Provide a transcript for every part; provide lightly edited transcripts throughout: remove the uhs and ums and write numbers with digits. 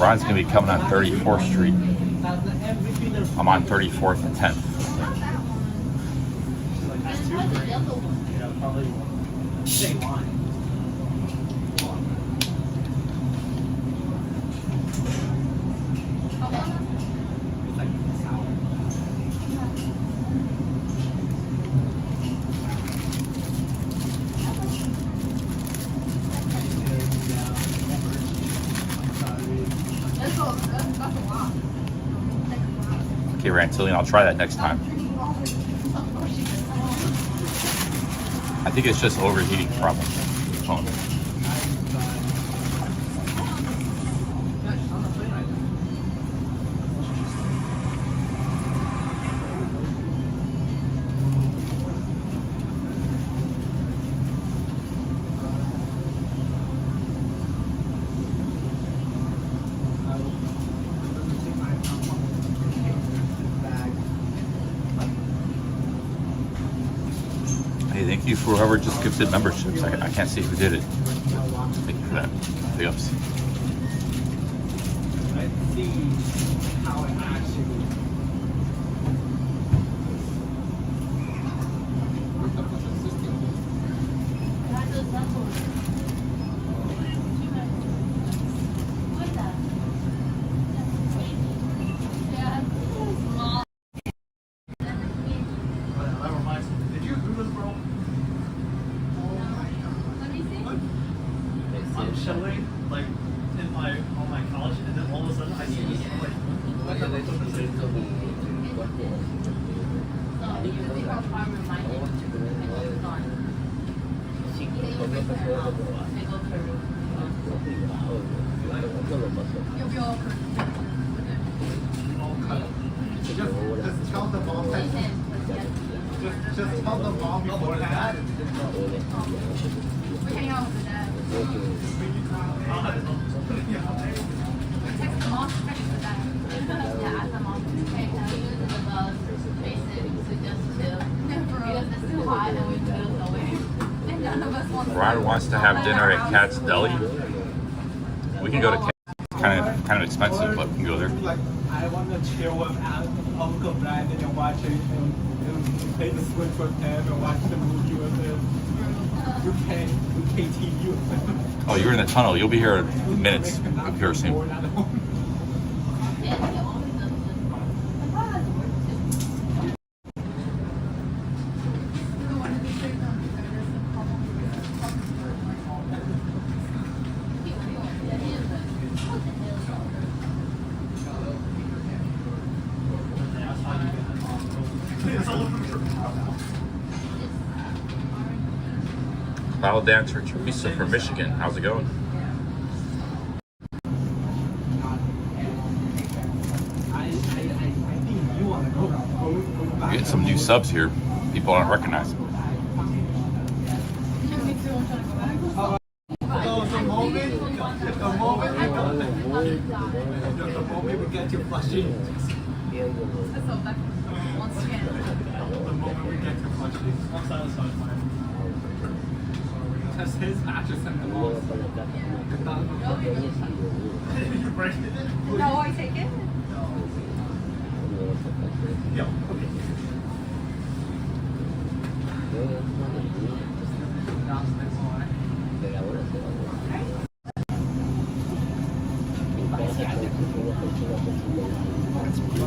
Ron's gonna be coming on 34th Street. I'm on 34th and 10th. Okay, Rantillion, I'll try that next time. I think it's just overheating problem. Phone. Hey, thank you for whoever just gifted memberships. I can't see who did it. Thank you for that. Big ups. Let's see how it actually. Chilling, like in my on my couch, and then all of a sudden I see this like what the heck is this? Just tell the mom that. Just tell the mom beforehand. We hang out with the dad. Text the mom, text the dad. Yeah, ask the mom. Okay, now we use the basic suggestive. Because it's too hot and we feel so weird. And none of us want to. Ron wants to have dinner at Cat's Deli. We can go to Cat's. Kind of expensive, but we can go there. Like, I want to chill with Uncle Brandon and watch it and play the Switch with him and watch the movie with him. UK TV with him. Oh, you're in the tunnel. You'll be here in minutes. I'll be here soon. Cloud Dancer Teresa from Michigan. How's it going? We're getting some new subs here. People I don't recognize. So the moment we get to flushing. Once again. The moment we get to flushing. Because his mattress and the walls. You break it? No, I take it. Yeah, okay.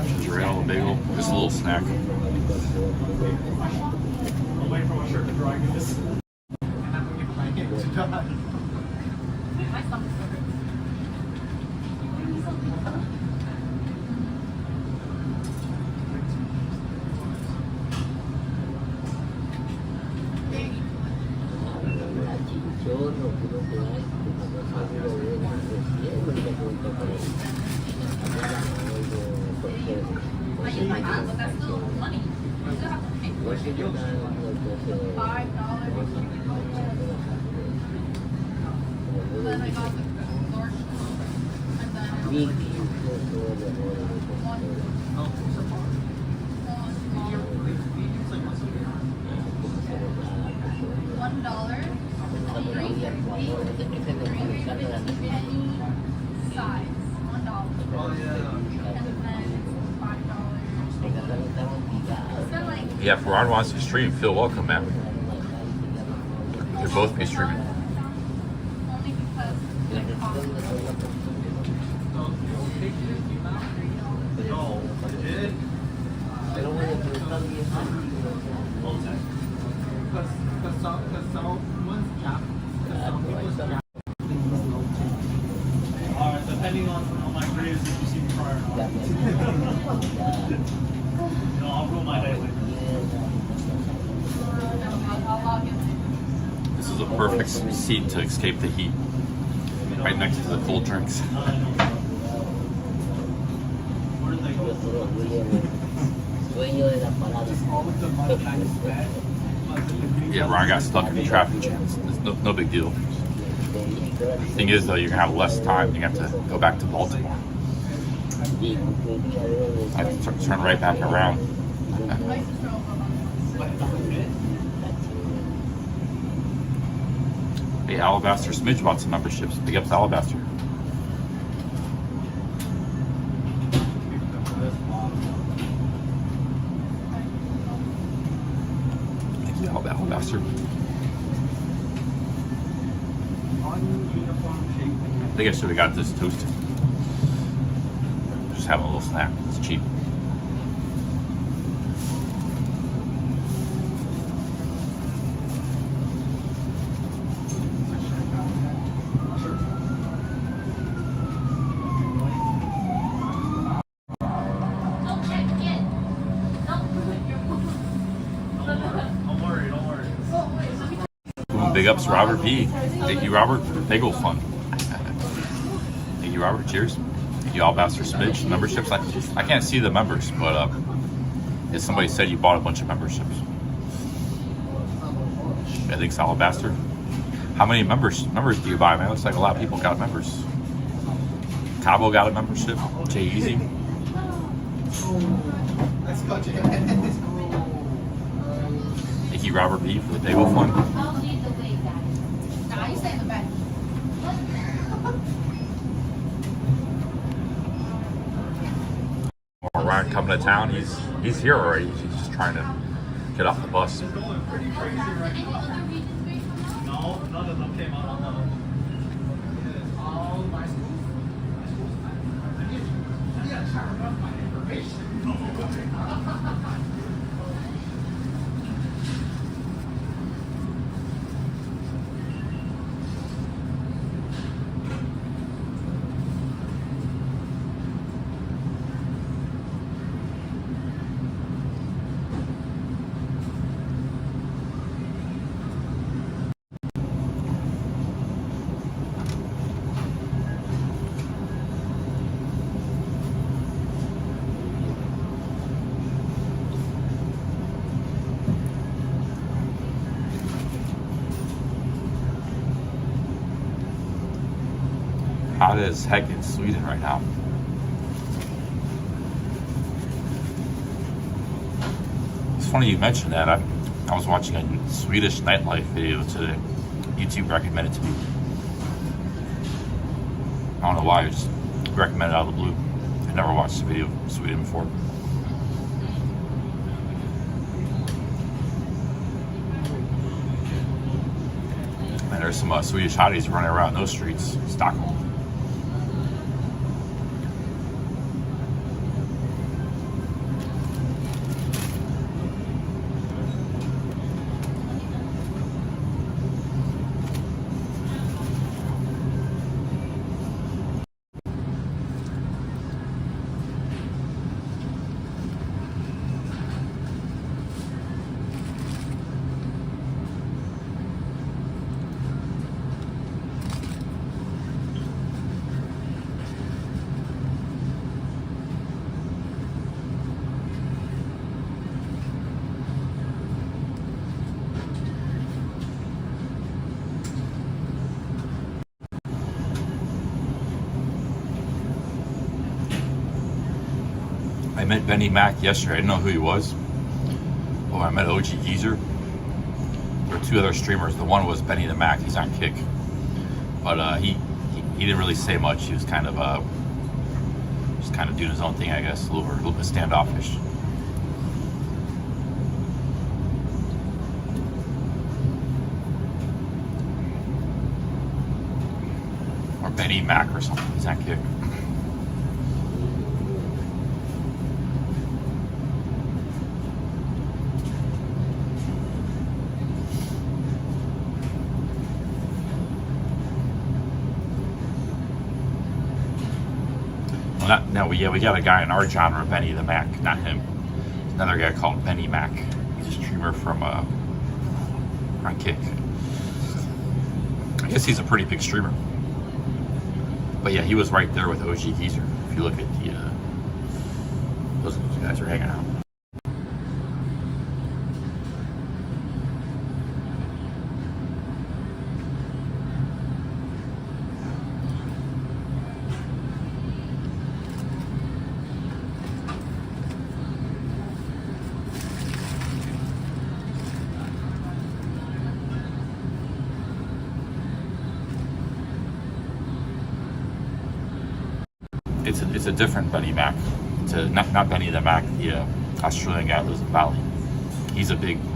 Ginger ale, a bagel, just a little snack. I'll wait for my shirt to dry this. And I'm going to get my hand to dry. My stomach's so good. I use my hands, but that's still money. You still have to pay for it. $5. Then I got the Lord and then $1. Size $1. Yeah, if Ron wants to stream, feel welcome, man. We could both be streaming. Only because it costs depending on my grades if you see me prior or not. No, I'll rule my day later. I'll log in. This is a perfect seat to escape the heat. Right next to the cold drinks. Where did they go? All with the money I spent. Yeah, Ron got stuck in the traffic jams. It's no big deal. Thing is, though, you're gonna have less time. You have to go back to Baltimore. I have to turn right back around. Hey, Alabaster Smidge bought some memberships. Big up to Alabaster. Thank you, Alabaster. I think I should have got this toasted. Just having a little snack. It's cheap. Don't check it. Don't put your Don't worry, don't worry. Boom, big ups, Robert B. Thank you, Robert, for the bagel fund. Thank you, Robert. Cheers. Thank you, Alabaster Smidge. Memberships. I can't see the members, but if somebody said you bought a bunch of memberships. I think it's Alabaster. How many members do you buy, man? Looks like a lot of people got members. Cabo got a membership. Jay Easy. Let's go, Jay. Thank you, Robert B, for the bagel fund. I'll lead the way, guys. Nah, you stay in the back. More Ryan coming to town. He's here already. He's just trying to get off the bus. Going pretty crazy right Any now. other regions where you come out? No, none of them came out on the. All my schools. Yeah, turn up my information. Hot as heck in Sweden right now. It's funny you mentioned that. I was watching a Swedish nightlife video today. YouTube recommended to me. I don't know why, it just recommended out of the blue. I never watched a video of Sweden before. And there's some Swedish hotties running around those streets, Stockholm. I met Benny Mac yesterday. I didn't know who he was. Oh, I met OG Geezer. There were two other streamers. The one was Benny the Mac. He's on Kick. But he didn't really say much. He was kind of doing his own thing, I guess. A little bit standoffish. Benny Mac or something. He's on kick. We got a guy in our genre, Benny the Mac, not him. Another guy called Benny Mac. He's a streamer from on Kick. I guess he's a pretty big streamer. But yeah, he was right there with OG Geezer. If you look at the those guys are hanging out. It's a different Benny Mac. It's not Benny the Mac, the Australian guy that lives in Bali.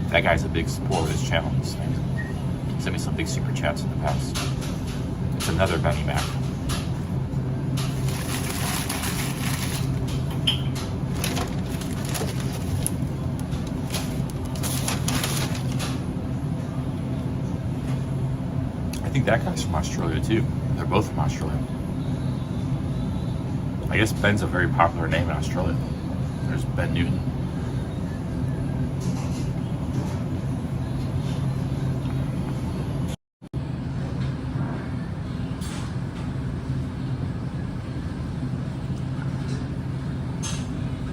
That guy's a big supporter of his channel. He sent me some big super chats in the past. It's another Benny Mac. I think that guy's from Australia too. They're both from Australia. I guess Ben's a very popular name in Australia. There's Ben Newton.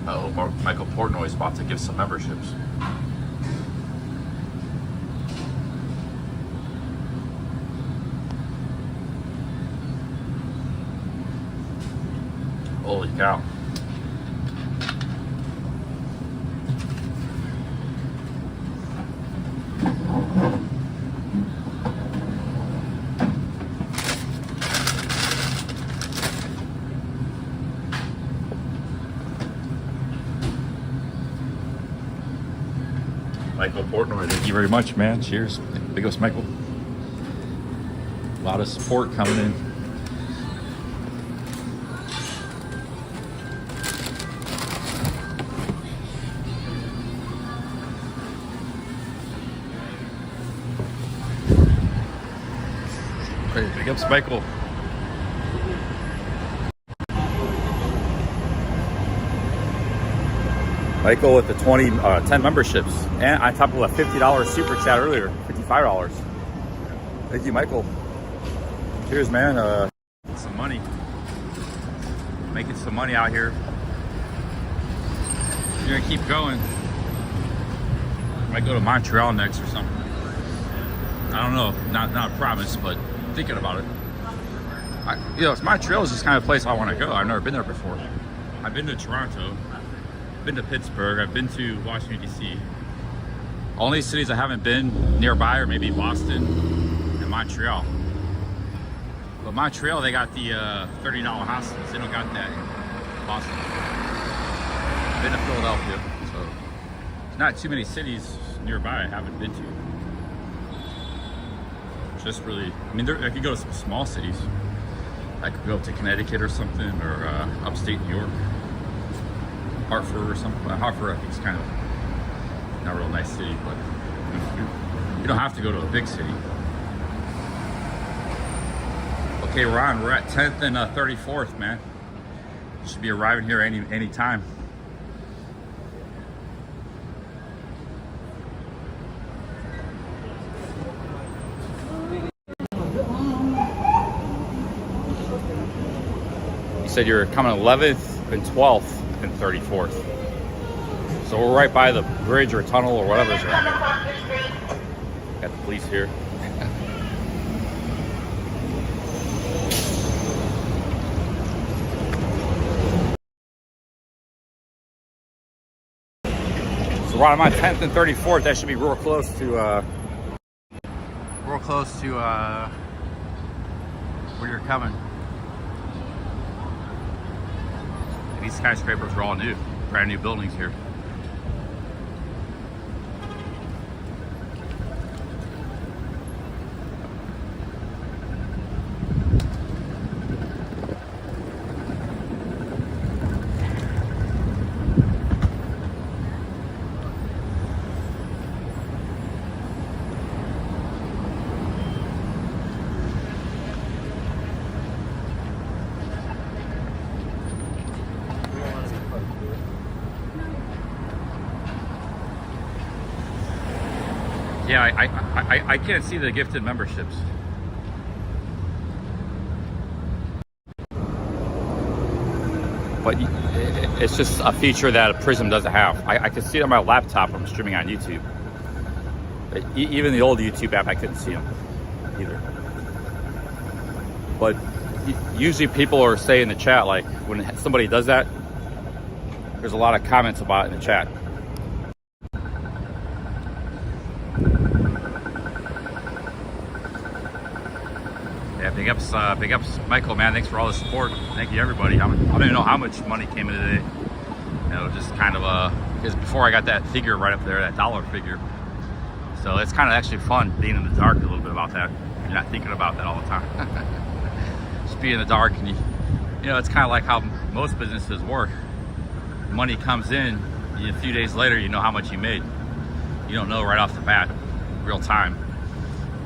Oh, Michael Portnoy's about to give some memberships. Holy cow. Michael Portnoy, thank you very much, man. Cheers. Big ups, Michael. A lot of support coming in. Big ups, Michael. Michael with the 10 memberships, and on top of a $50 super chat earlier, $55. Thank you, Michael. Cheers, man. Some money, making some money out here. We're gonna keep going. Might go to Montreal next or something. I don't know, not a promise, but thinking about it. Montreal is just kind of place I want to go. I've never been there before. I've been to Toronto, been to Pittsburgh, I've been to Washington, D.C. Only cities I haven't been nearby are maybe Boston and Montreal. But Montreal, they got the $30 hostels. They don't got that in Boston. I've been to Philadelphia, so there's not too many cities nearby I haven't been to. Just really, I could go to some small cities. I could go to Connecticut or something, or upstate New York, Hartford or something. Hartford, I think, is kind of not a real nice city, but you don't have to go to a big city. Okay, Ron, we're at 10th and 34th, man. You should be arriving here any time. Said you're coming 11th and 12th and 34th. So we're right by the bridge or tunnel or whatever's around here. Got the police here. So Ron, I'm on 10th and 34th. That should be real close to where you're coming. These skyscrapers are all new, brand new buildings here. Yeah, I can't see the gifted memberships. But it's just a feature that Prism doesn't have. I can see it on my laptop when I'm streaming on YouTube. Even the old YouTube app, I couldn't see them either. But usually people are saying in the chat, like when somebody does that, there's a lot of comments about it in the chat. Yeah, big ups, Michael, man. Thanks for all the support. Thank you, everybody. I don't even know how much money came in today. You know, just kind of because before I got that figure right up there, that dollar figure. So it's kind of actually fun being in the dark a little bit about that. You're not thinking about that all the time. Just be in the dark, and you know, it's kind of like how most businesses work. Money comes in, a few days later, you know how much you made. You don't know right off the bat, real time.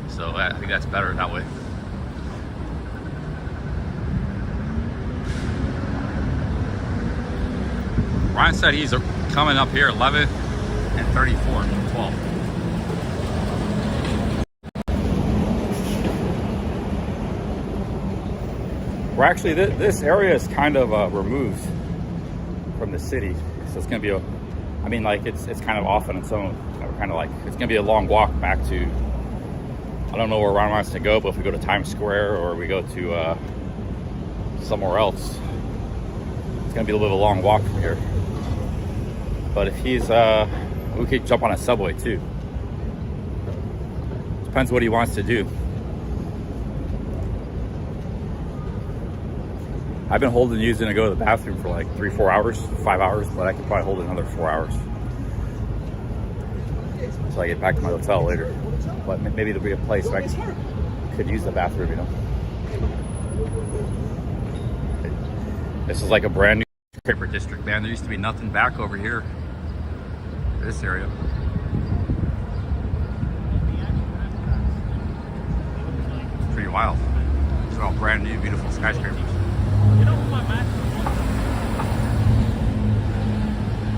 So I think that's better that way. Ryan said he's coming up here 11 and 34, 12. We're actually, this area is kind of removed from the city. So it's going to be I mean, like it's kind of off on its own. Kind of like, it's going to be a long walk back to, I don't know where Ryan wants to go, but if we go to Times Square or we go to somewhere else, it's going to be a little bit of a long walk from here. But if he's, we could jump on a subway too. Depends what he wants to do. I've been holding using to go to the bathroom for like 3-4 hours, 5 hours, but I could probably hold it another 4 hours. So I get back to my hotel later. But maybe there'll be a place where I could use the bathroom, you know. This is like a brand new paper district, man. There used to be nothing back over here. This area. Pretty wild. These are all brand new, beautiful skyscrapers.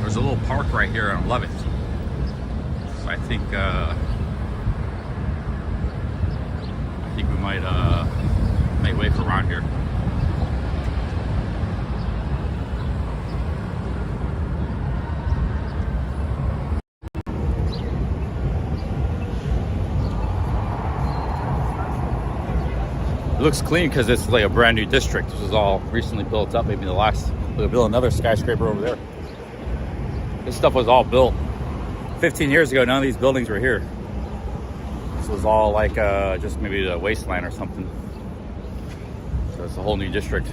There's a little park right here on 11th. So I think we might wait for Ron here. It looks clean because it's like a brand new district. This is all recently built up. Maybe they'll build another skyscraper over there. This stuff was all built 15 years ago. None of these buildings were here. This was all like just maybe a wasteland or something. So it's a whole new district.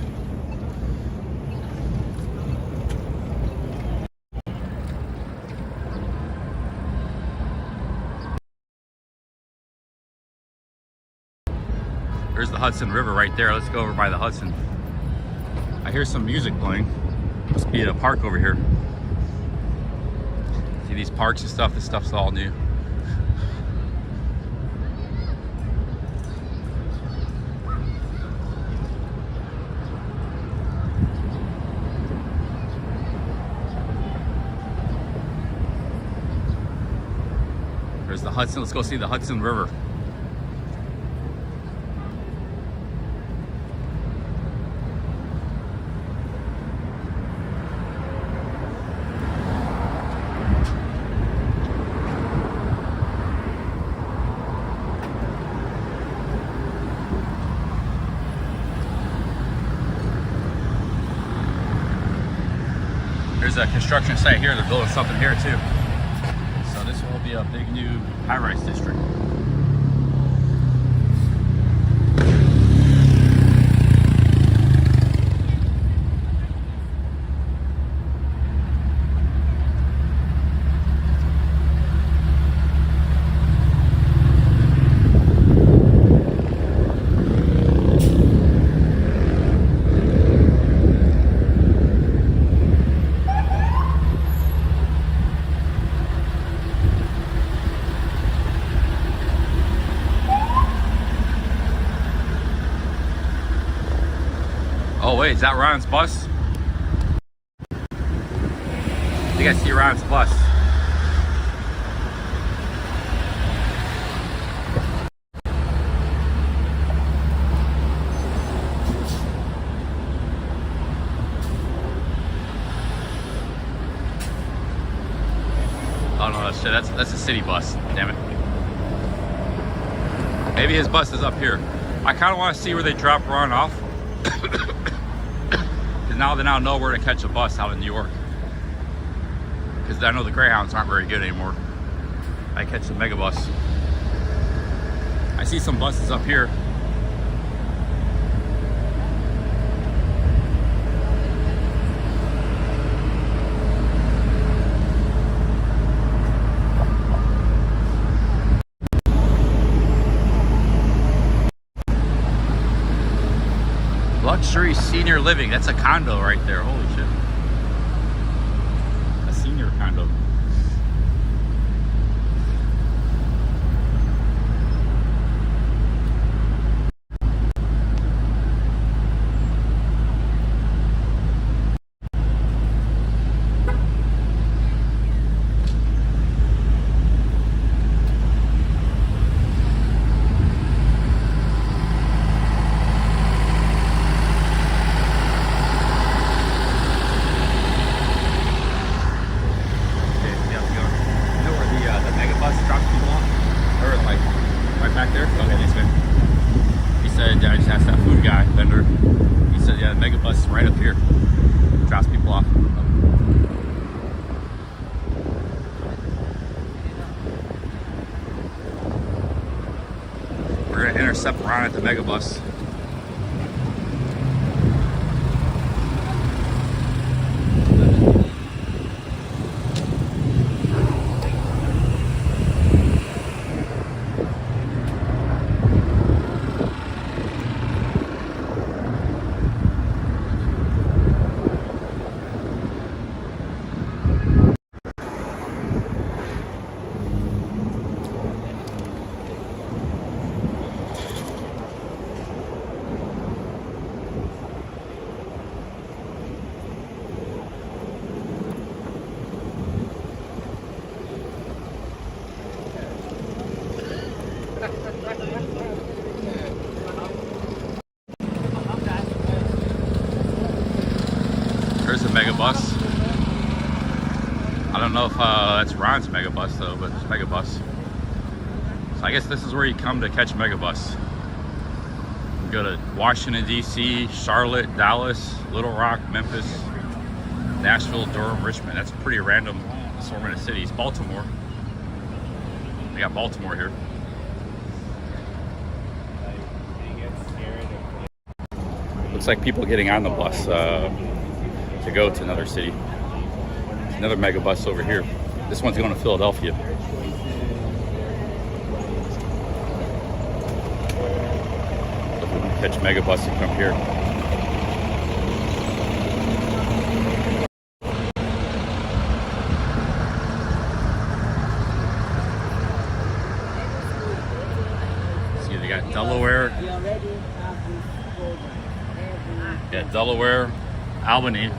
There's the Hudson River right there. Let's go over by the Hudson. I hear some music playing. Must be at a park over here. See these parks and stuff? This stuff's all new. There's the Hudson. Let's go see the Hudson River. There's a construction site here. They're building something here too. So this will be a big new high-rise district. Oh wait, is that Ron's bus? I think I see Ron's bus. that's a city bus. Damn it. Maybe his bus is up here. I kind of want to see where they drop Ron off. Because now they know where to catch a bus out in New York. Because I know the Greyhounds aren't very good anymore. I catch the mega bus. I see some buses up here. Luxury senior living. That's a condo right there. Holy shit. A senior condo. Intercept Ron at the mega bus. There's a mega bus. I don't know if that's Ron's mega bus though, but it's mega bus. So I guess this is where you come to catch mega bus. You go to Washington D.C., Charlotte, Dallas, Little Rock, Memphis, Nashville, Durham, Richmond. That's a pretty random assortment of cities. Baltimore. We got Baltimore here. Looks like people getting on the bus to go to another city. There's another mega bus over here. This one's going to Philadelphia. So if we can catch mega bus and come here. See, they got Delaware. Yeah, Delaware, Albany,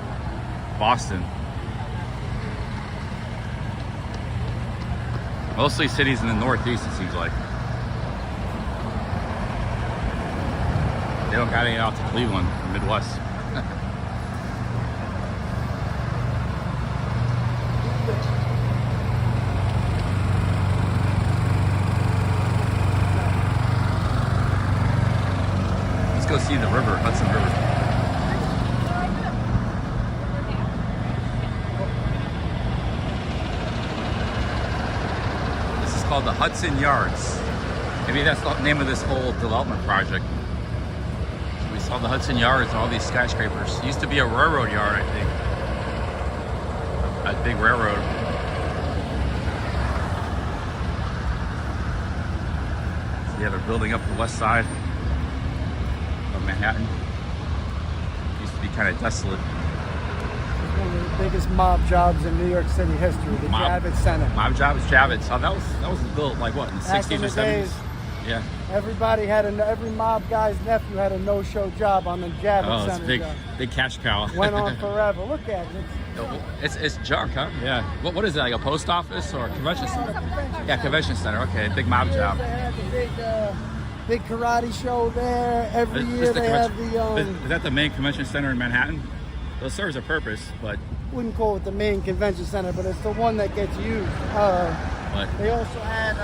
Boston. Mostly cities in the Northeast, it seems like. They don't got any out to Cleveland, the Midwest. Let's go see the river, Hudson River. Called the Hudson Yards. Maybe that's the name of this whole development project. We saw the Hudson Yards and all these skyscrapers. It used to be a railroad yard, I think. A big railroad. So yeah, they're building up the west side of Manhattan. It used to be kind of desolate. One of the biggest mob jobs in New York City history, the Javits Center. Mob jobs, Javits. Oh, that was built like what, in the 60s or 70s? Days, yeah. Everybody had every mob guy's nephew had a no-show job on the Javits Center. It's big cash cow. Went on forever. Look at it. It's junk, huh? Yeah. What is it, like a post office or a convention center? Yeah, convention center. Okay, big mob job. They had the big karate show there. Every year they have the... Is that the main convention center in Manhattan? It serves a purpose, but... Wouldn't call it the main convention center, but it's the one that gets used. But They also had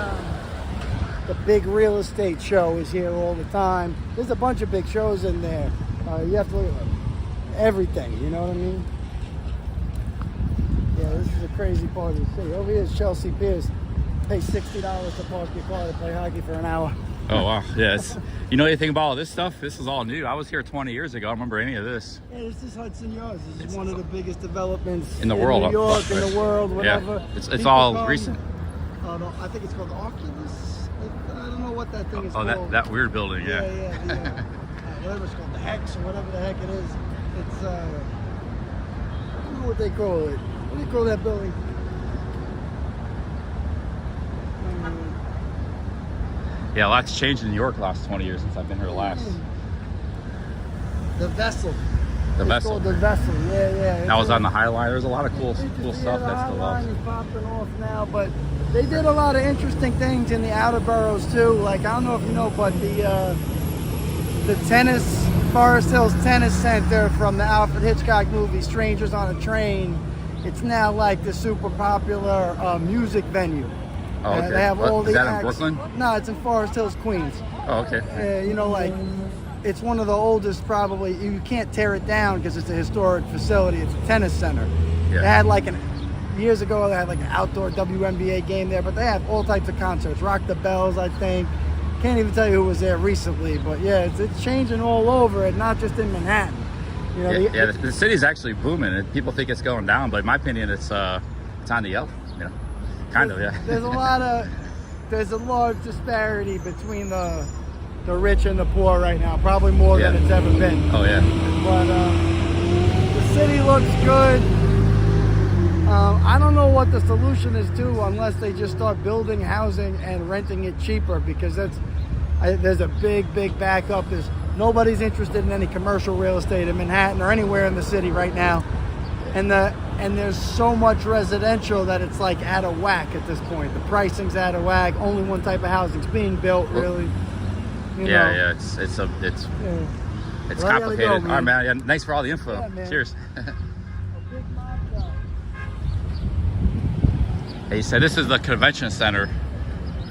the big real estate show is here all the time. There's a bunch of big shows in there. You have to look at everything, you know what I mean? Yeah, this is a crazy part of the city. Over here is Chelsea Pierce. Pay $60 to park your car to play hockey for an hour. oh wow, yeah. You know anything about all this stuff? This is all new. I was here 20 years ago. I don't remember any of this. Yeah, this is Hudson Yards. This is one of the biggest developments In the world. New York, in the world, whatever. Yeah, it's People all come- recent. No, I think it's called Oculus. I don't know what that thing is Oh, called. that weird building, yeah. Whatever it's called, the Hex or whatever the heck it is. It's I don't know what they call it. What do you call that building? Yeah, a lot's changed in New York the last 20 years since I've been here last. The Vessel. The It's Vessel. called the Vessel. Yeah. That was on the High Line. There's a lot of cool Yeah, stuff the that's High still Line up. is popping off now, but they did a lot of interesting things in the outer boroughs too. Like, I don't know if you know, but the tennis, Forest Hills Tennis Center from the Alfred Hitchcock movie Strangers on a Train, it's now like the super popular music venue. Oh, okay. They have all Is the that in acts. Brooklyn? No, it's in Forest Hills, Queens. Oh, okay. You know, like, it's one of the oldest, probably. You can't tear it down because it's a historic facility. It's a tennis center. Yeah. They had like years ago, they had like an outdoor WNBA game there, but they have all types of concerts. Rock the Bells, I think. Can't even tell you who was there recently, but yeah, it's changing all over, and not just in Manhattan. You know, The city's actually booming. And people think it's going down, but in my opinion, it's on the up. You know, kind of, yeah. There's a large disparity between the rich and the poor right now, probably more than it's ever been. Oh yeah. But the city looks good. I don't know what the solution is to, unless they just start building housing and renting it cheaper, because there's a big backup. Nobody's interested in any commercial real estate in Manhattan or anywhere in the city right now, and there's so much residential that it's like out of whack at this point. The pricing's out of whack. Only one type of housing's being built, really. You know. Yeah. It's Yeah. it's Well, I gotta complicated. go, All right, man. man. Yeah, thanks for all the info. Yeah, man. Cheers. A big mob job. He said this is the convention center.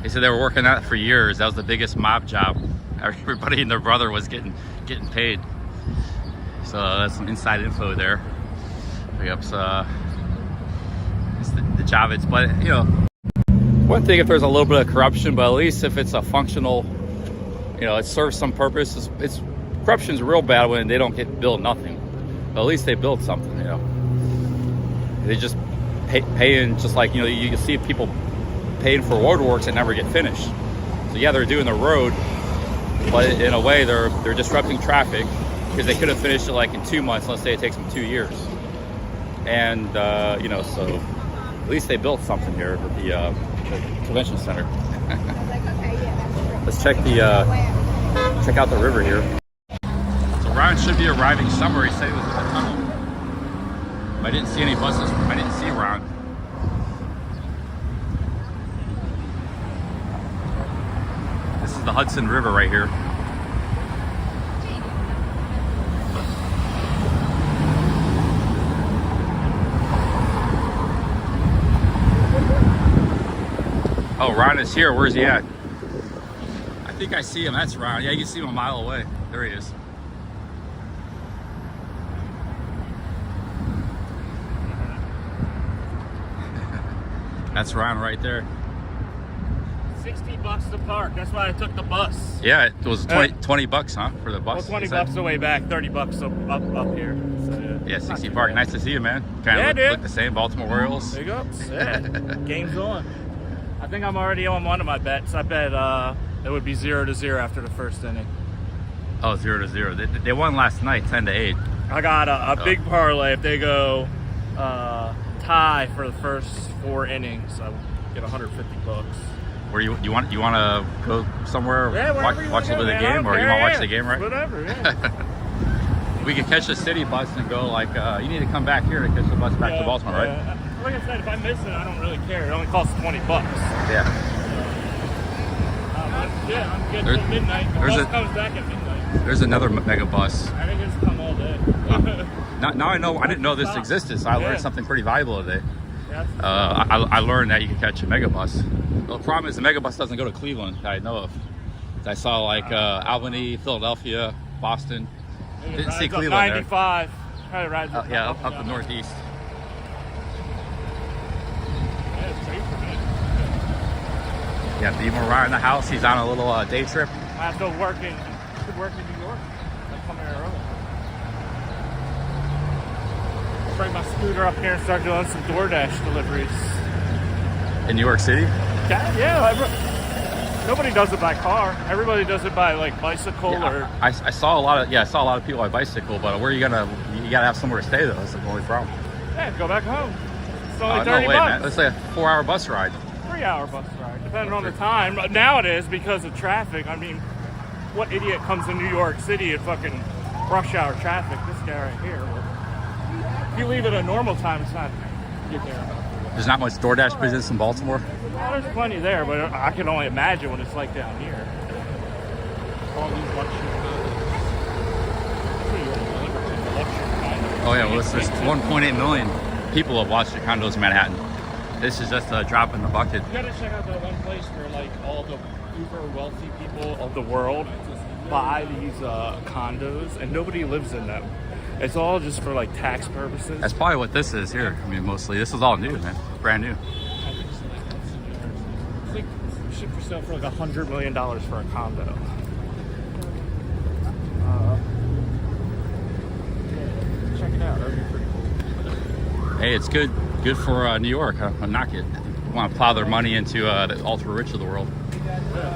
He said they were working on it for years. That was the biggest mob job. Everybody and their brother was getting paid. So that's some inside info there. It's the job. But you know, one thing if there's a little bit of corruption, but at least if it's a functional, you know, it serves some purpose. It's corruption's real bad when they don't build nothing. But at least they build something. You know, they just paying, just like, you know, you can see people paying for roadworks that never get finished. So yeah, they're doing the road, but in a way they're disrupting traffic because they could have finished it like in 2 months. Let's say it takes them 2 years, and you know, so at least they built something here at the convention center. Let's check out the river here. So Ryan should be arriving somewhere. He said he was in the tunnel. I didn't see any buses. I didn't see Ron. This is the Hudson River right here. Oh, Ron is here. Where's he at? I think I see him. That's Ron. Yeah, you can see him a mile away. There he is. That's Ron right there. $60 to park. That's why I took the bus. Yeah, it was 20 bucks, huh, for the bus? Well, $20 is that? the way back, $30 up here. So, Yeah, 60 park. Nice to see you, man. Kind of Yeah, look dude. the same. Baltimore Orioles. There you go. Yeah. Game's on. I think I'm already on one of my bets. I bet it would be 0-0 after the first inning. Oh, 0-0. They won last night, 10-8. I got a big parlay. If they go tie for the first 4 innings, I get $150. Where you want to go somewhere? Yeah, wherever you watch a wanna little bit of go, the man. game, I don't or you care, want to watch yeah. the game, right? Whatever, yeah. We could catch the city bus and go like. You need to come back here to catch the bus back to Baltimore, right? Yeah. Like I said, if I miss it, I don't really care. It only costs $20. Yeah. Yeah, I'm good There's- till midnight. The there's bus a- comes back at midnight. There's another mega bus. I think it's come all day. Now I know. I didn't know this existed, so I learned Yeah. something pretty valuable today. I learned that you can catch a megabus. The problem is the megabus doesn't go to Cleveland that I know of. I saw like Albany, Philadelphia, Boston. Didn't see Cleveland 95. Yeah, up the Northeast. Yeah, it's great for me. Yeah, Bmore right in the house. He's on a little day trip. I have to work in New York. I come here early. Bring my scooter up here and start doing some DoorDash deliveries. In New York City? Yeah. Nobody does it by car. Everybody does it by like bicycle or. I saw a lot of people on bicycle, but where are you gonna? You gotta have somewhere to stay though. That's the only problem. Yeah, go back home. It's only 30 no, wait, bucks. man. It's like a 4-hour bus ride. 3-hour bus ride, depending on the time. But now it is because of traffic. I mean, what idiot comes to New York City at fucking rush hour traffic? This guy right here. If you leave it at normal time, it's not get there. There's not much DoorDash business in Baltimore. Well, there's plenty there, but I can only imagine what it's like down here. All these luxury condos. Oh yeah, well there's 1.8 million people have watched the condos in Manhattan. This is just a drop in the bucket. You gotta check out that one place where like all the super wealthy people of the world buy these condos and nobody lives in them. It's all just for like tax purposes. That's probably what this is here. I mean, mostly this is all new, man, brand new. It's like shit for sale for like $100 million for a condo. Check it out. That'd be pretty cool. Hey, it's good for New York. I'll knock it. They want to plow their money into the ultra rich of the world.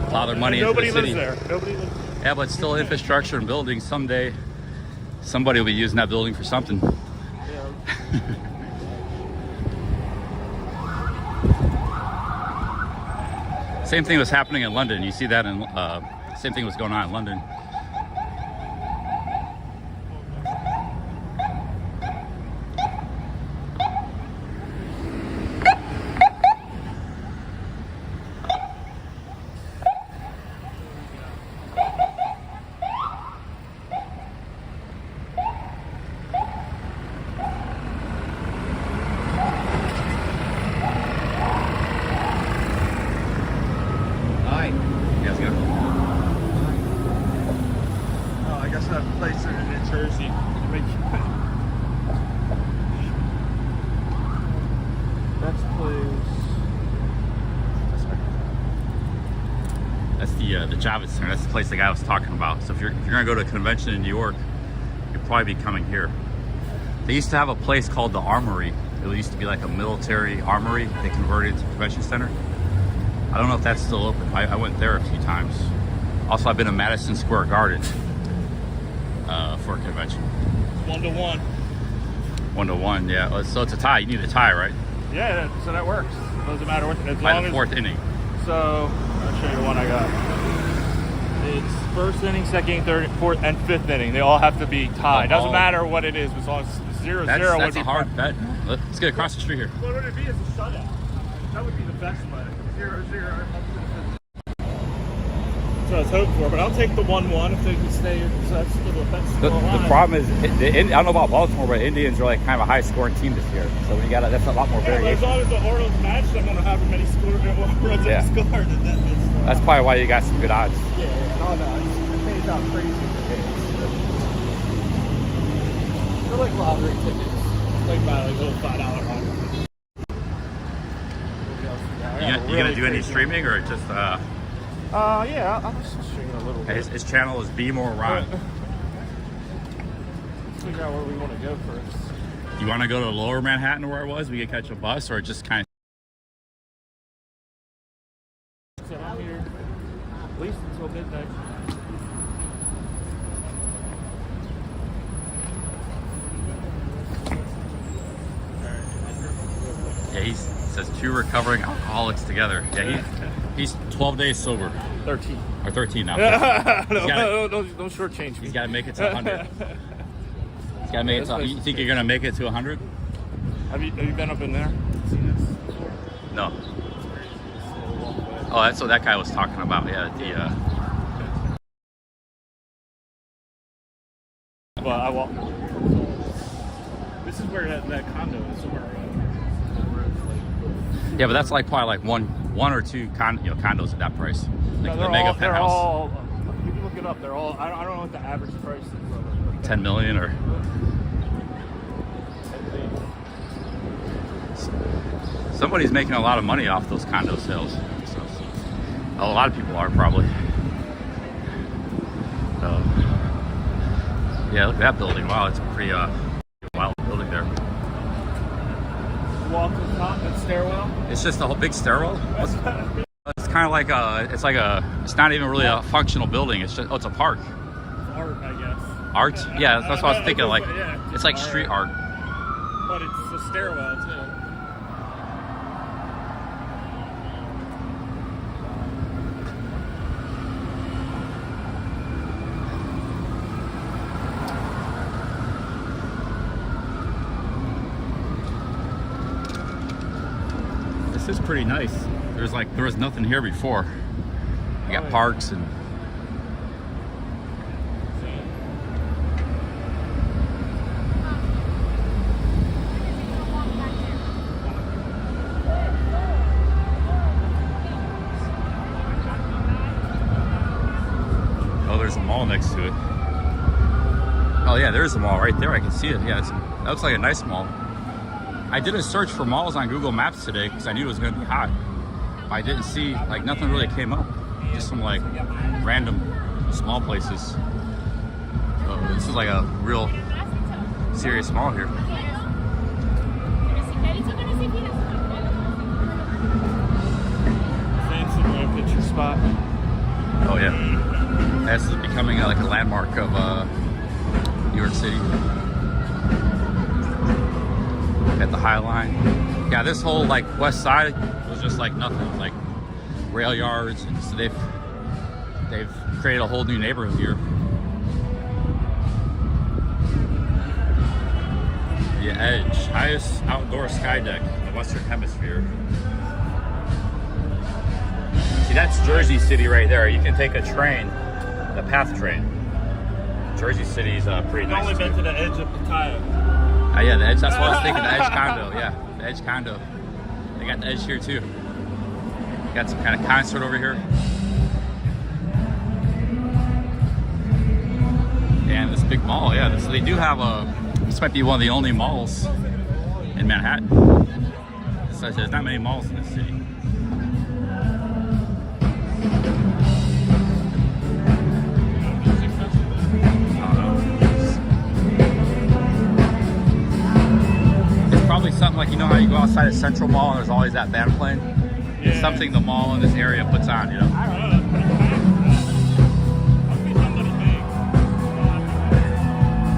Plow their money into the city. Nobody lives there. Nobody lives there. Yeah, but it's still infrastructure and buildings. Someday, somebody will be using that building for something. Yeah. Same thing was happening in London. You see that in same thing was going on in London. Place in New Jersey. That's the place. That's the Javits Center. That's the place the guy was talking about. So if you're gonna go to a convention in New York, you'll probably be coming here. They used to have a place called the Armory. It used to be like a military armory. They converted it to a convention center. I don't know if that's still open. I went there a few times. Also, I've been to Madison Square Garden. For a convention. 1-to-1. 1-to-1, yeah. So it's a tie. You need a tie, right? Yeah, so that works. Doesn't matter what. As By long the as, fourth inning. So I'll show you the one I got. It's first inning, second, third, fourth, and fifth inning. They all have to be tied. Doesn't matter what it is, as long as 0-0 That's would be a hard bet. Let's get across the street here. What would it be as a shutout? That would be the best bet. 0-0. I was hoping for, but I'll take the 1-1 if they can stay. So that's The problem is, I don't know about Baltimore, but Indians are like kind of a high-scoring team this year. So we got that's a lot more variation. As long as the Orioles match them on however many runs they scored, That's probably why you got some good odds. Yeah, no, it pays out crazy. They're like lottery tickets, like buy like little $5 lottery. You gonna do any streaming or just? Yeah, I'll just stream a little bit. His channel is Bmore Ron. Let's figure out where we want to go first. You want to go to Lower Manhattan where it was? We could catch a bus, or just kind of. So I'm here at least until midnight. Yeah, he says 2 recovering alcoholics together. Yeah, he's 12 days sober. 13. Or 13 now. Don't shortchange me. He's got to make it to 100. He's got to make it to. You think you're gonna make it to 100? Have you been up in there? No. Oh, that's what that guy was talking about. Yeah, Well, I walk. This is where that condo is. Where Yeah, but that's like probably like one or two condos at that price. Like No, the mega they're penthouse. all, you can look it up, they're all, I don't know what the average price is. 10 million or somebody's making a lot of money off those condo sales. So, a lot of people are probably. So, yeah, look at that building. Wow, it's a pretty wild building there. Walk to the top, that stairwell. It's just a whole big stairwell. It's kind of like it's not even really a functional building. It's just, it's a park. Art, I guess. Art? Yeah, that's what I was thinking. Like, Yeah, it's like street art. But it's a stairwell too. This is pretty nice. There was nothing here before. You got parks and. Oh, there's a mall next to it. Oh yeah, there's a mall right there. I can see it. Yeah, that looks like a nice mall. I did a search for malls on Google Maps today because I knew it was going to be hot. I didn't see, like, nothing really came up. Just some, like, random small places. So this is like a real serious mall here. Fancy picture spot. Oh yeah. This is becoming like a landmark of New York City. At the High Line. Yeah, this whole like west side was just like nothing, like rail yards, and so they've created a whole new neighborhood here. The Edge, highest outdoor sky deck in the Western Hemisphere. See, that's Jersey City right there. You can take a train, the PATH train. Jersey City's pretty nice. I've only been to the edge of Pattaya. Yeah, the Edge, that's what I was thinking, the Edge condo, yeah, the Edge condo. They got the Edge here too. Got some kind of concert over here. And this big mall, yeah, so they do have this might be one of the only malls in Manhattan. So there's not many malls in this city. Probably something like, you know how you go outside of Central Mall and there's always that band playing? Yeah. It's something the mall in this area puts on, you know? I don't know. Must be somebody big. It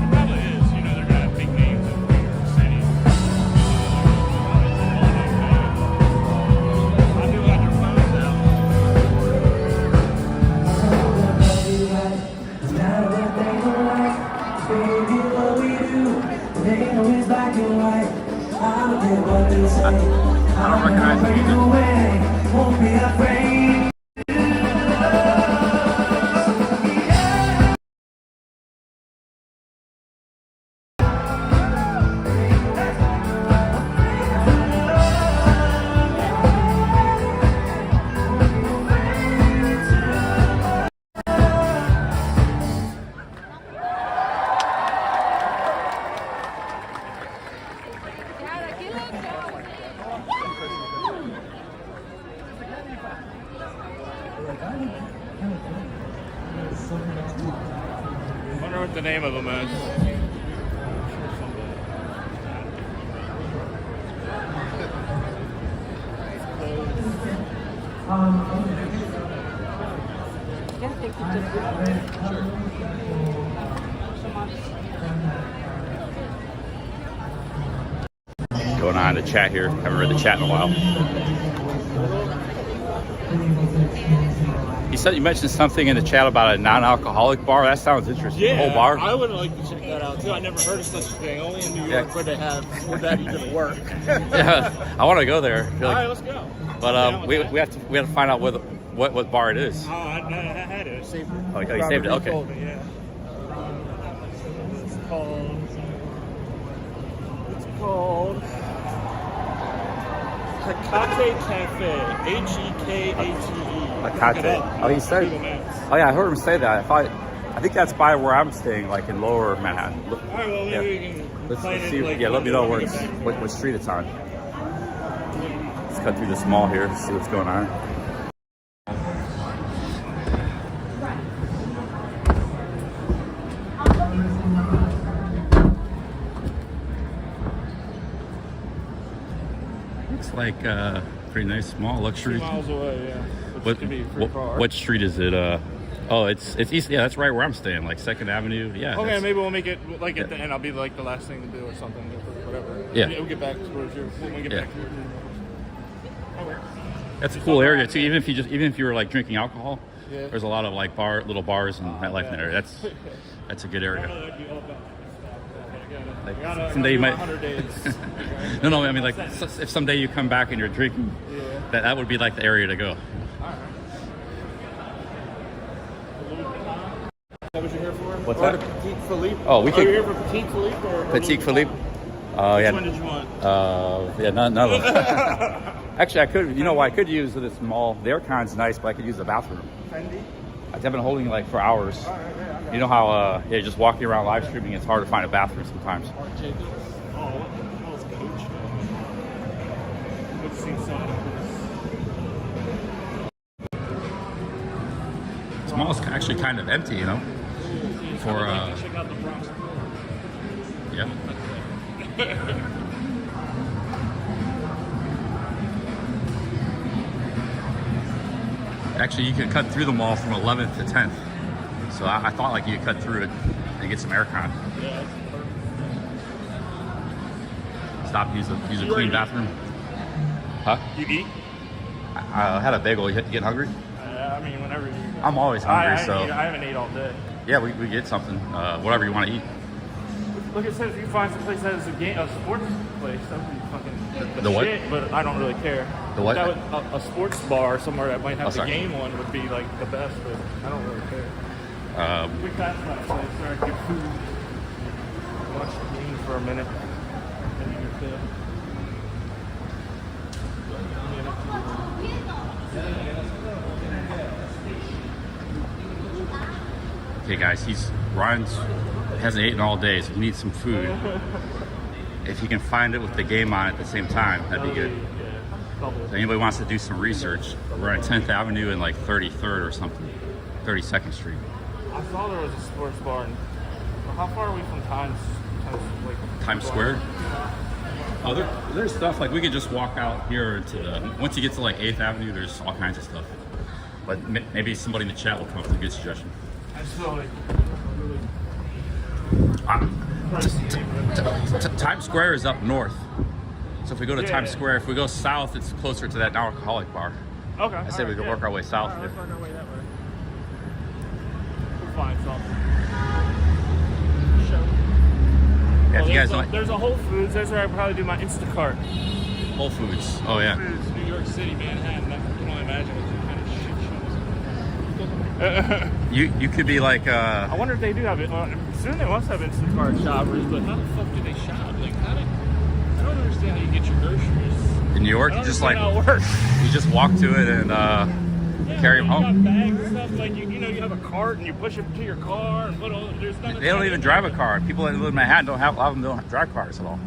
probably is. You know, they're gonna have big names in New York City. I do got their phones out. No matter what they don't like, baby, what we do, they know it's black and white. I don't care what they say. I don't recognize the music. Away, won't be afraid. I wonder what the name of them is. Going on to chat here. Haven't read the chat in a while. You mentioned something in the chat about a non-alcoholic bar. That sounds interesting. Yeah, The whole bar. I would like to check that out too. I never heard of such a thing. Only in New York would that even work. Yeah, I want to go there. All right, let's go. But we have to find out what bar it is. Oh, I had it. I saved it. Oh, you saved it. Okay. Told me, yeah. It's called Hecate Cafe. Hekate. Hecate. Oh, he said. Oh yeah, I heard him say that. I think that's by where I'm staying, like in Lower Manhattan. All right, well maybe we can Let's find see. it. Like, Yeah, let me know where it's, what street it's on. Let's cut through this mall here to see what's going on. Looks like pretty nice, small luxury. 2 miles away, yeah. Which could be free car. What street is it? Oh, it's east. Yeah, that's right where I'm staying, like 2nd Avenue. Yeah. Okay, maybe we'll make it like at the end. I'll be like the last thing to do or something, or whatever. Yeah. We'll get back towards your. When we get back to your. Okay. That's a cool area too. Even if you were like drinking alcohol, Yeah. there's a lot of like little bars and nightlife in there. That's a good area. Like, someday you might. 100 days. No. I mean, like if someday you come back and you're drinking, that would be like the area to go. Is that what you're here for? What's or that? Petite Philippe? Oh, we could. Are you here for Petite Philippe or Petite Philippe. Which Yeah. one did you want? Yeah, none of them. Actually, I could. You know what? I could use this mall. The aircon's nice, but I could use the bathroom. Fendi? I've been holding like for hours. You know how just walking around live streaming, it's hard to find a bathroom sometimes. Marc Jacobs. Oh, what was Coach? Let's see something. This mall is actually kind of empty, you know. For check out the Bronx. yeah. Actually, you can cut through the mall from 11th to 10th. So I thought like you could cut through it and get some aircon. Yeah, that's perfect. Stop, use a clean bathroom. Huh? You eat? I had a bagel. You getting hungry? I mean, whenever you. I'm always hungry, I so haven't ate all day. yeah, we get something. Whatever you want to eat. Look, it says if you find some place that has a sports place, that would be fucking The what? shit, but I don't really care. The what? That would, a sports bar somewhere that might have the sorry. game one would be like the best, but I don't really care. We passed that place, started to get food. Watch the game for a minute. And you could, Okay, guys, Ryan's hasn't eaten all day, so he needs some food. If he can find it with the game on at the same time, that'd be good. If anybody wants to do some research, we're on 10th Avenue and like 33rd or something, 32nd Street. I saw there was a sports bar. How far are we from Times Square? Oh, there's stuff like we could just walk out here to once you get to like 8th Avenue, there's all kinds of stuff. But maybe somebody in the chat will come up with a good suggestion. I saw like Times Square is up north. So if we go to Yeah. Times Square, if we go south, it's closer to that non-alcoholic bar. okay. I said we could work our way south. Let's work our way that way. We'll find something. Sure. Yeah, if you guys there's, don't, there's a Whole Foods. That's where I probably do my Instacart. Whole Foods. Oh yeah. Foods, New York City, Manhattan. I can only imagine what kind of shit shows. You could be like I wonder if they do have it. Soon they must have Instacart shoppers, but how the fuck do they shop? Like, I don't understand how you get your groceries. in New York, I you don't just understand like how it works. you just walk to it and carry them You got home. bags and stuff, like you know, you have a cart and you push it to your car and put all. There's nothing. They don't even drive a car. People that live in Manhattan a lot of them don't drive cars at all.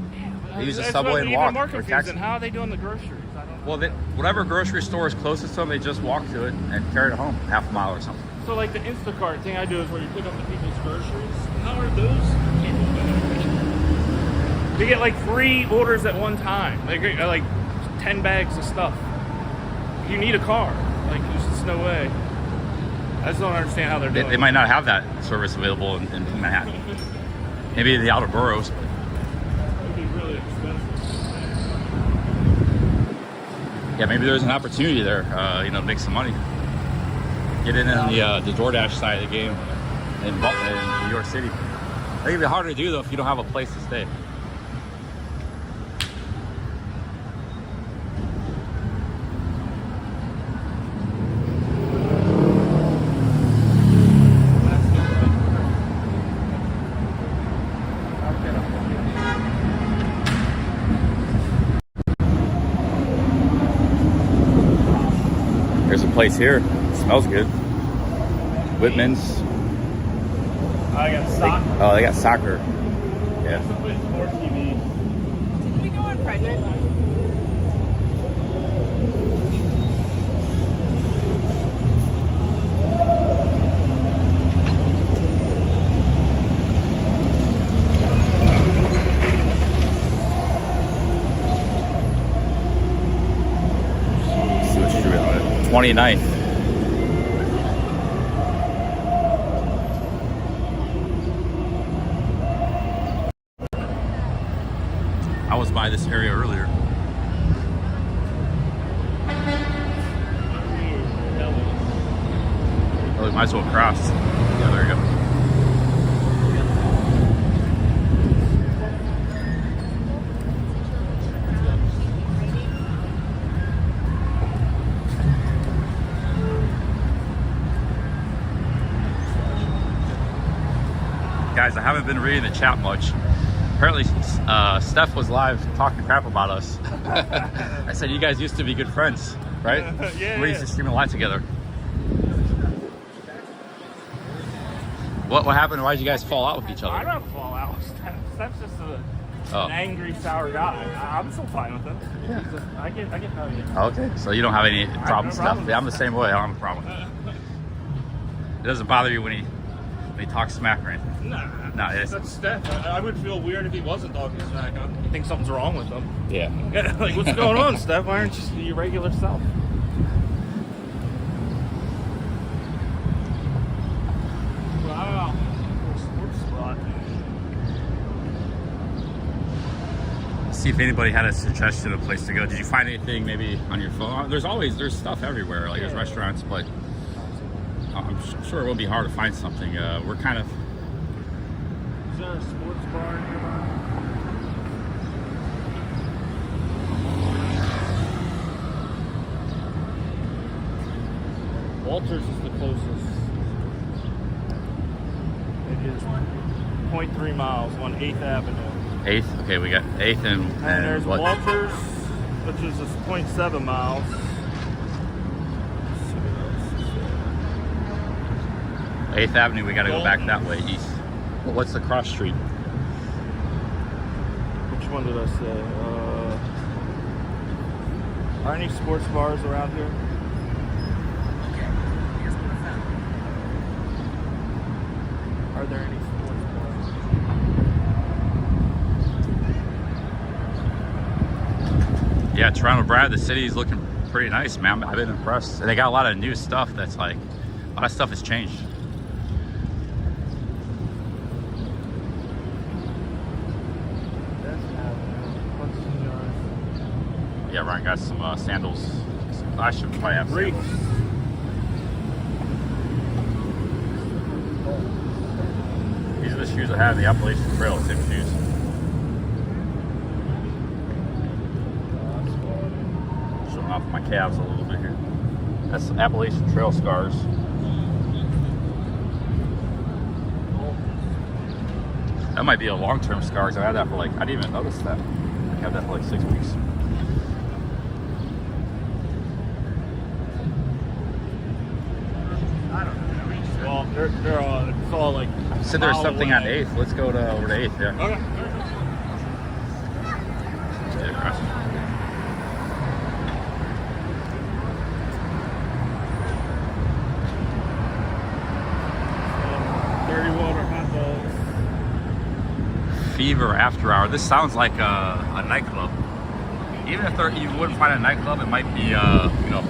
They use the That's subway what and even walk more or confusing. taxi. How are they doing the groceries? I don't know. Well, whatever grocery store is closest to them, they just walk to it and carry it home, half a mile or something. So like the Instacart thing I do is where you pick up the people's groceries. How are those people doing it? They get like 3 orders at one time. They get like 10 bags of stuff. You need a car. Like there's just no way. I just don't understand how they're doing They might not have that service available in Manhattan. Maybe in the outer boroughs. It would be really expensive. Yeah, maybe there's an opportunity there, to make some money. Get in on the DoorDash side of the game in New York City. I think it'd be harder to do though if you don't have a place to stay. place here. Smells good. Whitman's. I got soccer. Oh, they got soccer. Yeah. Sports TV. Did we go on pregnant? See what you're doing. 29th. I was by this area earlier. Oh, we might as well cross. Yeah, there you go. Guys, I haven't been reading the chat much. Apparently, Steph was live talking crap about us. I said, you guys used to be good friends, right? Yeah, We used to stream a lot together. What happened? Why did you guys fall out with each I other? don't fall out with Steph. Steph's just Oh. an angry, sour guy. I'm still fine with him. Yeah. He's just, I get how he is. Okay, so you don't have any problem with no Steph. problem. Yeah, I'm the same way. I don't have a problem with it. It doesn't bother you when he talks smack or anything. Nah, No, it's, that's Steph. I would feel weird if he wasn't talking smack. I think something's wrong with him. yeah. Yeah, like, what's going on, Steph? Why aren't you just your regular self? Wow. Sports spot. See if anybody had a suggestion of a place to go. Did you find anything maybe on your phone? There's stuff everywhere. Like there's restaurants, but I'm sure it will be hard to find something. We're kind of. Is there a sports bar nearby? Walters is the closest. It is 0.3 miles on 8th Avenue. 8th. Okay, we got 8th And there's what? Walters, which is just 0.7 miles. 8th Avenue. We got to go back that way east. Well, what's the cross street? Which one did I say? Are any sports bars around here? Are there any sports bars? Yeah, Toronto, Brad. The city's looking pretty nice, man. I've been impressed. And they got a lot of new stuff. That's like a lot of stuff has changed. Yeah, Ryan got some sandals. I should probably have Reefs. sandals. These are the shoes I have in the Appalachian Trail, same shoes. Showing off my calves a little bit here. That's Appalachian Trail scars. That might be a long-term scar, because I had that for like, I didn't even notice that. I had that for like 6 weeks. Well, they're all, it's all like. Said there's mile something on away. 8th. Let's go to over to 8th, yeah. Okay. Yeah, across. Dirty water hot dogs. Fever After Hour. This sounds like a nightclub. Even if you wouldn't find a nightclub, it might be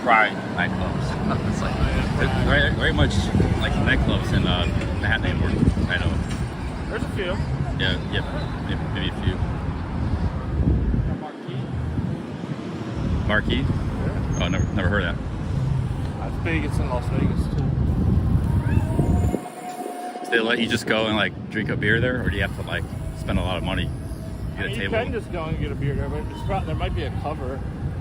Pride nightclubs. It's like it's very much like nightclubs in Manhattan anymore. I know. There's a few. Yeah, maybe a few. Marquee. Yeah. Oh, never heard of that. I think it's in Las Vegas too. Do they let you just go and like drink a beer there, or do you have to like spend a lot of money? Get a You table. can just go and get a beer there, but there might be a cover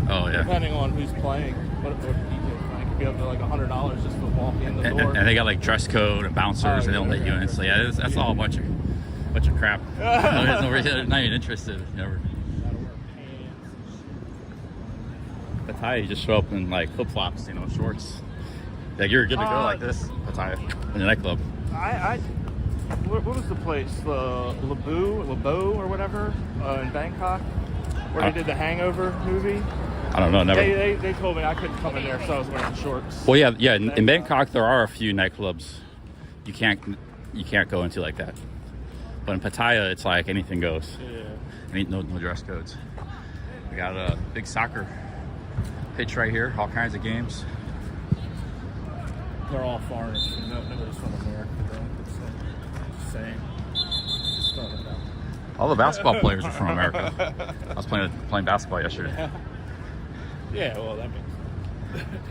Oh yeah. depending on who's playing. What DJ's playing. It could be up to like $100 just to walk in the door. And they got like dress code and bouncers, and they don't let you in. So yeah, that's all a bunch of crap. They're not even interested. Never. That's how you just show up in like flip flops, shorts. Like you're good to go like this. That's how in the nightclub. What was the place? Lebeau or whatever in Bangkok, where they did the Hangover movie. I don't know. Never. They told me I couldn't come in there, so I was wearing shorts. Well, yeah. In Bangkok, there are a few nightclubs you can't go into like that. But in Pattaya, it's like anything goes. Yeah. No dress codes. We got a big soccer pitch right here. All kinds of games. They're all foreigners. Nobody's from America. It's the same. Just throwing it out. All the basketball players are from America. I was playing basketball yesterday. Yeah, well, that makes sense.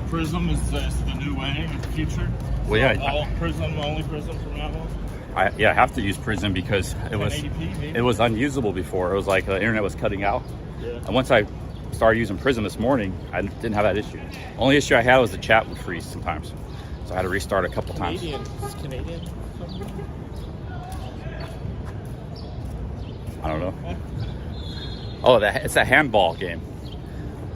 Prism is the new way in the future. Well, yeah. All Prism, only Prism from now on. I have to use Prism because it was unusable before. It was like the internet was cutting out. Yeah. And once I started using Prism this morning, I didn't have that issue. Only issue I had was the chat would freeze sometimes. So I had to restart a couple times. Canadian? I don't know. Oh, it's a handball game.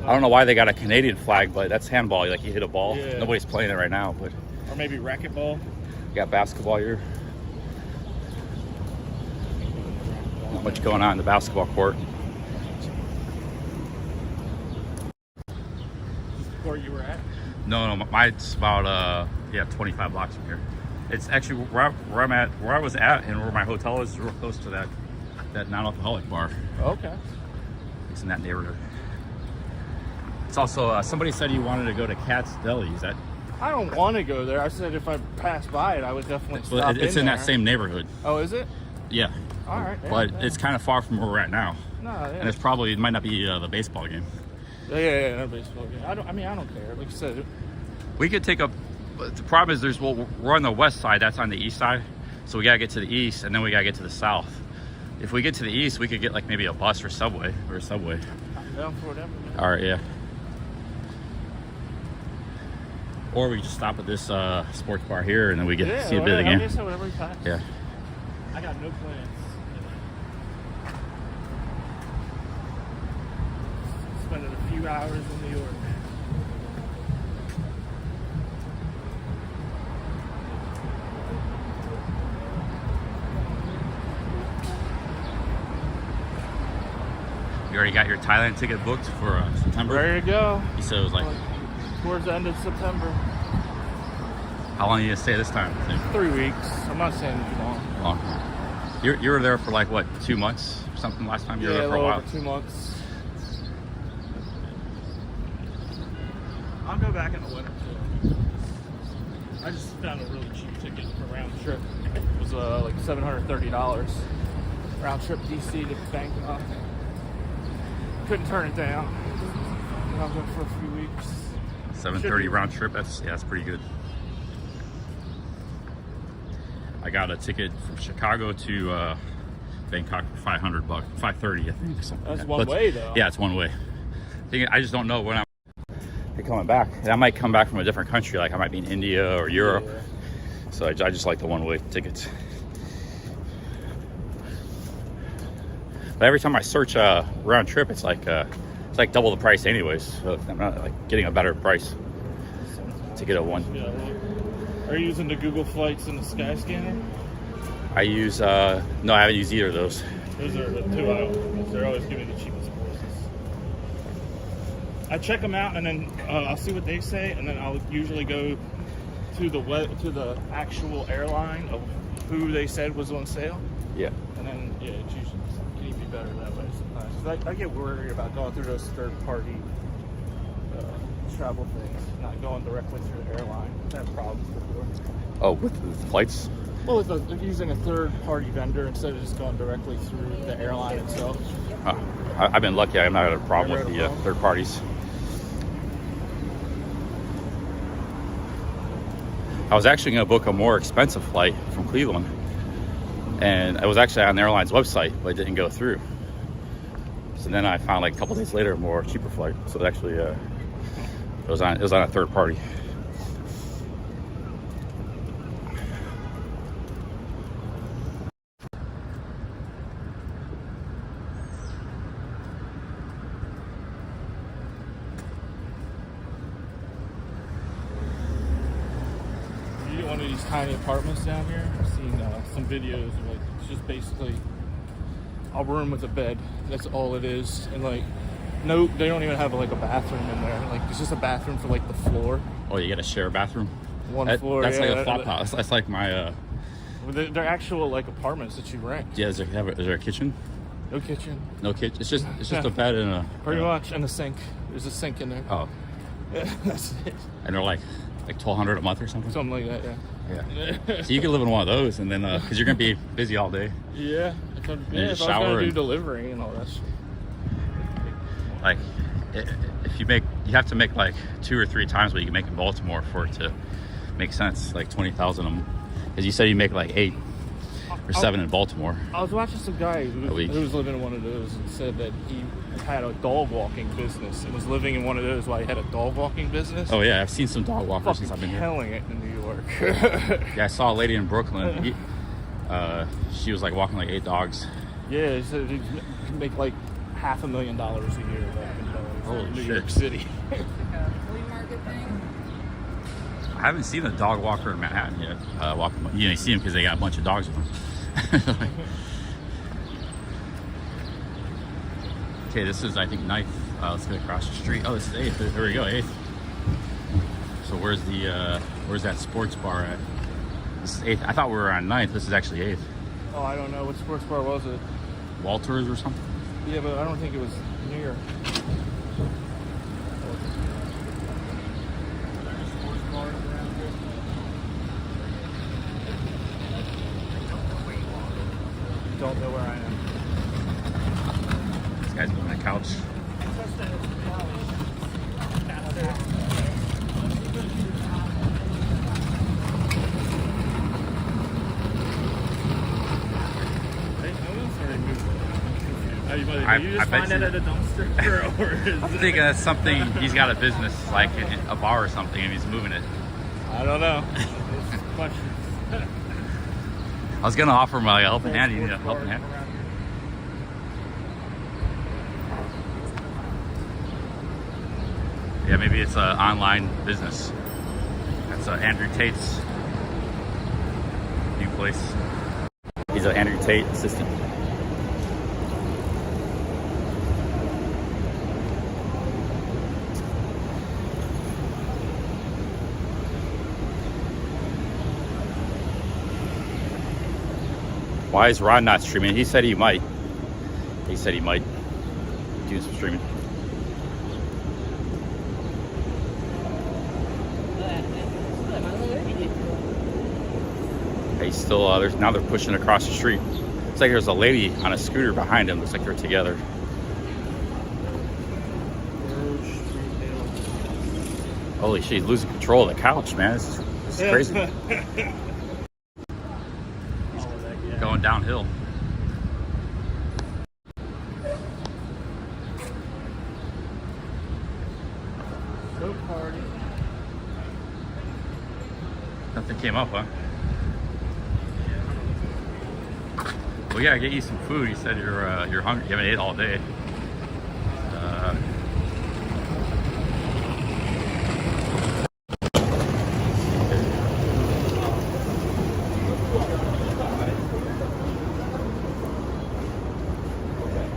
I don't know why they got a Canadian flag, but that's handball. Like you hit a ball. Yeah. Nobody's playing it right now, but Or maybe racquetball. you got basketball here. Not much going on in the basketball court. Is this the court you were at? No, mine's about 25 blocks from here. It's actually where I was at, and where my hotel is real close to that non-alcoholic bar. Okay. It's in that neighborhood. It's also somebody said you wanted to go to Cat's Deli. Is that? I don't want to go there. I said if I passed by it, I would definitely stop It's in that same neighborhood. Oh, is it? Yeah. All right. But it's kind of far from where we're at now. No, yeah. And it might not be the baseball game. Yeah, no baseball game. I don't care. Like I said, We could take the problem is we're on the west side, that's on the east side. So we gotta get to the east, and then we gotta get to the south. If we get to the east, we could get like maybe a bus or subway. I'm down for whatever. Man. All right, yeah. Or we just stop at this sports bar here, and then we get to see a bit of the game. Yeah, whatever we pass. Yeah. I got no plans. Spending a few hours in New York. You already got your Thailand ticket booked for September? Ready to go. You said it was like, Towards the end of September. how long are you gonna stay this time? 3 weeks. I'm not saying too long. Long. You were there for like what, 2 months or something last time? You were there for a while. Over 2 months. I'll go back in the winter too. I just found a really cheap ticket for round trip. It was like $730 round trip DC to Bangkok. Couldn't turn it down. And I was there for a few weeks. 7:30 round trip. That's pretty good. I got a ticket from Chicago to Bangkok for $500, $530, I think. That's one way though. Yeah, it's one way. I just don't know when I'm coming back. And I might come back from a different country, like I might be in India or Europe. Yeah. So I just like the one-way tickets. But every time I search round trip, it's like double the price anyways. So I'm not like getting a better price to get a one. Yeah. Are you using the Google Flights and the Skyscanner? I use no, I haven't used either of those. Those are the two I use. They're always giving the cheapest prices. I check them out and then I'll see what they say, and then I'll usually go to the actual airline of who they said was on sale. Yeah. And then it's usually can even be better that way sometimes. 'Cause I get worried about going through those third-party travel things, not going directly through the airline. I've had problems before. Oh, with the flights? Well, with using a third-party vendor instead of just going directly through the airline itself. I've been lucky. I've not had a problem with the third parties. I was actually going to book a more expensive flight from Cleveland, and it was actually on the airline's website, but it didn't go through. So then I found like a couple days later a more cheaper flight. So it actually it was on a third party. these tiny apartments down here. I've seen some videos of like it's just basically a room with a bed. That's all it is, and like no, they don't even have like a bathroom in there. Like it's just a bathroom for like the floor. Oh, you got to share a bathroom. One floor. That's yeah, like a flop house. That's like my. They're actual like apartments that you rent. Yeah, is there a kitchen? No kitchen. No kitchen. It's just a bed and a. Pretty much, and a sink. There's a sink in there. Oh. That's it. And they're like $1,200 a month or something. Something like that. Yeah. Yeah. So you can live in one of those, and then because you're gonna be busy all day. Yeah. If I was shower gonna do and- delivery and all that shit. Like, if you have to make like 2 or 3 times what you can make in Baltimore for it to make sense. Like 20,000 as you said, you make like 8 or 7 in Baltimore. I was watching some guy who A week. was living in one of those and said that he had a dog walking business and was living in one of those while he had a dog walking business. Oh yeah, I've seen some dog walkers since I've Fucking been here. killing it in New York. Yeah, I saw a lady in Brooklyn. She was like walking like 8 dogs. Yeah, he said he can make like $500,000 a year back in Holy New shit. York City. Like a flea market thing. I haven't seen a dog walker in Manhattan yet. Walking, you see them because they got a bunch of dogs with them. Okay, this is I think 9th. Let's get across the street. Oh, this is 8th. There we go, 8th. So where's that sports bar at? This is 8th. I thought we were on 9th. This is actually 8th. Oh, I don't know. What sports bar was it? Walters or something? Yeah, but I don't think it was near. Don't know where I am. This guy's on the couch. You just bet find that you- at a dumpster? Or is I'm it- thinking that's something, he's got a business, like a bar or something, and he's moving it. I don't know. It's questions. I was going to offer him like a helping hand. You need a helping hand? Yeah, maybe it's an online business. That's Andrew Tate's new place. He's an Andrew Tate assistant. Why is Ron not streaming? He said he might. He said he might do some streaming. He's still now they're pushing across the street. Looks like there's a lady on a scooter behind him. Looks like they're together. Holy shit, he's losing control of the couch, man. This is crazy. Going downhill. Go party. Nothing came up, huh? Well, yeah, get you some food. You said you're hungry. You haven't ate all day.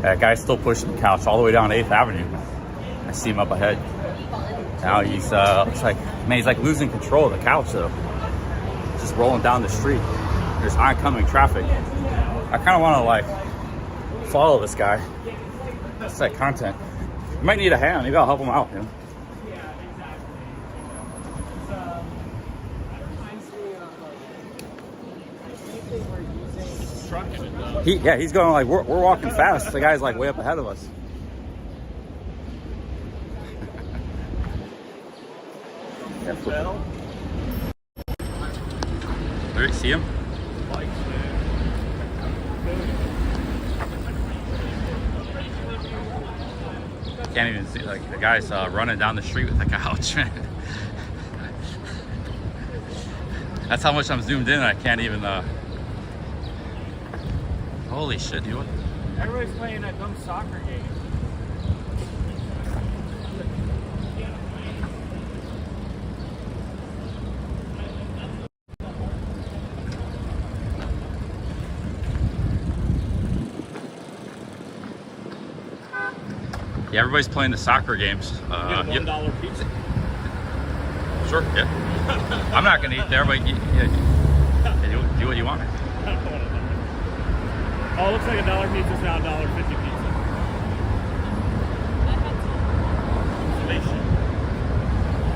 That guy's still pushing the couch all the way down 8th Avenue. I see him up ahead. Now he's looks like, man, he's like losing control of the couch though. Just rolling down the street. There's oncoming traffic. I kind of want to like follow this guy. That's that content. You might need a hand. Maybe I'll help him out. You know? He's going like we're walking fast. The guy's like way up ahead of us. Do you see him? Can't even see, like the guy's running down the street with the couch. That's how much I'm zoomed in. I can't even. Holy shit, dude! Everybody's playing that dumb soccer game. Yeah, everybody's playing the soccer games. Get a $1 pizza. Sure, yeah. I'm not gonna eat there, but yeah, do what you want. I don't want to. Oh, it looks like $1 pizza is now $1.50 pizza.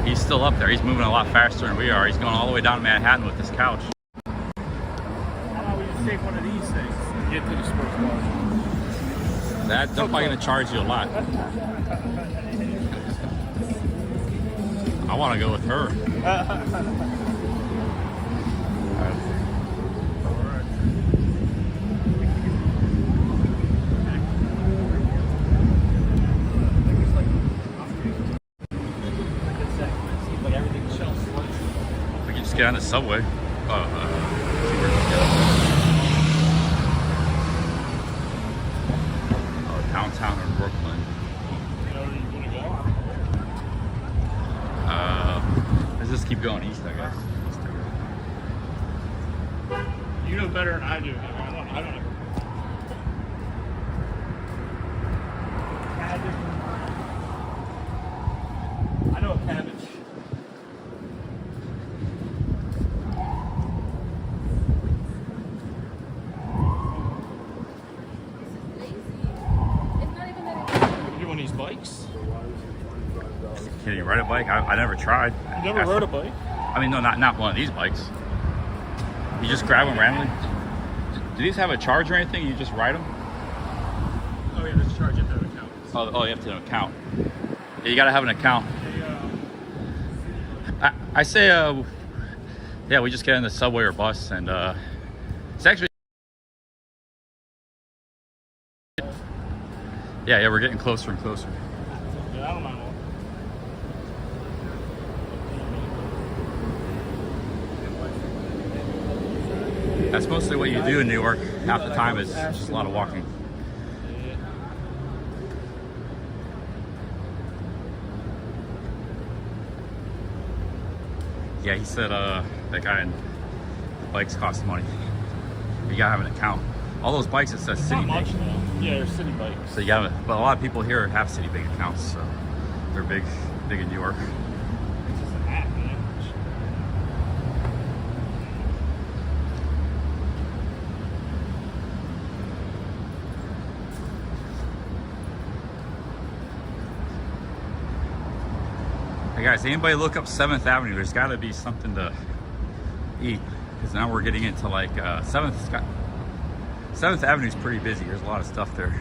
He's still up there. He's moving a lot faster than we are. He's going all the way down to Manhattan with this couch. How about we just take one of these things and get to the sports bar? They're probably going to charge you a lot. I want to go with her. We can just get on the subway. See where we go. Downtown in Brooklyn. Let's just keep going east, I guess. You know better than I do. I don't know. I know a cabbage. You want these bikes? Can you ride a bike? I never tried. You never rode a bike? I mean, no, not one of these bikes. You just grab them randomly. Do these have a charge or anything? You just ride them? Oh yeah, there's a charge at their account. Oh, you have to have an account. Yeah, you gotta have an account. I say, yeah, we just get in the subway or bus, and it's actually, yeah, we're getting closer and closer. Yeah, I don't mind. That's mostly what you do in New York. Half the time is just a lot of walking. Yeah, he said that guy, the bikes cost money. You gotta have an account. All those bikes, it says city Not much bank. though. Yeah, they're city bikes. So you gotta, but a lot of people here have city bank accounts, so they're big in New York. It's just an app, man. Hey guys, anybody look up 7th Avenue? There's gotta be something to eat, because now we're getting into like 7th Avenue is pretty busy. There's a lot of stuff there.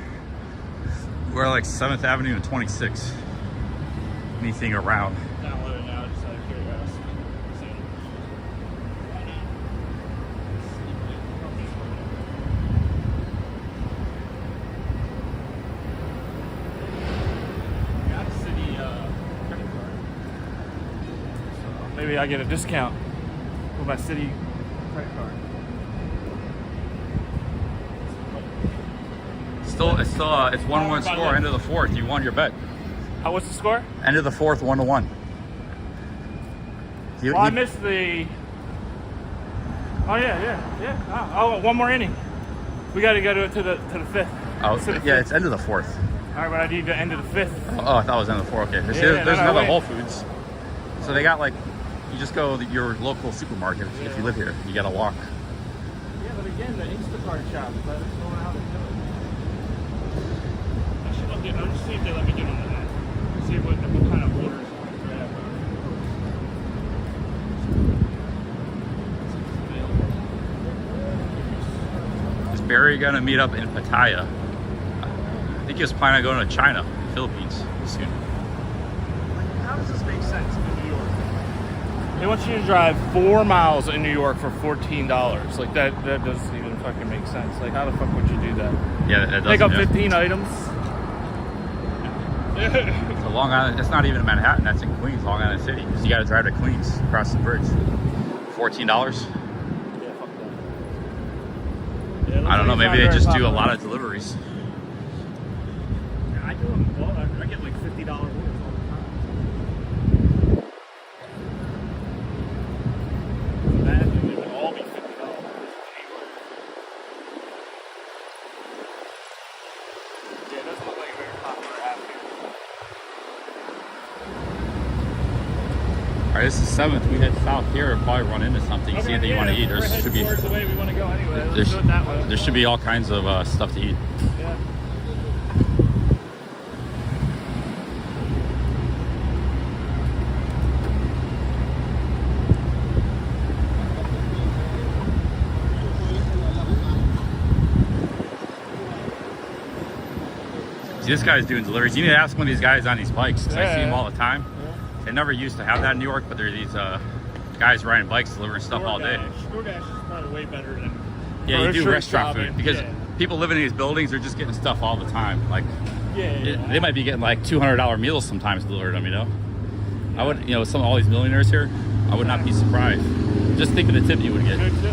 We're like 7th Avenue and 26. Anything around. Download it now, just out of curiosity. Got a city credit card. So maybe I get a discount with my city credit card. It's 1-1 score. End of the fourth. You won your bet. What's the score? End of the fourth, 1-1. Well, I missed the. Oh yeah. Oh, one more inning. We got to go to the fifth. Oh, To the yeah, fifth. it's end of the fourth. All right, but I need to end of the fifth. Oh, I thought it was end of the fourth. Okay, Yeah, there's no, another wait. Whole Foods. So they got like, you just go to your local supermarket if you live here. You gotta walk. Yeah, but again, the Instacart shop. I just don't know how to do it. I should look at. I'll just see if they let me do it on the net. See what kind of orders I can grab. Is Barry gonna meet up in Pattaya? I think he was planning on going to China, Philippines soon. How does this make sense in New York? They want you to drive 4 miles in New York for $14. Like that doesn't even fucking make sense. Like how the fuck would you do that? Yeah, that Pick up doesn't. 15 items. So Long Island. That's not even in Manhattan. That's in Queens, Long Island City. So you gotta drive to Queens, across the bridge. $14. Yeah, fuck that. Yeah, I don't know. Maybe they just do a lot of deliveries. I do them. Well, I get like $50 orders all the time. That and they would all be $50. Yeah, it doesn't look like a very popular app here. right, this is 7th. We head south here and probably run into something. See anything you want to eat. There should be. The way we want to go anyway. Let's There's, do it that way. there should be all kinds of stuff to eat. Yeah. See, this guy's doing deliveries. You need to ask one of these guys on these bikes, because I see them all the time. Yeah. They never used to have that in New York, but there are these guys riding bikes delivering stuff all day. DoorDash is probably way better than Yeah, you do grocery restaurant shopping. food, because Yeah. people living in these buildings are just getting stuff all the time. Like, Yeah. they might be getting like $200 meals sometimes delivered them, you know? I would, you know, all these millionaires here, I would not be surprised. Just think of the tip you would get. Good tip, yeah.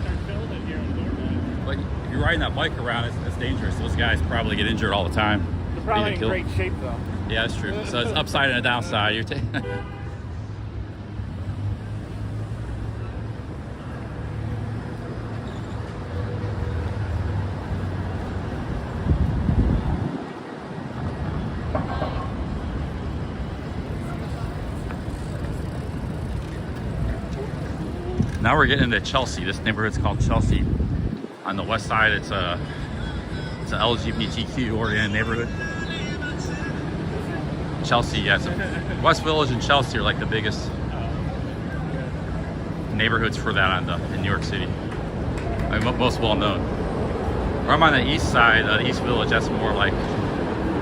They're building here on DoorDash. But if you're riding that bike around, it's dangerous. Those guys probably get injured all the time. They're probably They in get great shape though. Yeah, that's true. So it's upside and a downside. You're Now we're getting into Chelsea. This neighborhood's called Chelsea. On the west side, it's a LGBTQ oriented neighborhood. Chelsea, yes. West Village and Chelsea are like the biggest neighborhoods for that in New York City. I mean, most well known. Where I'm on the east side, the East Village, that's more like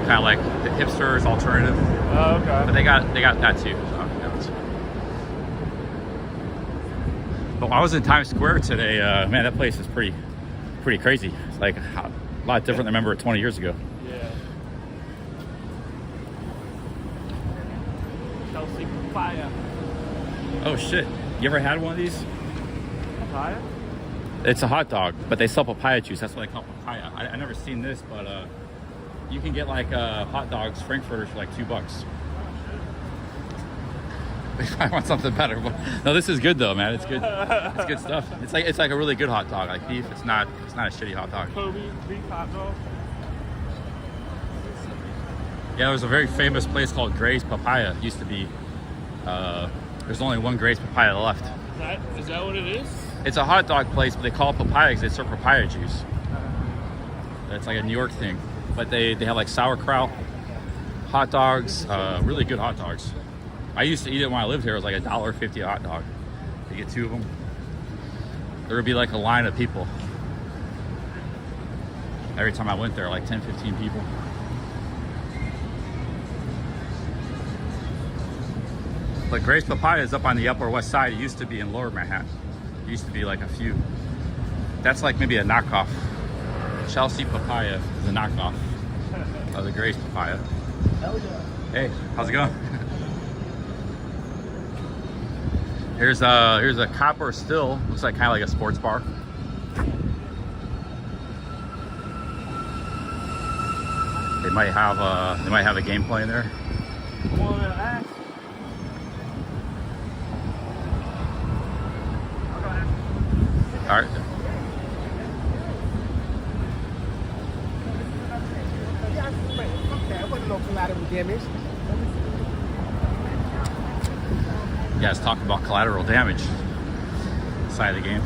kind of like the hipsters alternative. Oh, okay. But they got that too. So, yeah. But I was in Times Square today. Man, that place is pretty crazy. It's like a lot different than I remember it 20 years ago. Yeah. Chelsea papaya. Oh shit! You ever had one of these? Papaya? It's a hot dog, but they sell papaya juice. That's what they call papaya. I never seen this, but you can get like hot dogs, frankfurters, for like $2. If I want something better, but no, this is good though, man. It's good. It's good stuff. It's like a really good hot dog, like beef. It's not a shitty hot dog. Kobe beef hot dog. Yeah, there was a very famous place called Gray's Papaya. It used to be. There's only one Gray's Papaya left. Is that what it is? It's a hot dog place, but they call it papaya because they serve papaya juice. It's like a New York thing, but they have like sauerkraut, hot dogs, really good hot dogs. I used to eat it when I lived here. It was like $1.50 a hot dog. You get 2 of them. There would be like a line of people. Every time I went there, like 10, 15 people. But Gray's Papaya is up on the Upper West Side. It used to be in Lower Manhattan. It used to be like a few. That's like maybe a knockoff. Chelsea Papaya is a knockoff of the Gray's Papaya. Hey, how's it going? Here's a Copper Still. Looks like kind of like a sports bar. They might have a game playing there. All right. There wasn't no collateral damage. You guys talk about collateral damage side of the game.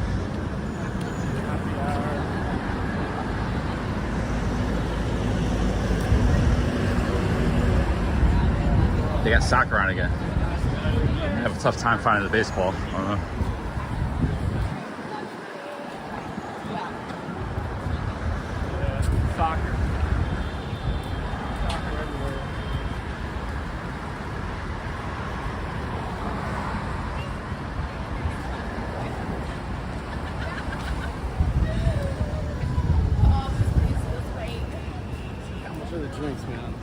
They got soccer on again. I have a tough time finding the baseball. I don't know. Soccer. How much are the drinks, man?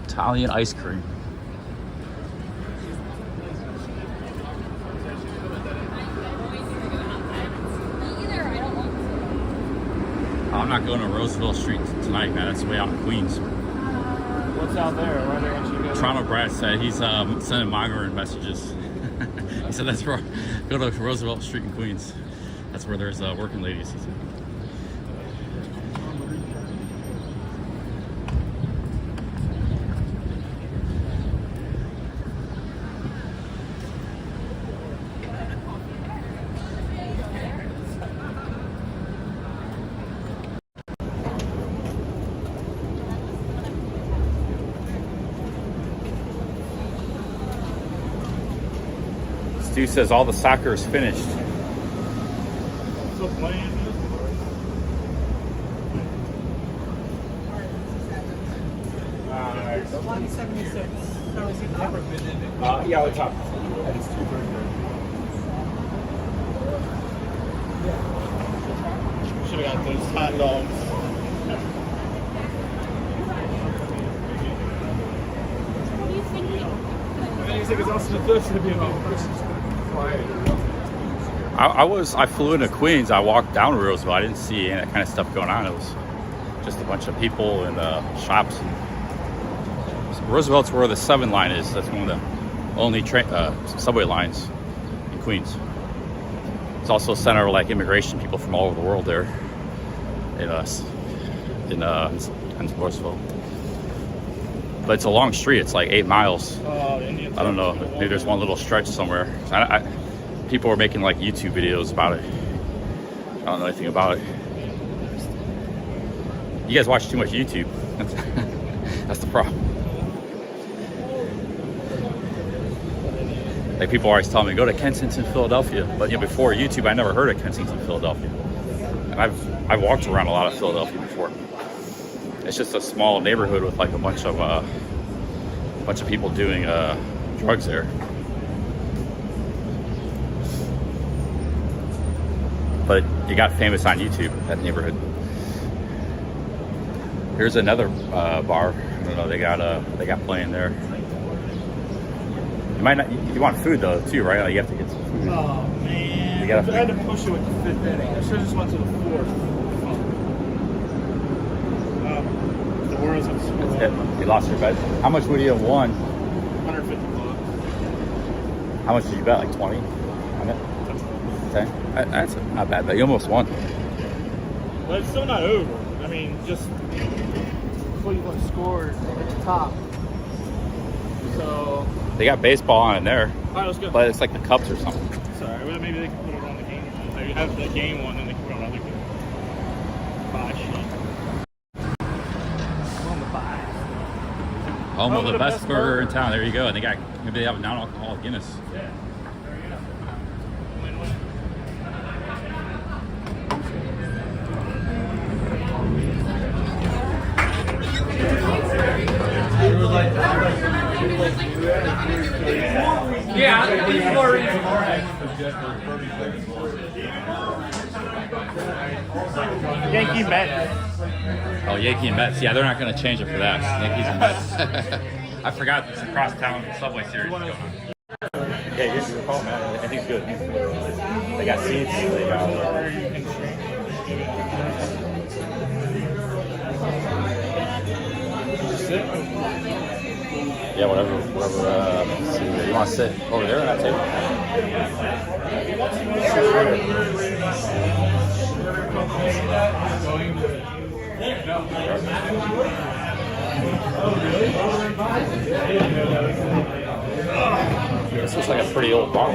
Italian ice cream. I'm not going to Roosevelt Street tonight, man. That's way out in Queens. What's out there? Why do they want you to go? Toronto Brad said he's sending mongering messages. He said that's where go to Roosevelt Street in Queens. That's where there's working ladies. He said. Dude says all the soccer is finished. Still playing. 176. So is it never been in it? Yeah, we're talking. And it's 2:30. Should have got those hot dogs. Music is also the first to be about I flew into Queens. I walked down Roosevelt. I didn't see any of that kind of stuff going on. It was just a bunch of people and shops. And Roosevelt's where the 7 line is. That's one of the only subway lines in Queens. It's also a center of like immigration people from all over the world there in Roosevelt. But it's a long street. It's like 8 miles. I don't know. Maybe there's one little stretch somewhere. People were making like YouTube videos about it. I don't know anything about it. You guys watch too much YouTube. That's the problem. Like people always tell me, go to Kensington, Philadelphia. But before YouTube, I never heard of Kensington, Philadelphia. And I've walked around a lot of Philadelphia before. It's just a small neighborhood with like a bunch of people doing drugs there. But it got famous on YouTube, that neighborhood. Here's another bar. I don't know. They got playing there. You might not. You want food though too, right? Like you have to get some food. Oh man! You I had to push it with the 5th inning. I should have just went to the 4th. The Royals have scored. That's it. You lost your bet. How much would you have won? 150 bucks. How much did you bet? Like 20 on it? 10? That's not bad bet. You almost won. But it's still not over. I mean, just Cleveland scored at the top. So. They got baseball on in there. All right, let's go. But it's like the Cubs or something. Sorry, well, maybe they can put it on the game. Maybe have the game one and they can put it on other game. Buy shit. On the buy. Home of the best burger in town. There you go. And maybe they have a non-alcoholic Guinness. Yeah. There you go. Win-win. Yeah, these more Yankee Mets. Oh, Yankee and Mets. Yeah, they're not going to change it for that. Yankees and Mets. I forgot this across town Subway series is going on. Yeah, here's your call, man. I think it's good. They got seats. They got. Yeah, whatever. See, you want to sit over there on that table? This looks like a pretty old bar.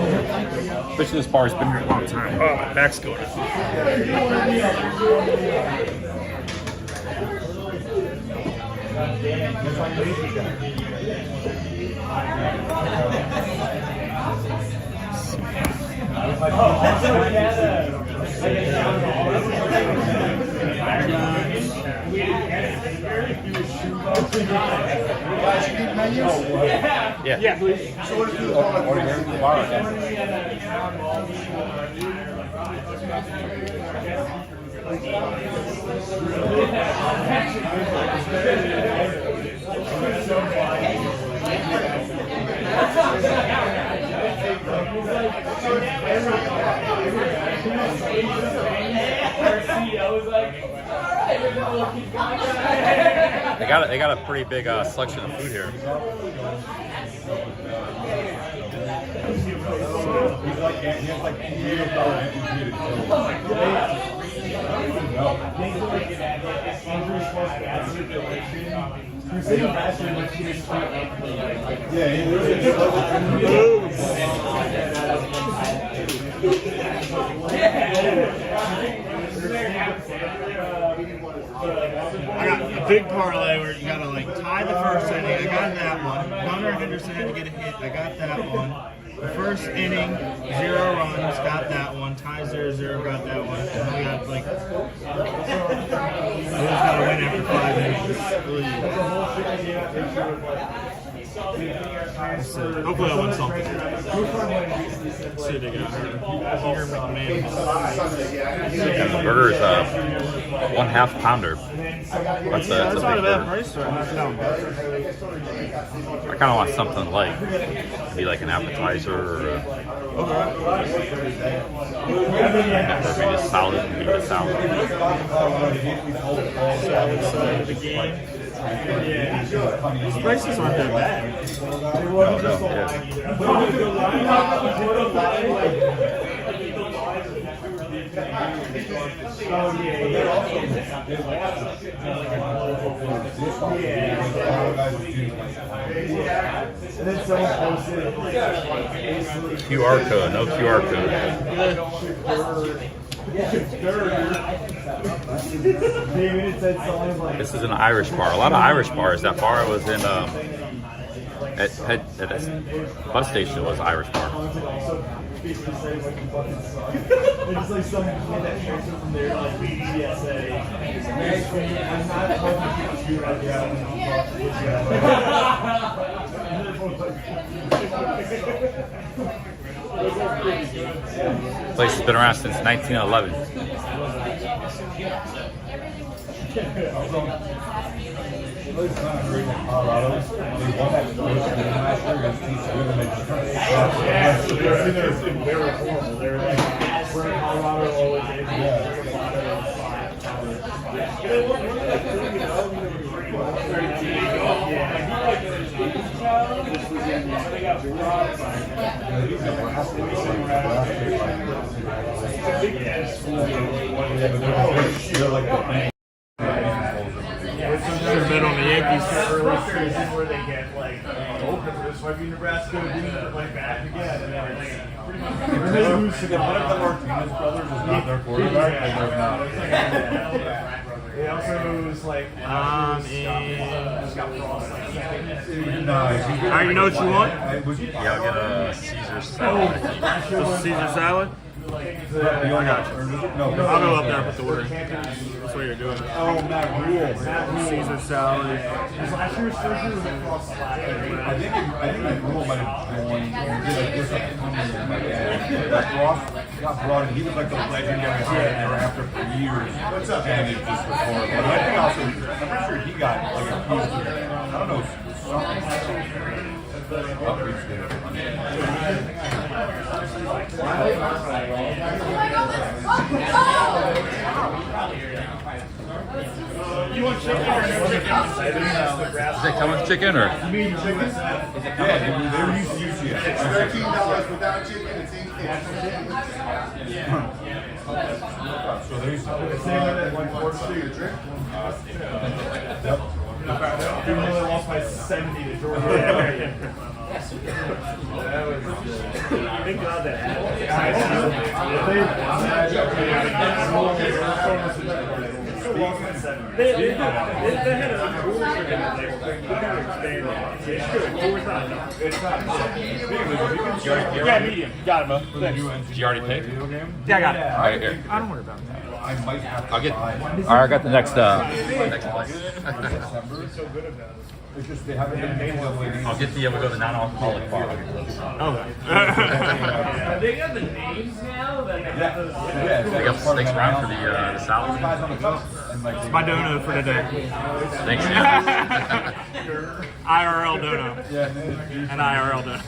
Which this bar's been here a long time. Oh, my back's going. Yeah, please. Order here in the bar, They got a pretty big selection of food here. I got a big parlay where you gotta like tie the first inning. I got that one. Gunnar Henderson had to get a hit. I got that one. First inning, 0 runs, got that one. Tie 0-0, got that one. And then we got like, we just got to win after 5 innings. So, hopefully I win something. Let's see what they got. Here, McMahon. And the burger is a 1/2 pounder. That's a That's big not a bad burger. price for it. I kind of want something light, maybe like an appetizer or maybe a salad. Maybe a salad. The game. These prices aren't that bad. QR code, no QR code. This is an Irish bar. A lot of Irish bars. That bar I was in at the bus station was Irish bar. It's like some kid that transferred from there, like BDSA. Place has been around since 1911. Should have been on the Yankees early season where they get like open for this might be Nebraska like back again and everything. One of the Martinez brothers is not their quarterback, and they're not. They also lose like No, Alright, you know what you want? Yeah, I'll get a Caesar salad. Just Caesar salad? I got you. No, I'll go up there and put the order. That's what you're doing. Oh, Matt Rule. Caesar salad. I think Matt Rule might have joined. Ross got brought in. He was like the legendary hire they were after for years. What's up, and it just was horrible. But I think also, I'm pretty sure he got like a piece of, I don't know, something. You want chicken or no chicken? Does it come with chicken or? Yeah, they were used to UCF. It's $13 without chicken. It's So they used to your drink. Yep. I only lost by 70 to Georgia. Thank God that They had a cool chicken that they kind of expanded. It's good. It's not. Yeah, medium. Got it, Mo. Thanks. Did you already pay? Yeah, I got it. All right, here. I don't worry about that. I might have to I'll get. buy. All right, I got the next place. It's just they haven't been made the way they I'll get the. We'll go to the non-alcoholic bar. Oh. They got the names now. I got sticks around for the salad. guys on the top and like It's my dono for today. Thanks. IRL dono. yeah, An IRL dono.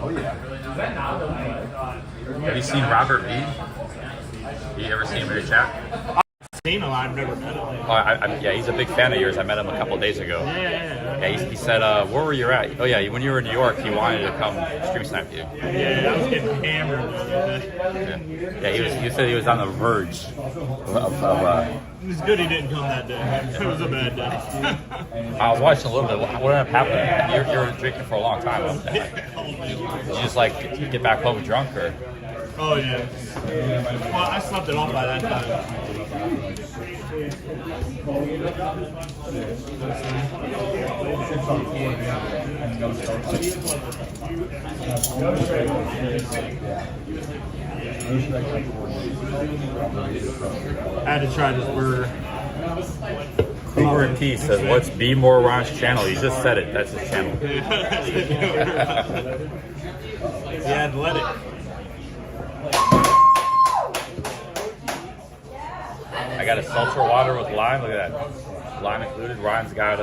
Oh yeah. Have you seen Robert Reed? You ever seen him in a chat? Seen him, I've never met him. Oh, yeah, he's a big fan of yours. I met him a couple of days ago. Yeah. Yeah, he said, where were you at? Oh, yeah, when you were in New York, he wanted to come stream snipe you. Yeah, I was getting hammered. Yeah, he said he was on the verge of It was good he didn't come that day. It was a bad day. I was watching a little bit. What ended up happening? You were drinking for a long time. Did you just like get back home drunk or? Oh yeah. Well, I slept it off by that time. I had to try this burger. Cooper and P says, "What's Bmore Ron's channel?" You just said it. That's his channel. The Athletic. I got a seltzer water with lime. Look at that. Lime included. Ryan's got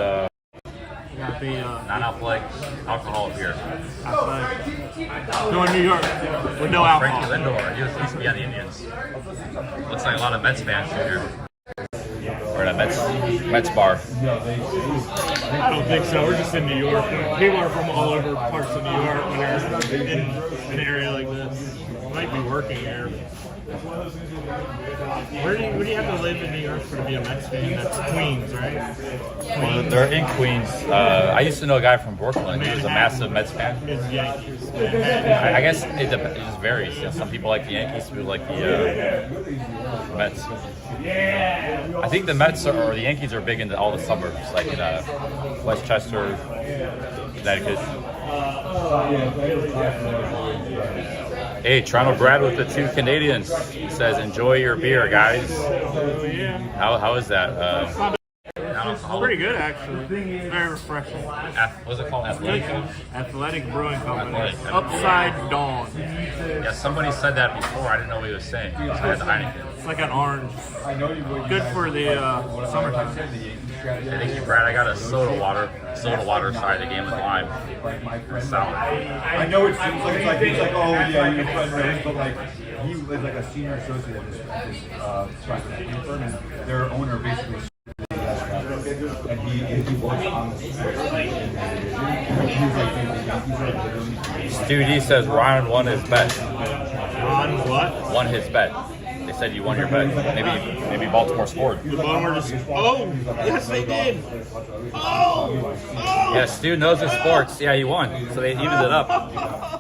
Gotta be non-alcoholic alcohol beer. athletic. Going New York with no Frankie alcohol. Lindor. He used to be on the Indians. Looks like a lot of Mets fans in here. Or at a Mets bar. I don't think so. We're just in New York. People are from all over parts of New York when they're in an area like this. Might be working here. Where do you have to live in New York for to be a Mets fan? That's Queens, right? Well, they're in Queens. I used to know a guy from Brooklyn who was a massive Mets fan. It's Yankees. I guess it just varies. You know, some people like the Yankees, some people like the Mets. I think the Mets or the Yankees are big into all the suburbs, like in Westchester, Connecticut. Hey, Toronto Brad with the 2 Canadians. He says, "Enjoy your beer, guys." Oh yeah. How is that? It's pretty good actually. It's very refreshing. What's it called? Athletic? Athletic Brewing Company. Athletic. Upside Dawn. Yeah, somebody said that before. I didn't know what he was saying. So I had the Heineken. It's like an orange. Good for the summertime. Thank you, Brad. I got a soda water. Sorry, the game with lime. Sour. I know it seems like it's like oh yeah, you're friends with him, but like he was like a senior associate at this private equity firm, and their owner basically and he works on the Stu D says Ron won his bet. On what? Won his bet. They said you won your bet. Maybe Baltimore scored. The Bmore just. Oh, yes they did. Oh. Yeah, Stu knows his sports. Yeah, he won. So they evened it up.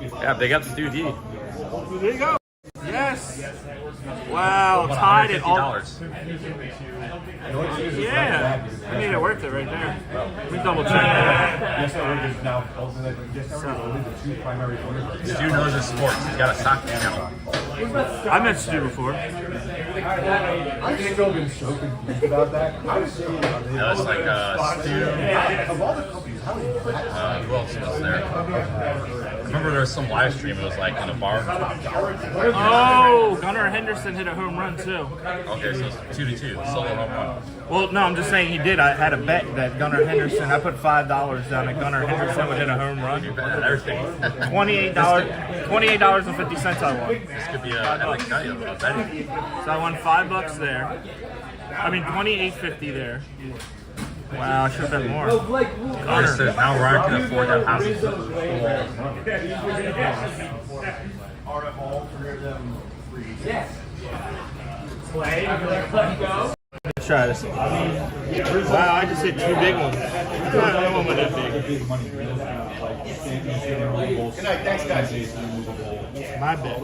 Yeah, big up Stu D. There you go. Yes. Wow, tied it all. Yeah, I mean it worked it right there. We double check that. Yes, I is now the two primary owners. Stu knows his sports. He's got a soccer channel. I met Stu before. I still been so confused about that. I was saying, No, it's like Stu. of all the companies, how is that? Who else was there? I remember there was some live stream. It was like in a bar. Oh, Gunnar Henderson hit a home run too. Okay, so it's 2-2. Solo home run. Well, no, I'm just saying he did. I had a bet that Gunnar Henderson. I put $5 down that Gunnar Henderson would hit a home run. You bet on everything. $28.50 I won. This could be a epic night of betting. So I won $5 there. I mean $28.50 there. Wow, I should have bet more. Connor says now Ryan can afford that house. Are all 3 of them free? Yes. Let's try this. Wow, I just hit 2 big ones. That one went that big. Good night, thanks guys. My bet.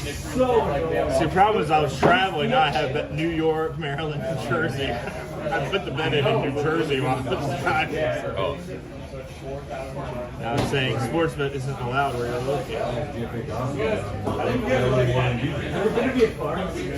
See, the problem is I was traveling. Now I have New York, Maryland, New Jersey. I put the bet in New Jersey while I was driving. Oh. Now I'm saying sports bet isn't allowed where you're looking.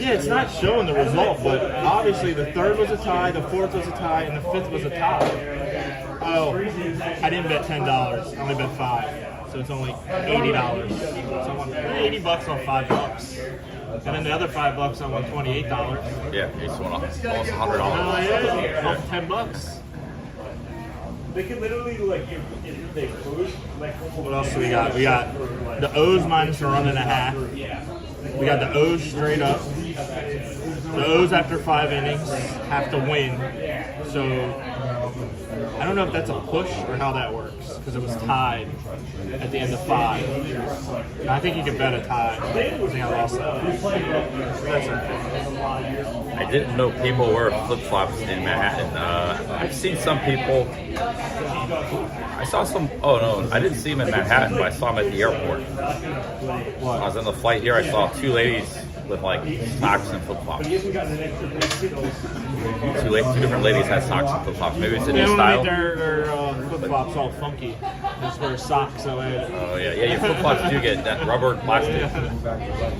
Yeah, it's not showing the result, but obviously the 3rd was a tie, the 4th was a tie, and the 5th was a tie. Oh, I didn't bet $10. I only bet $5. So it's only $80. So I won $80 on $5. And then the other $5 I won $28. Yeah, he's won almost $100. Oh yeah, off $10. They can literally like if they push like. What else do we got? We got the O's minus a run and a half. We got the O's straight up. The O's after 5 innings have to win. So I don't know if that's a push or how that works because it was tied at the end of 5. And I think you can bet a tie. I think I lost that. That's okay. I didn't know people wear flip-flops in Manhattan. I've seen some people. I saw some. Oh no, I didn't see him in Manhattan, but I saw him at the airport. I was on the flight here. I saw two ladies with like socks and flip flops. Two different ladies had socks and flip flops. Maybe it's a new style. Their flip flops all funky. Just wear socks. So oh yeah, your flip flops do get that rubber plastic.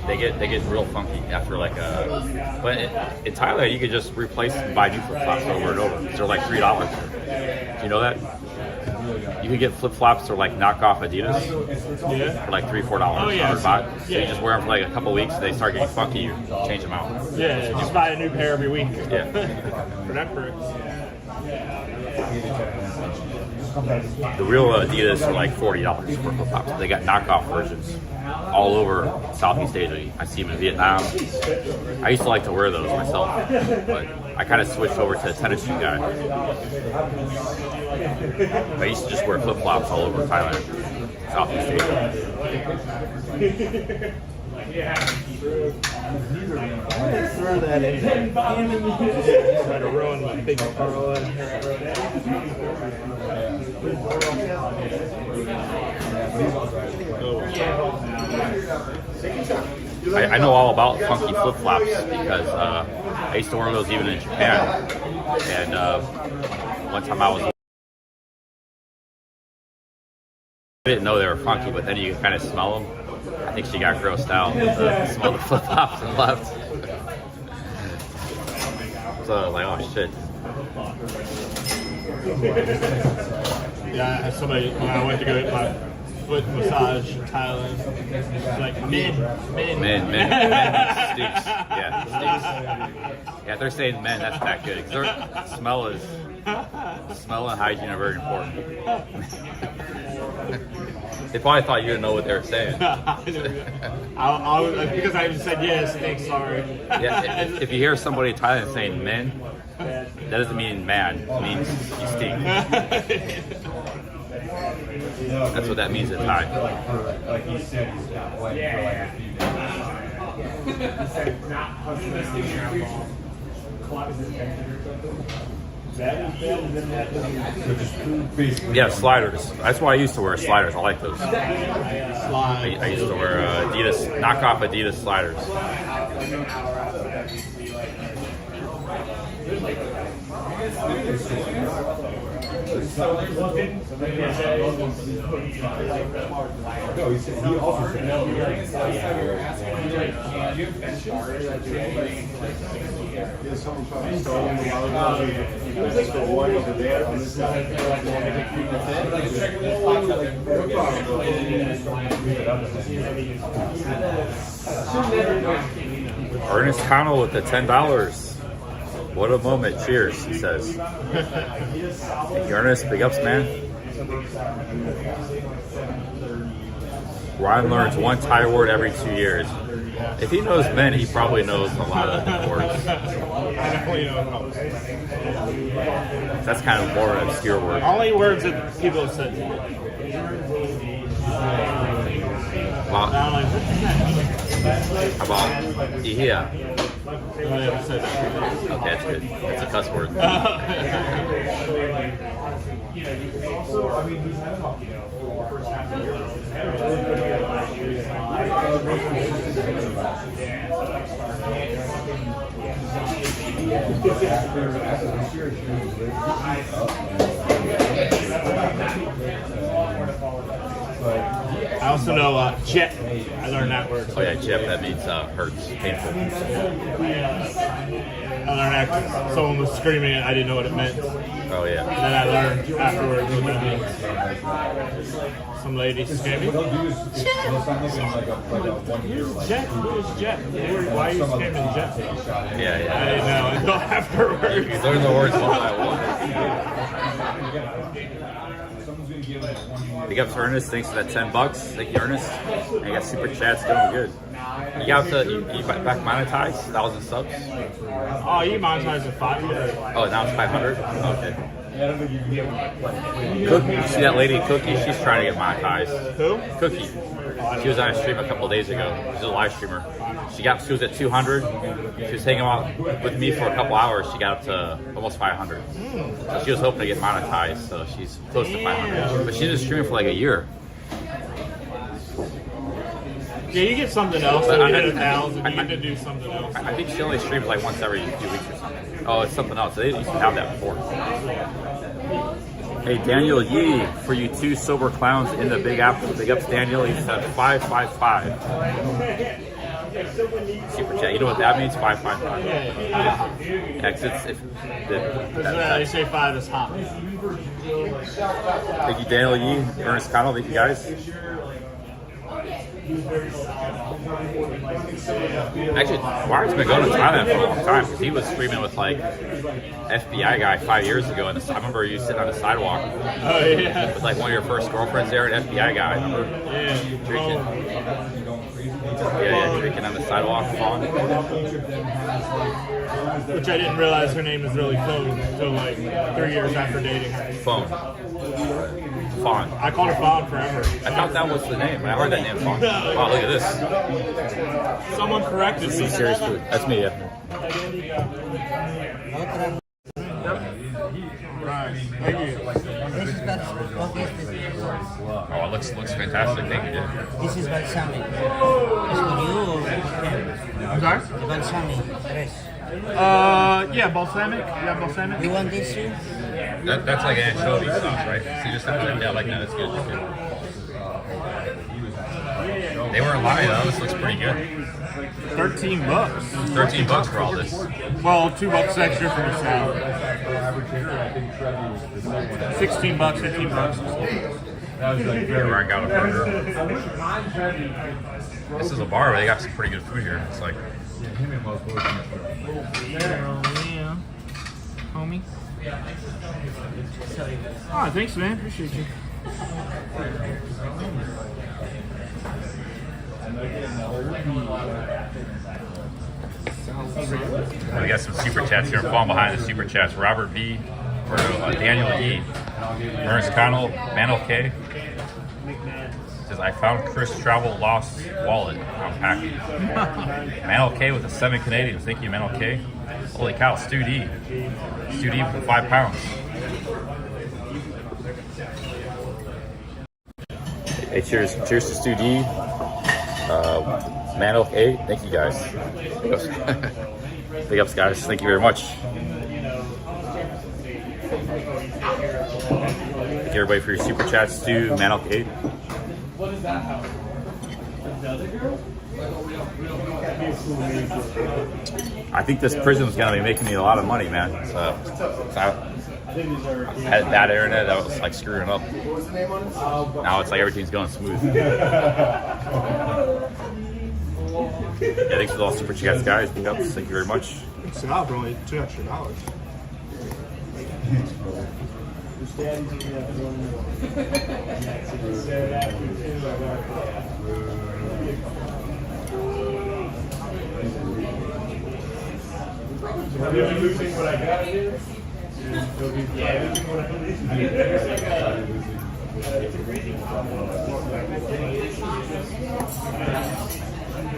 They get real funky after like a. But in Thailand, you could just replace and buy new flip flops over and over. They're like $3. Do you know that? You can get flip flops that are like knockoff Adidas for like $3-4. Oh yeah. So you just wear them for like a couple of weeks. They start getting funky. You change them out. Yeah, just buy a new pair every week. Yeah. For that price. The real Adidas are like $40 for flip flops. They got knockoff versions all over Southeast Asia. I see them in Vietnam. I used to like to wear those myself, but I kind of switched over to a tennis shoe guy. I used to just wear flip flops all over Thailand, Southeast Asia. Throw that in. Try to ruin my big pearl. I know all about funky flip flops because I used to wear those even in Japan. And one time I didn't know they were funky, but then you can kind of smell them. I think she got grossed out with the smell of the flip flops and left. So I was like, oh shit. Yeah, I had somebody when I went to go get my foot massage in Thailand. Like men stinks. Yeah, stinks. Yeah, if they're saying men, that's not good. Because smell and hygiene are very important. They probably thought you didn't know what they were saying. Because I just said yes, thanks, sorry. Yeah, if you hear somebody in Thailand saying men, that doesn't mean man. It means you stink. That's what that means in Thai. Like he said, he's got white for like a few days. Yeah, sliders. That's why I used to wear sliders. I like those. I used to wear Adidas, knockoff Adidas sliders. No, he said he also said Ernest Connell with the $10. What a moment. Cheers, he says. Thank you, Ernest. Big ups, man. Ryan learns one Thai word every 2 years. If he knows men, he probably knows a lot of the words. That's kind of more of an obscure word. Only words that people have said. How about yeah? Okay, that's good. That's a cuss word. I also know jet. I learned that word. Oh yeah, Jep. That means hurts, painful. I learned that someone was screaming and I didn't know what it meant. Oh yeah. And then I learned afterwards what that means. Some lady screaming. Jet? Who is Jet? Why are you screaming Jet? Yeah. I didn't know until afterwards. You learn the words one by one. Big ups to Ernest. Thanks for that $10. Thank you, Ernest. And you got super chats going good. You got you back monetized 1,000 subs. Oh, you monetized at 500. Oh, now it's 500. Okay. Cookie, you see that lady Cookie? She's trying to get monetized. Who? Cookie. She was on a stream a couple of days ago. She's a live streamer. She was at 200. She was hanging out with me for a couple hours. She got up to almost 500. So she was hoping to get monetized. So she's close to 500. But she's been streaming for like a year. Yeah, you get something else. So you get 1,000. You get to do something else. I think she only streams like once every few weeks or something. Oh, it's something else. They used to have that before. Hey, Daniel Yee, for you two sober clowns in the Big Apple. Big ups, Daniel. He said 555. Super chat. You know what that means? 555. Yeah, They say 5 is hot. Thank you, Daniel Yee. Ernest Connell. Thank you, guys. Actually, Warren's been going to Thailand for a long time because he was streaming with like FBI guy 5 years ago, and I remember you sitting on the sidewalk. Oh yeah. With like one of your first girlfriends there, an FBI guy. I remember drinking. Yeah, drinking on the sidewalk. Which I didn't realize her name is really Fawn until like 3 years after dating her. Fawn. I called her Fawn forever. I thought that was the name. I heard that name, Fawn. Wow, look at this. Someone corrected me. Serious food. That's me, yeah. Thank you. Oh, it looks fantastic. Thank you, dude. This is balsamic. It's for you or him? I'm sorry? Balsamic, fresh. Yeah, balsamic. Yeah, balsamic. You want this too? That's like anchovy sauce, right? So you just have to, yeah, like that. That's good. That's good. They weren't lying though. This looks pretty good. $13. $13 for all this. Well, $2 extra for the salad. $16, $15. Ryan got a burger. This is a bar where they got some pretty good food here. It's like, Yeah, homie. Oh, thanks, man. Appreciate you. we got some super chats here. I'm falling behind the super chats. Robert B. Or Daniel E. Ernest Connell. Manel K. Says, I found Chris Travel lost wallet. I'm packing. Manel K with the 7 Canadians. Thank you, Manel K. Holy cow, Stu D. Stu D for 5 pounds. Hey, cheers to Stu D. Manel K. Thank you guys. Big ups, guys. Thank you very much. Thank you, everybody, for your super chats. Stu, Manel K. What is that house? The other girl? I think this prison is going to be making me a lot of money, man. So I had bad internet that was like screwing up. Now it's like everything's going smooth. Yeah, thanks for all the super chats, guys. Big ups. Thank you very much. Salad for only $2 extra. Losing what I got here? Yeah, losing what I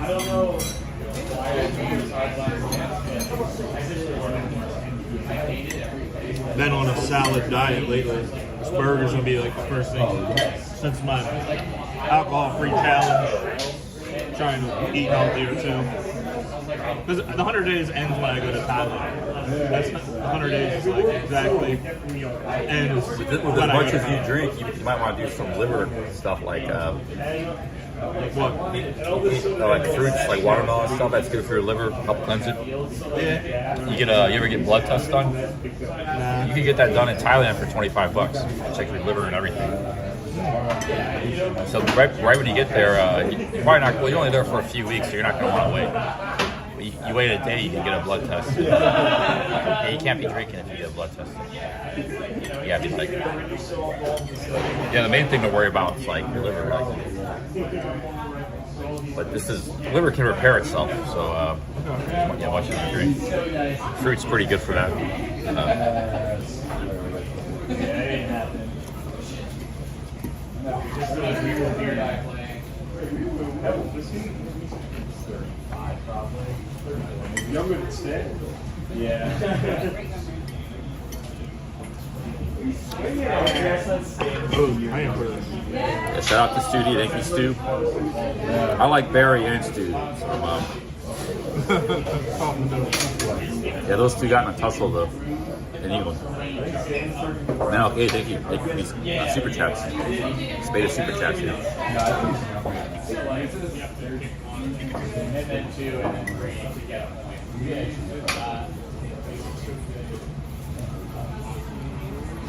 I don't know why I do Been on a salad diet lately. This burger's gonna be like the first thing since my alcohol-free challenge. Trying to eat healthier too. Because the 100 days ends when I go to Thailand. That's 100 days is like exactly ends. With as much as you drink, you might want to do some liver stuff like what? Like fruits, like watermelon and stuff. That's good for your liver. Help cleanse it. Yeah. You ever get blood tests done? Nah. You can get that done in Thailand for $25. Check your liver and everything. So right when you get there, you're probably not. Well, you're only there for a few weeks, so you're not going to want to wait. But you wait a day, you can get a blood test. Yeah, you can't be drinking if you get a blood test. Yeah, I mean, like, yeah, the main thing to worry about is like your liver. Like, but liver can repair itself. So yeah, watch it drink. Fruit's pretty good for that. Younger than Stan? Yeah. Yeah, shout out to Stu D. Thank you, Stu. I like Barry and Stu. So, yeah, those two got in a tussle though in England. No, okay, thank you. Thank you for these super chats. Spade of super chats here.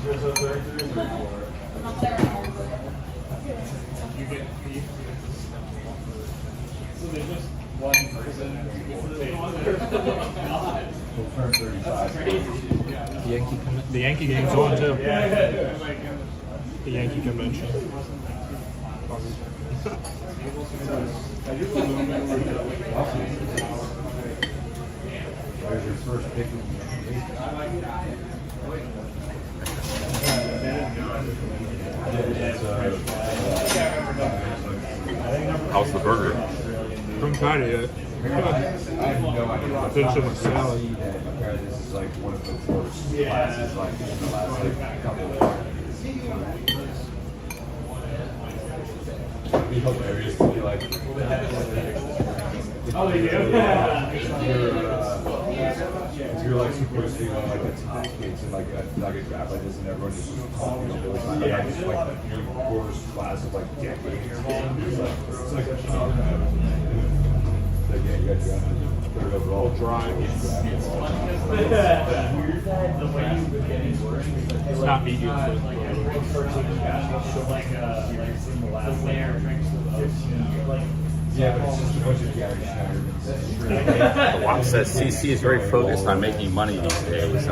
So there's just one person. The Yankee game's on too. The Yankee convention. There's your first pick. How's the burger? I'm tired of it. I have no idea. I finished it with salad. This is like one of the worst classes like in the last like couple of years. Be hilarious to be like, Oh, they do? you're like supposed to be on like a top case and like a nugget draft like this, and everyone just talking the whole time. Like, just like your worst class of like decades. It's like yeah, you got your third overall drive. It's not vegan. Yeah, but it's just a bunch of Gary Schneider. The Watch says CC is very focused on making money these days.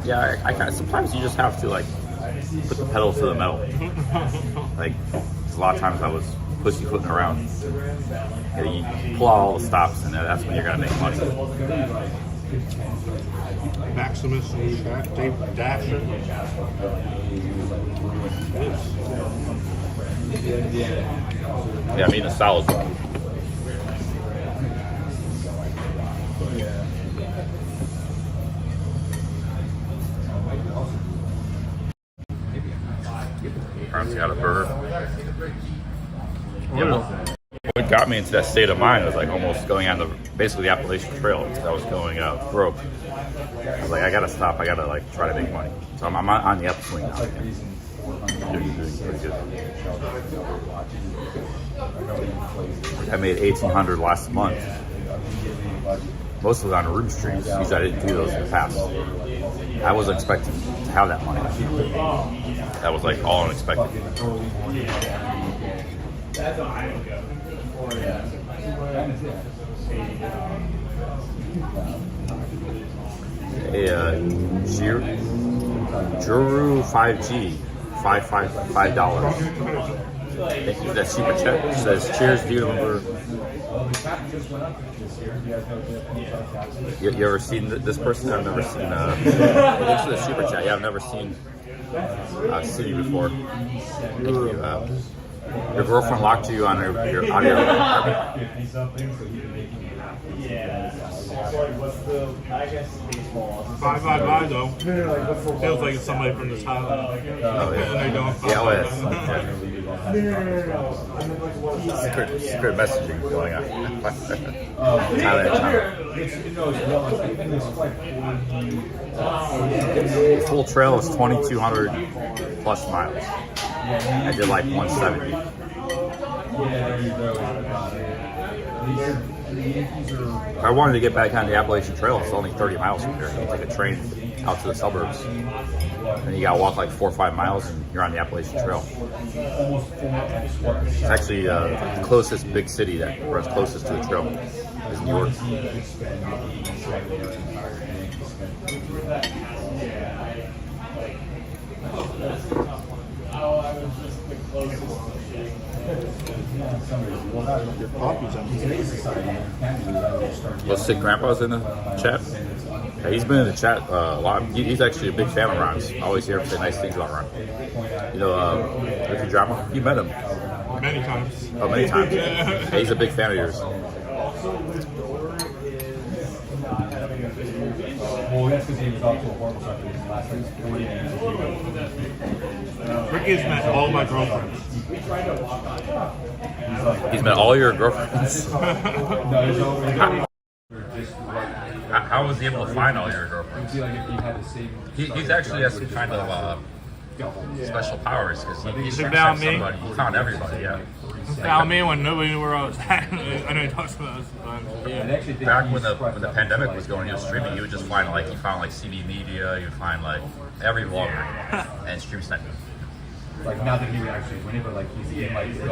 Yeah, I kind of sometimes you just have to like put the pedal to the metal. Like a lot of times I was pussyfooting around. And you pull out all the stops, and that's when you're gonna make money. Maximus and Dave Dasher. Yeah, I'm eating a salad. Parents got a burger. Yeah, what got me into that state of mind was like almost going on basically the Appalachian Trail because I was going broke. I was like, I gotta stop. I gotta like try to make money. So I'm on the upswing now. Doing pretty good. I made $1,800 last month. Most of it on room streams. Because I didn't do those in the past. I wasn't expecting to have that money. That was like all unexpected. That's what I would go. Hey, Juru 5G, $5. Thank you for that super chat. It says, cheers, dude. You ever seen this person? I've never seen. Thanks for the super chat. Yeah, I've never seen City before. Thank you. Your girlfriend locked you on your audio. Yeah. What's the, I guess, baseball? 555 though. Feels like it's somebody from this island. Oh, yeah. And they don't. Yeah, oh, yes. Secret messaging going on. The full trail is 2,200 plus miles. I did like 170. If I wanted to get back on the Appalachian Trail, it's only 30 miles from here. You take a train out to the suburbs, and you gotta walk like 4 or 5 miles, and you're on the Appalachian Trail. It's actually the closest big city that runs closest to the trail is New York. Well, Sick Grandpa's in the chat. Yeah, he's been in the chat a lot. He's actually a big fan of Ron's. I always hear him say nice things about Ron. You know, Ricky Drama, you met him. Many times. Oh, many times. Yeah, he's a big fan of yours. Well, that's because he was off to a horrible start for his last like 40 games. Ricky's met all my girlfriends. He's met all your girlfriends. No, there's always How was he able to find all your girlfriends? like if he had the same. He's actually has some kind of special powers because he found me. somebody. He found everybody. Yeah. Found me when nobody knew where I was at. I know he talks about this sometimes. Yeah. Back when the pandemic was going, he was streaming. He would just find he found CB Media. He would find every vlogger and stream sniping. Like not that he would actually win it, but he's in like the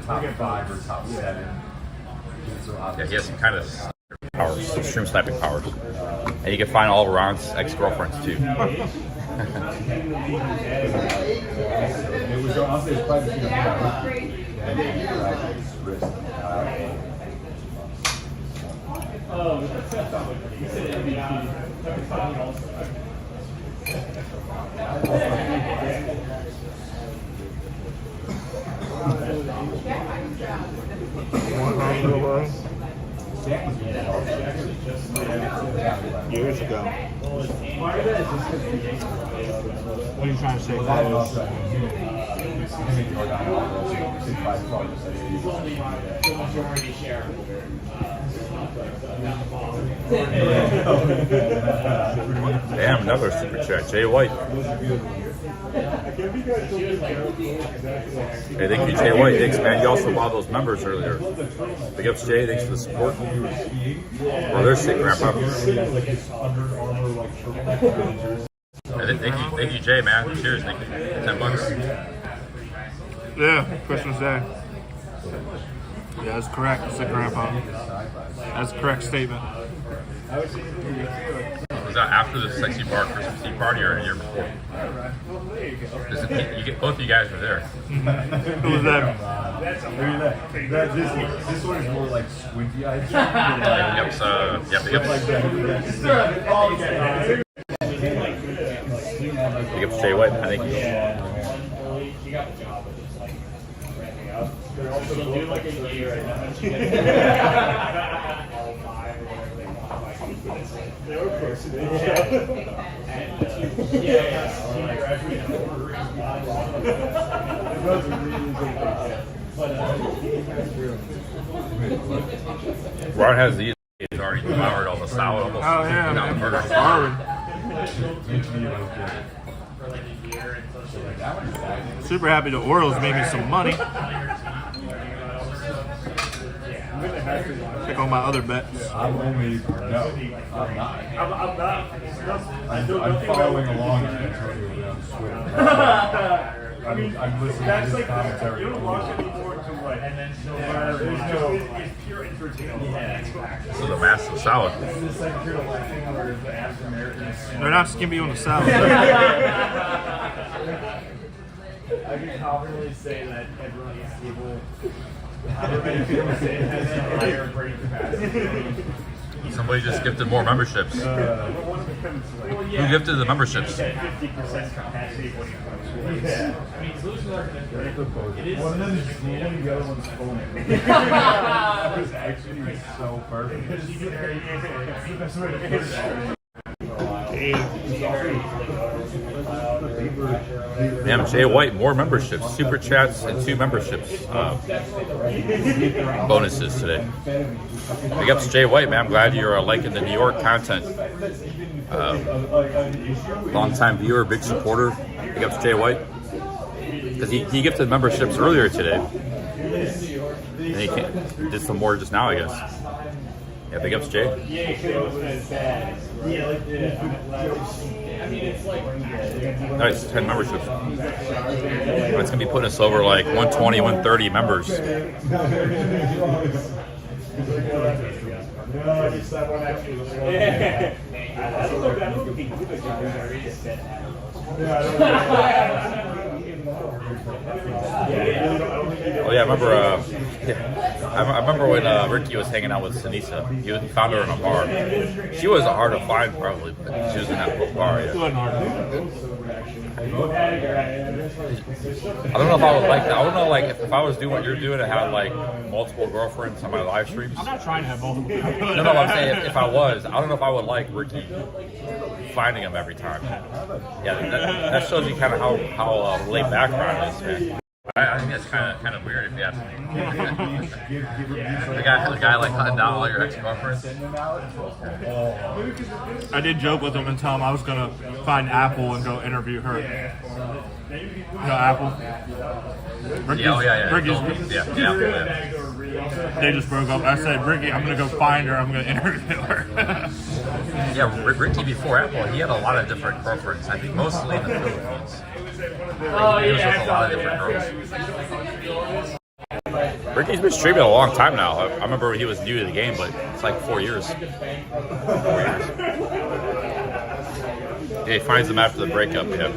top 5 or top 7. Yeah, he has some kind of powers, some stream sniping powers, and you can find all of Ron's ex-girlfriends too. It was honestly it's probably Years ago. What are you trying to say, Carlos? Damn, another super chat, Jay White. Hey, thank you, Jay White. Thanks, man. You also bought those members earlier. Big ups, Jay. Thanks for the support. Well, they're sick, Grandpa. Thank you, Jay, man. Cheers. Thank you. $10. Yeah, Christmas Day. Yeah, that's correct. That's it, Grandpa. That's a correct statement. Was that after the Sexy Bar Christmas Eve party or a year before? Both of you guys were there. Who was that? This one is more like squinty eyed. Big ups, Jay White. I think you. Ron has these. He's already devoured all the salad. Almost. Oh yeah, down the burger. Super happy the Orioles made me some money. Check on my other bets. I'm only I'm not. I'm following along on Twitter. I'm listening to his commentary. You don't watch anymore to what? And then it's pure entertainment. This is a massive salad. They're not skimpy on the salad. I can confidently say that everyone is able. Everybody can say it has a higher brain capacity. Somebody just gifted more memberships. Who gifted the memberships? 50% capacity when it comes to it. Yeah. I mean, solutions are going to be One of them is rolling, the other one's foaming. That was actually so perfect. Damn, Jay White, more memberships, super chats, and 2 memberships bonuses today. Big ups, Jay White, man. I'm glad you're liking the New York content. Long-time viewer, big supporter. Big ups, Jay White. Because he gifted memberships earlier today. And he did some more just now, I guess. Yeah, big ups, Jay. Nice, 10 memberships. It's going to be putting us over 120, 130 members. Oh yeah, I remember I remember when Ricky was hanging out with Sinisa. He found her in a bar. She was hard to find, probably, but she was in that bar. Yeah. It wasn't hard. I don't know if I would like that. I don't know, like, if I was doing what you're doing and had like multiple girlfriends on my live streams. I'm not trying to have multiple. No, I'm saying if I was, I don't know if I would like Ricky finding him every time. Yeah, that shows you kind of how laid back Ron is, man. I think that's kind of weird if you ask me. the guy like hunting down all your ex-girlfriends. I did joke with him and tell him I was gonna find Apple and go interview her. You know Apple? Ricky's, Yeah. They just broke up. I said, Ricky, I'm gonna go find her. I'm gonna interview her. Yeah, Ricky before Apple, he had a lot of different girlfriends. I think mostly in the Philippines. He was with a lot of different girls. Ricky's been streaming a long time now. I remember when he was new to the game, but it's like 4 years. 4 years. Yeah, he finds them after the breakup, yeah.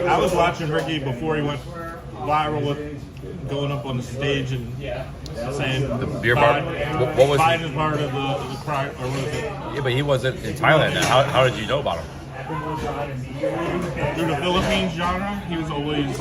I was watching Ricky before he went viral with going up on the stage and saying the beer bar. What was Biden is part of the crime, or what is it? Yeah, but he wasn't in Thailand. Then. How did you know about him? Through the Philippines genre, he was always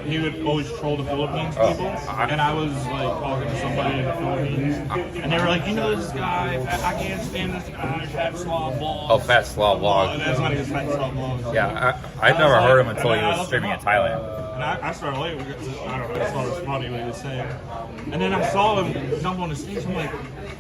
he would always troll the Philippines people, and I was like talking to somebody in the Philippines, and they were like, you know this guy, I can't stand this guy, Fat Slav Vlog. Oh, Fat Slav Vlog. And that's not his Fat Slav Vlog. Yeah, I'd never heard him until he was streaming in Thailand. And I started late because I don't know, I thought it was funny what he was saying. And then I saw him jump on the stage. I'm like,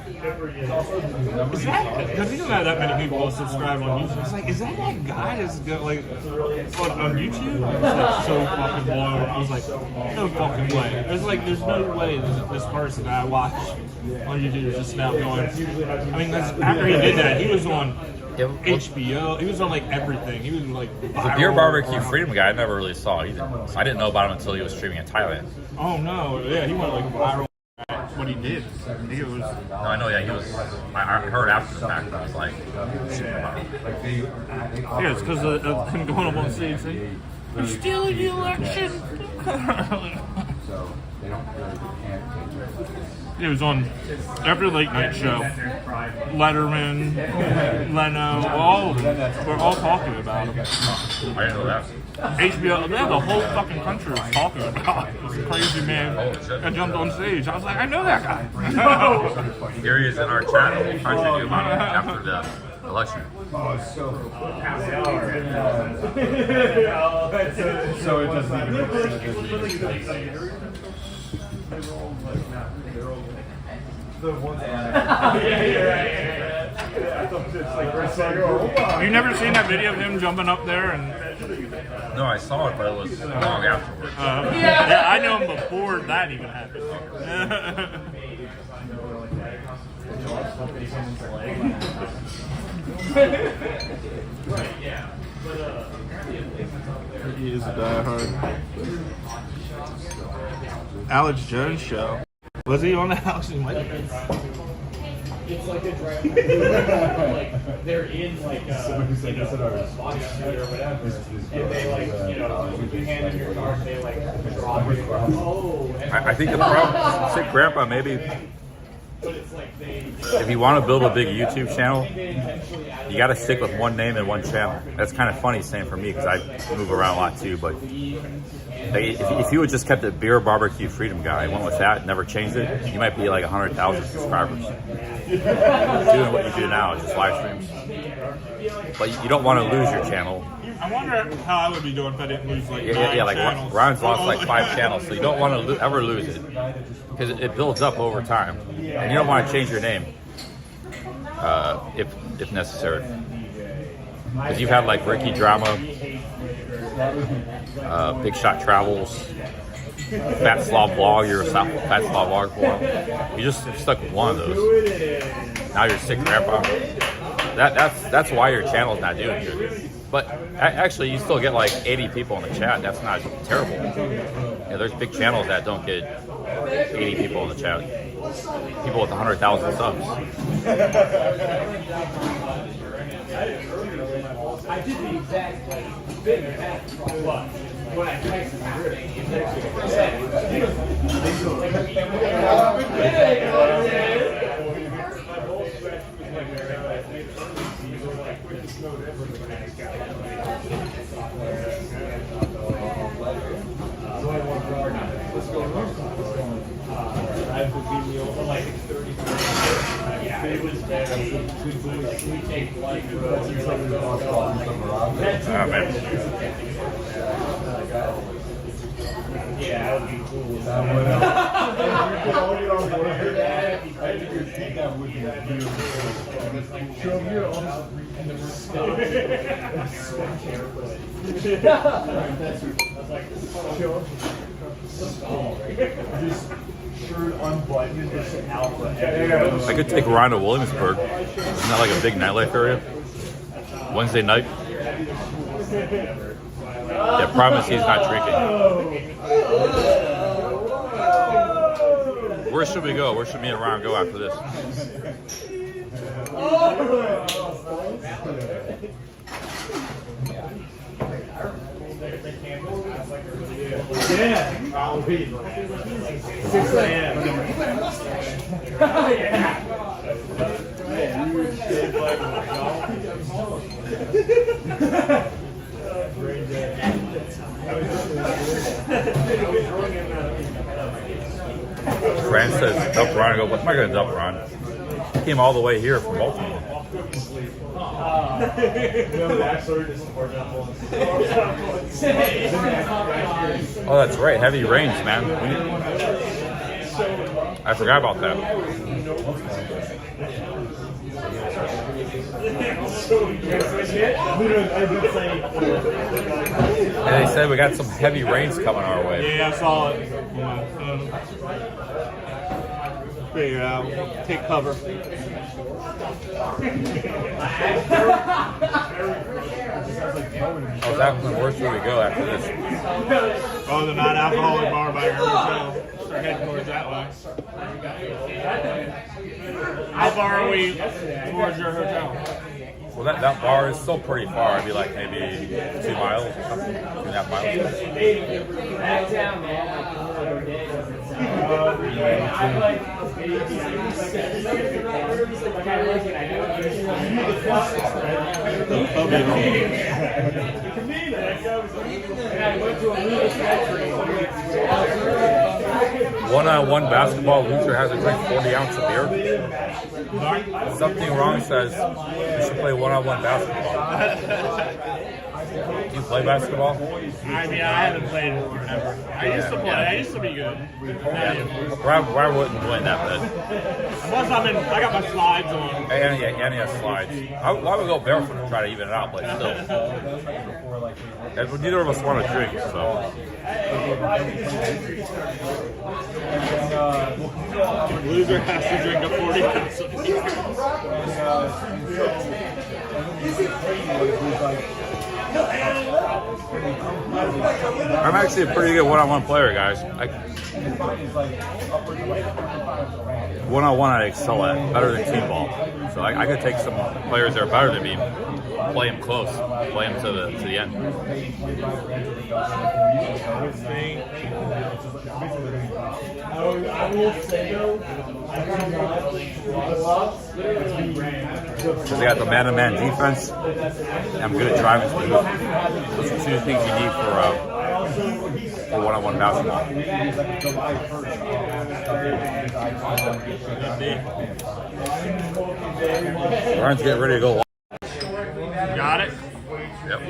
is that? Because he doesn't have that many people subscribe on YouTube. It's like, is that guy that's got like on YouTube? It's like so fucking blown. I was like, no fucking way. There's no way this person that I watch on YouTube is just now going. I mean, after he did that, he was on HBO. He was on like everything. He was like the Beer Barbecue Freedom guy I never really saw either. So I didn't know about him until he was streaming in Thailand. Oh no, yeah, he went like viral. What he did. He was. No, I know. Yeah, he was. I heard after the fact. I was like, yeah, it's because of him going up on stage saying, "You're stealing the election." He was on every late night show. Letterman, Leno, all of them. We're all talking about him. I didn't know that. HBO, man, the whole fucking country was talking about this crazy man that jumped on stage. I was like, I know that guy. Here he is in our channel. We'll try to do about him after the election. So it doesn't You never seen that video of him jumping up there and? No, I saw it, but it was long afterwards. Yeah, I know him before that even happened. He is a diehard. Alex Jones show. Was he on the Alex Jones? It's like a drive. Like they're in like a spot shoot or whatever, and they like put your hand in your car and they like drop it. Oh. I think the problem, sick grandpa, maybe. If you want to build a big YouTube channel, you got to stick with one name and one channel. That's kind of funny saying for me because I move around a lot too. But if you had just kept it Beer Barbecue Freedom Guy, went with that, never changed it, you might be like 100,000 subscribers. Doing what you do now, just live streams. But you don't want to lose your channel. I wonder how I would be doing if I didn't lose like 9 like channels. Ryan's lost like 5 channels, so you don't want to ever lose it because it builds up over time, and you don't want to change your name if necessary. Because you've had like Ricky Drama, Big Shot Travels, Fat Slav Vlog. You're a Fat Slav Vlog for him. You just stuck with one of those. Now you're sick grandpa. That's why your channel's not doing good. But actually, you still get like 80 people in the chat. That's not terrible. Yeah, there's big channels that don't get 80 people in the chat. People with 100,000 subs. I did the exact Yeah, that would be cool. I could take Ryan to Williamsburg. Isn't that like a big nightlife area? Wednesday night. Yeah, promise he's not drinking. Where should we go? Where should me and Ryan go after this? Yeah, probably 6 a.m. Fran says dump Ron. I go, what's am I going to dump Ron? He came all the way here from Baltimore. Oh, that's right. Heavy rains, man. I forgot about that. And they said we got some heavy rains coming our way. Yeah, I saw it. Figure it out. Take cover. Oh, that's where should we go after this? Oh, the non-alcoholic bar by your hotel. Start heading towards that way. How far are we towards your hotel? Well, that bar is still pretty far. It'd be like maybe 2 miles or something, 2.5 miles. One-on-one basketball, loser has to drink 40 ounces of beer. Something wrong says you should play one-on-one basketball. Do you play basketball? I mean, I haven't played it forever. I used to play. I used to be good. Why wouldn't you play that then? Plus, I got my slides on. And he has slides. I would go barefoot to try to even it out, but still. And neither of us want to drink, so. Loser has to drink a 40 ounce of beer. I'm actually a pretty good one-on-one player, guys. One-on-one I excel at, better than team ball. So I could take some players that are better than me, play them close, play them to the end. Because they got the man-to-man defense, and I'm good at driving speed. Those are 2 things you need for one-on-one basketball. Ryan's getting ready to go. Got it? Yep.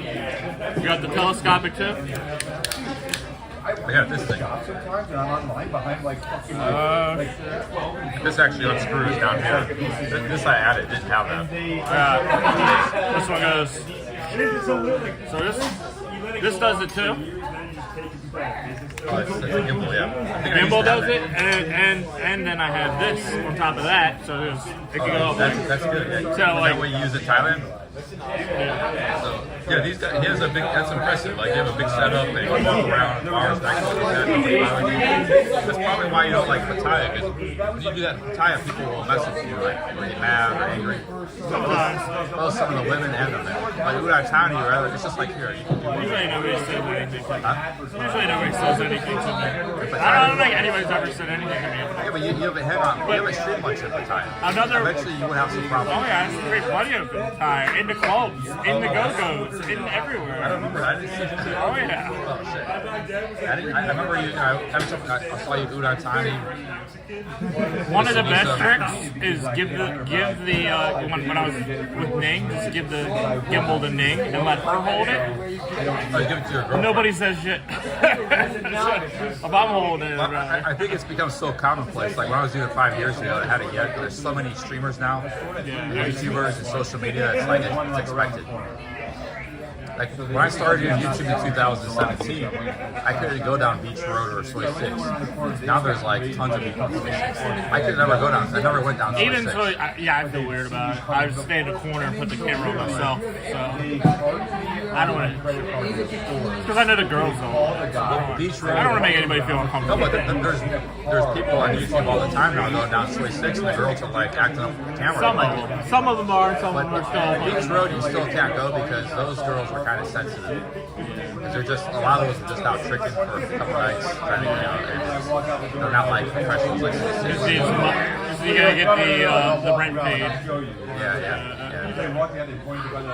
You got the telescopic too? I got this thing. This actually unscrews down here. This I added, didn't have that. This one goes. So this does it too? Oh, it's a gimbal, yeah. Gimbal does it, and then I have this on top of that, so it can go up. That's good. Yeah. So, Is that like, what you use in Thailand? yeah. So Yeah, these guys, he has a big, that's impressive. Like, you have a big setup and you can walk around bars, that kind of stuff. That's probably why you don't like Pattaya, because when you do that in Pattaya, people will mess with you, like, or get mad or angry. Sometimes. Well, some of the women and the men. Like, you go out of town, you rather, it's just like here. You can do Usually nobody says anything. Huh? Usually nobody says anything to me. I don't think anybody's ever said anything to me. Yeah, but you haven't hit on, you haven't streamed much in Pattaya. Eventually, you would have some problems. Oh yeah, it's great plenty of time. In the clubs, in the go-go's, in everywhere. I don't remember. I didn't see it. Oh yeah. Oh shit. I remember you. I saw you Udon Tani. One of the best tricks is give the when I was with Ning, just give the gimbal to Ning and let her hold it. Oh, give it to your girlfriend. Nobody says shit. If I'm holding it, Well, I think it's become so commonplace. Like when I was doing it 5 years ago, I had it yet. There's so many streamers now, and YouTubers and social media. It's like it's expected. Like when I started doing YouTube in 2017, I couldn't go down Beach Road or Soy 6. Now there's like tons of people on Soy 6. I could never go down. I never went down Soy 6. even so, I feel weird about it. I would stay in the corner and put the camera on myself. So I don't want to, because I know the girls don't. Beach Road. I don't want to make anybody feel No, uncomfortable. but there's people on YouTube all the time now going down Soy 6 and the girls are like acting up with the camera. Some of them are, some of them are still. Beach Road, you still can't go because those girls are kind of sensitive. Because they're just, a lot of those are just out tricking for a couple nights, trying to get out. And they're not like professionals like Just Soy 6. you gotta get the rent paid. Yeah. They walked out, they pointed to go in the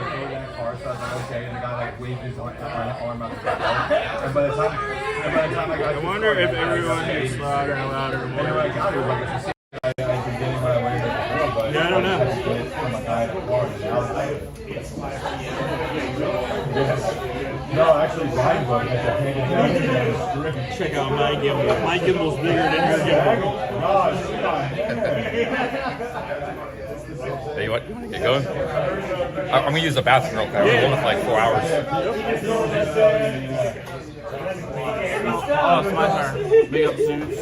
car, so I was like, okay, and the guy like waved his arm out the back. And by the time I got I wonder if everyone gets louder and louder. anyway, I got it, like, I've been getting my way with the girl, but Yeah, I don't know. I just get from a guy at the bar and no, actually, Brian was I handed down to the Check out my gimbal. My gimbal's bigger than your gimbal. Hey, you want to get going? I'm going to use the bathroom real quick. We're going for like 4 hours. Oh, it's my turn. Big up, Suits.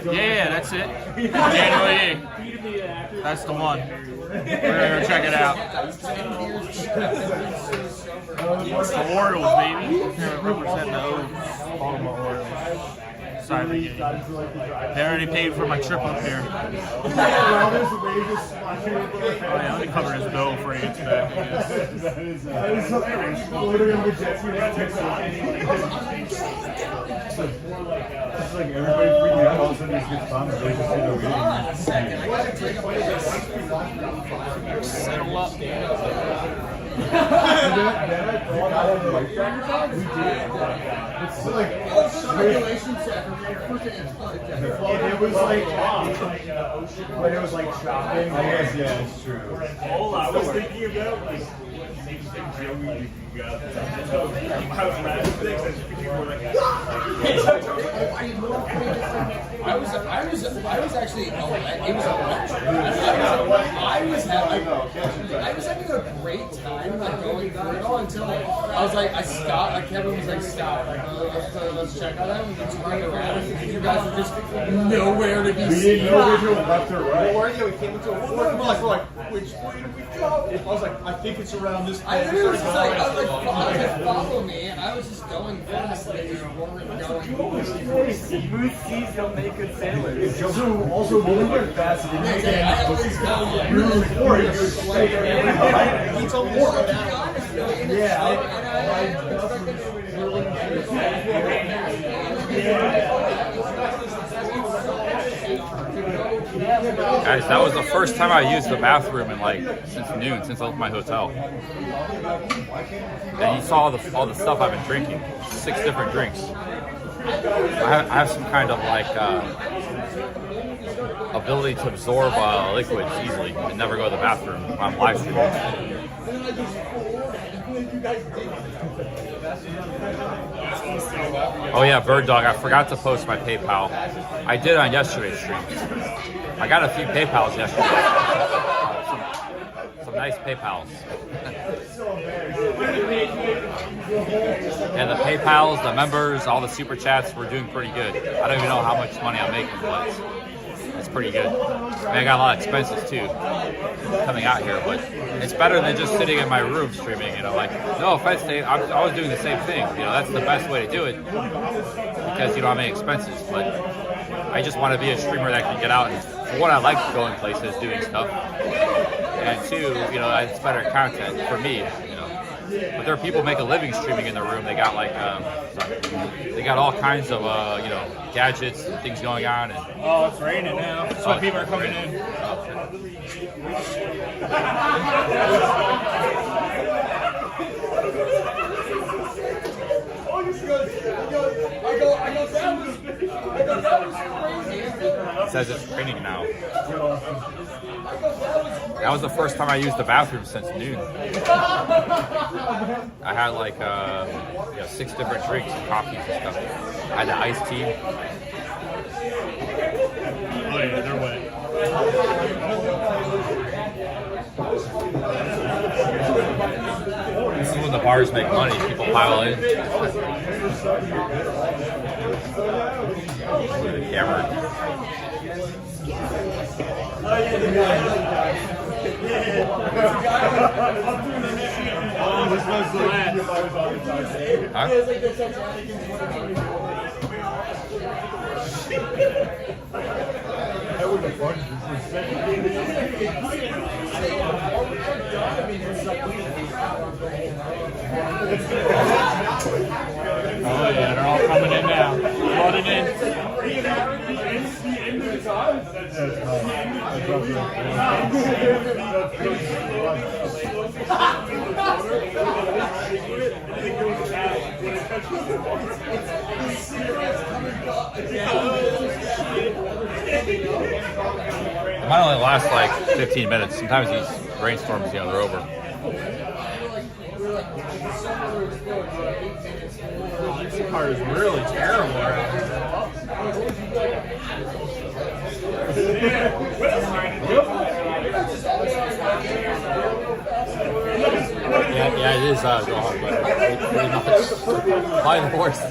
Yeah, that's it. January 8th. That's the one. We're gonna go check it out. The Orioles, baby. Here representing the Baltimore Orioles. Side of the game. They already paid for my trip up here. Oh yeah, let me cover his bill before he gets back. It's like everybody freaking out, all of a sudden these gets bombed, they just Settle up. It's like it was like when it was like shopping. I guess yeah, it's true. All I was thinking about like Joey you got how fast things that people were like I was actually it was electric. I was having a great time like going through it all until I was like I stopped. Like Kevin was like stop. Like let's check out that one. Let's bring it around. And you guys were just nowhere to be seen. Left or right. Yeah, we came into a fort. We're like, which way do we go? I was like, I think it's around this I place. was just like, I was like, follow me. I was just going fast. Like, just going. smooth seas don't make good sailors. Also, when we went fast, it didn't make I always go. we were recording. You were straight. He told me to slow down. Guys, that was the first time I used the bathroom in like since noon, since I left my hotel. And you saw all the stuff I've been drinking. 6 different drinks. I have some kind of like ability to absorb liquids easily and never go to the bathroom when I'm live streaming. Oh yeah, Bird Dog, I forgot to post my PayPal. I did on yesterday's stream. I got a few PayPals yesterday. Some nice PayPals. Yeah, the PayPals, the members, all the super chats, we're doing pretty good. I don't even know how much money I'm making, but it's pretty good. I mean, I got a lot of expenses too coming out here, but it's better than just sitting in my room streaming. You know, like no offense, Dave, I was doing the same thing. You know, that's the best way to do it because you don't have any expenses. But I just want to be a streamer that can get out and, for one, I like going places, doing stuff, and two, you know, it's better content for me. You know, but there are people make a living streaming in their room. They got like, they got all kinds of you know, gadgets and things going on. And, Oh, it's raining now. That's why people are coming in. It says it's raining now. That was the first time I used the bathroom since noon. I had like you know, 6 different drinks and coffees and stuff. I had the iced tea. Oh yeah, they're wet. This is when the bars make money. People pile in. Look at the camera. Huh? That would be fun. Oh yeah, they're all coming in now. Loading in. It might only last like 15 minutes. Sometimes these rainstorms, you know, they're over. This part is really terrible. Yeah, it is go home, but pretty much. Probably the worst,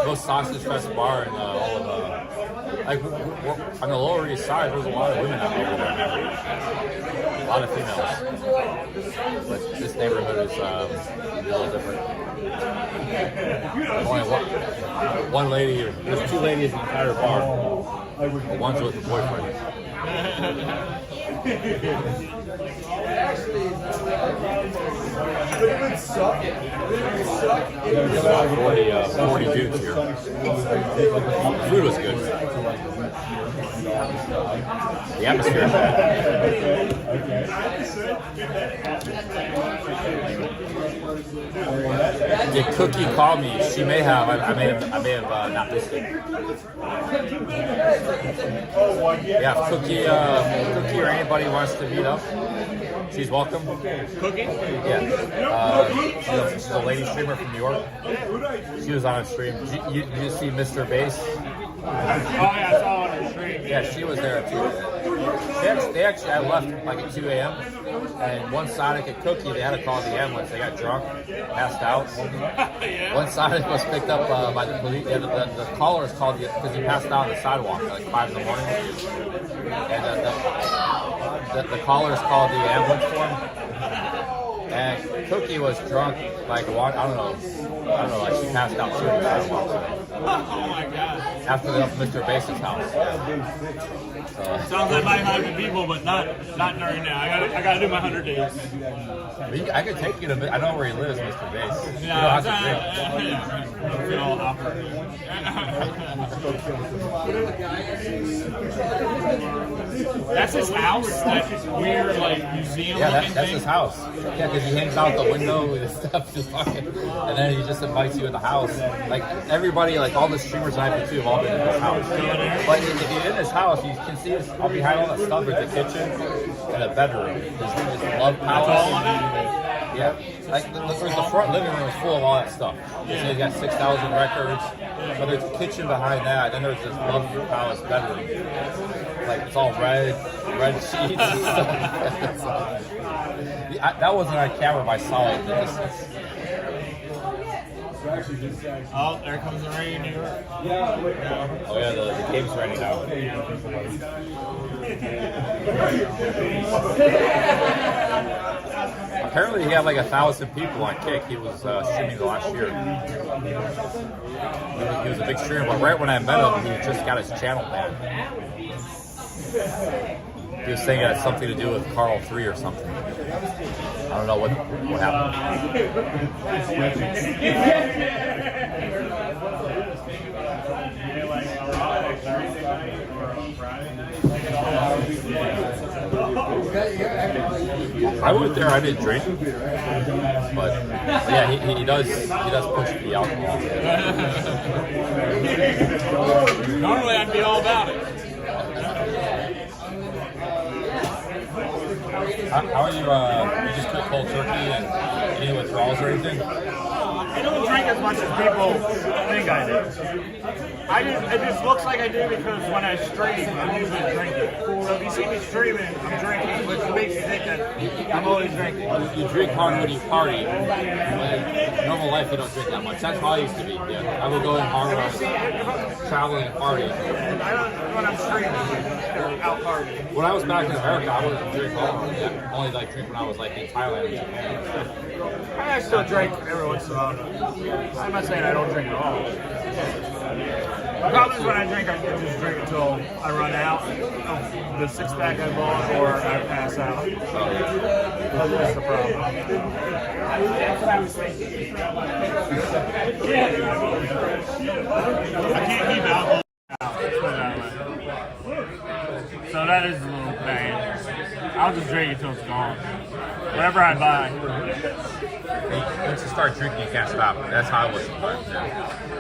most sausage fest bar in all of like on the Lower East Side. There's a lot of women out here, a lot of females. But this neighborhood is a little different. Only one lady, there's 2 ladies in the entire bar. One's with her boyfriend. There's about 40 dudes here. The food was good. The atmosphere is bad. Did Cookie call me? She may have. I may have not missed it. Yeah, if Cookie or anybody wants to meet up, she's welcome. Cookie? Yeah. She's a lady streamer from New York. She was on a stream. You see Mr. Bass? Oh yeah, I saw on the stream. Yeah, she was there too. They actually, I left like at 2 a.m. and one Sonic and Cookie, they had to call the ambulance. They got drunk, passed out. Yeah. One Sonic was picked up by the police. Yeah, the callers called because he passed out on the sidewalk at like 5 in the morning. And the callers called the ambulance for him. And Cookie was drunk, like I don't know, like she passed out too on the sidewalk. Oh my god. After they left Mr. Bass's house. Sounds like 900 people, but not during now. I gotta do my 100 days. I could take you to. I know where he lives, Mr. Bass. Yeah, feel all awkward. That's his house. That weird like museum. Yeah, that's his house. Yeah, because he hangs out the window with his stuff, just fucking, and then he just invites you in the house. Like everybody, like all the streamers I have too, have all been in his house. But if you're in his house, you can see all behind all that stuff is the kitchen and a bedroom. His love palace. Yeah, like the front living room is full of all that stuff. So he's got 6,000 records. So there's a kitchen behind that, and then there's this love palace bedroom. Like it's all red sheets and stuff. That wasn't on camera, but I saw it. Oh, there comes the rain, New York. Oh yeah, the game's ready now. Apparently he had like 1,000 people on Kick. He was streaming the last year. He was a big streamer, but right when I met him, he just got his channel banned. He was saying it had something to do with Carl 3 or something. I don't know what happened. I went there. I didn't drink, but yeah, he does push the alcohol. Normally, I'd be all about it. How are you? You just quit cold turkey and any withdrawals or anything? I don't drink as much as people think I do. It just looks like I do because when I stream, I'm usually drinking. So if you see me streaming, I'm drinking, which makes you think that I'm always drinking. You drink hard when you party. In normal life, you don't drink that much. That's how I used to be. Yeah, I would go in hard when I was traveling and partying. I don't when I'm streaming or out partying. When I was back in America, I wouldn't drink all. Yeah, only like drink when I was like in Thailand or Japan. I still drink every once in a while. I'm not saying I don't drink at all. The problem is when I drink, I just drink until I run out of the 6-pack I bought or I pass out. That's the problem. That's what I was thinking. I can't keep alcohol out. So that is a little bad. I'll just drink until it's gone. Whatever I buy. Once you start drinking, you can't stop. That's how I was sometimes.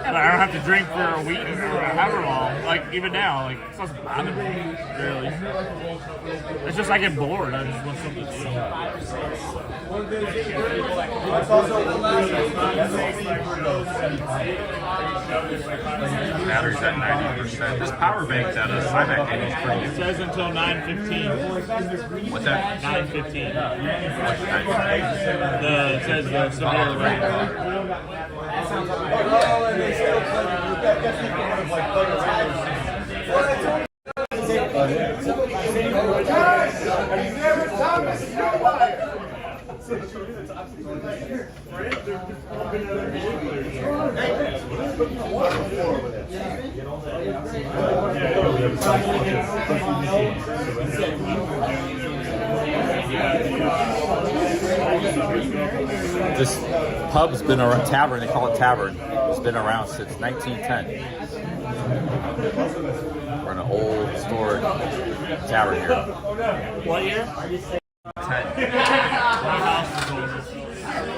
And I don't have to drink for a week or however long. Like, even now, like, it doesn't bother me, really. It's just I get bored. I just want something to do. Battery's at 90%. This power bank's at a Cymac game is pretty It says until 9:15. What's that? 9:15. What's that? It says the severe rain. This pub's been around, tavern, they call it tavern. It's been around since 1910. We're in an old historic tavern here. What year? 10.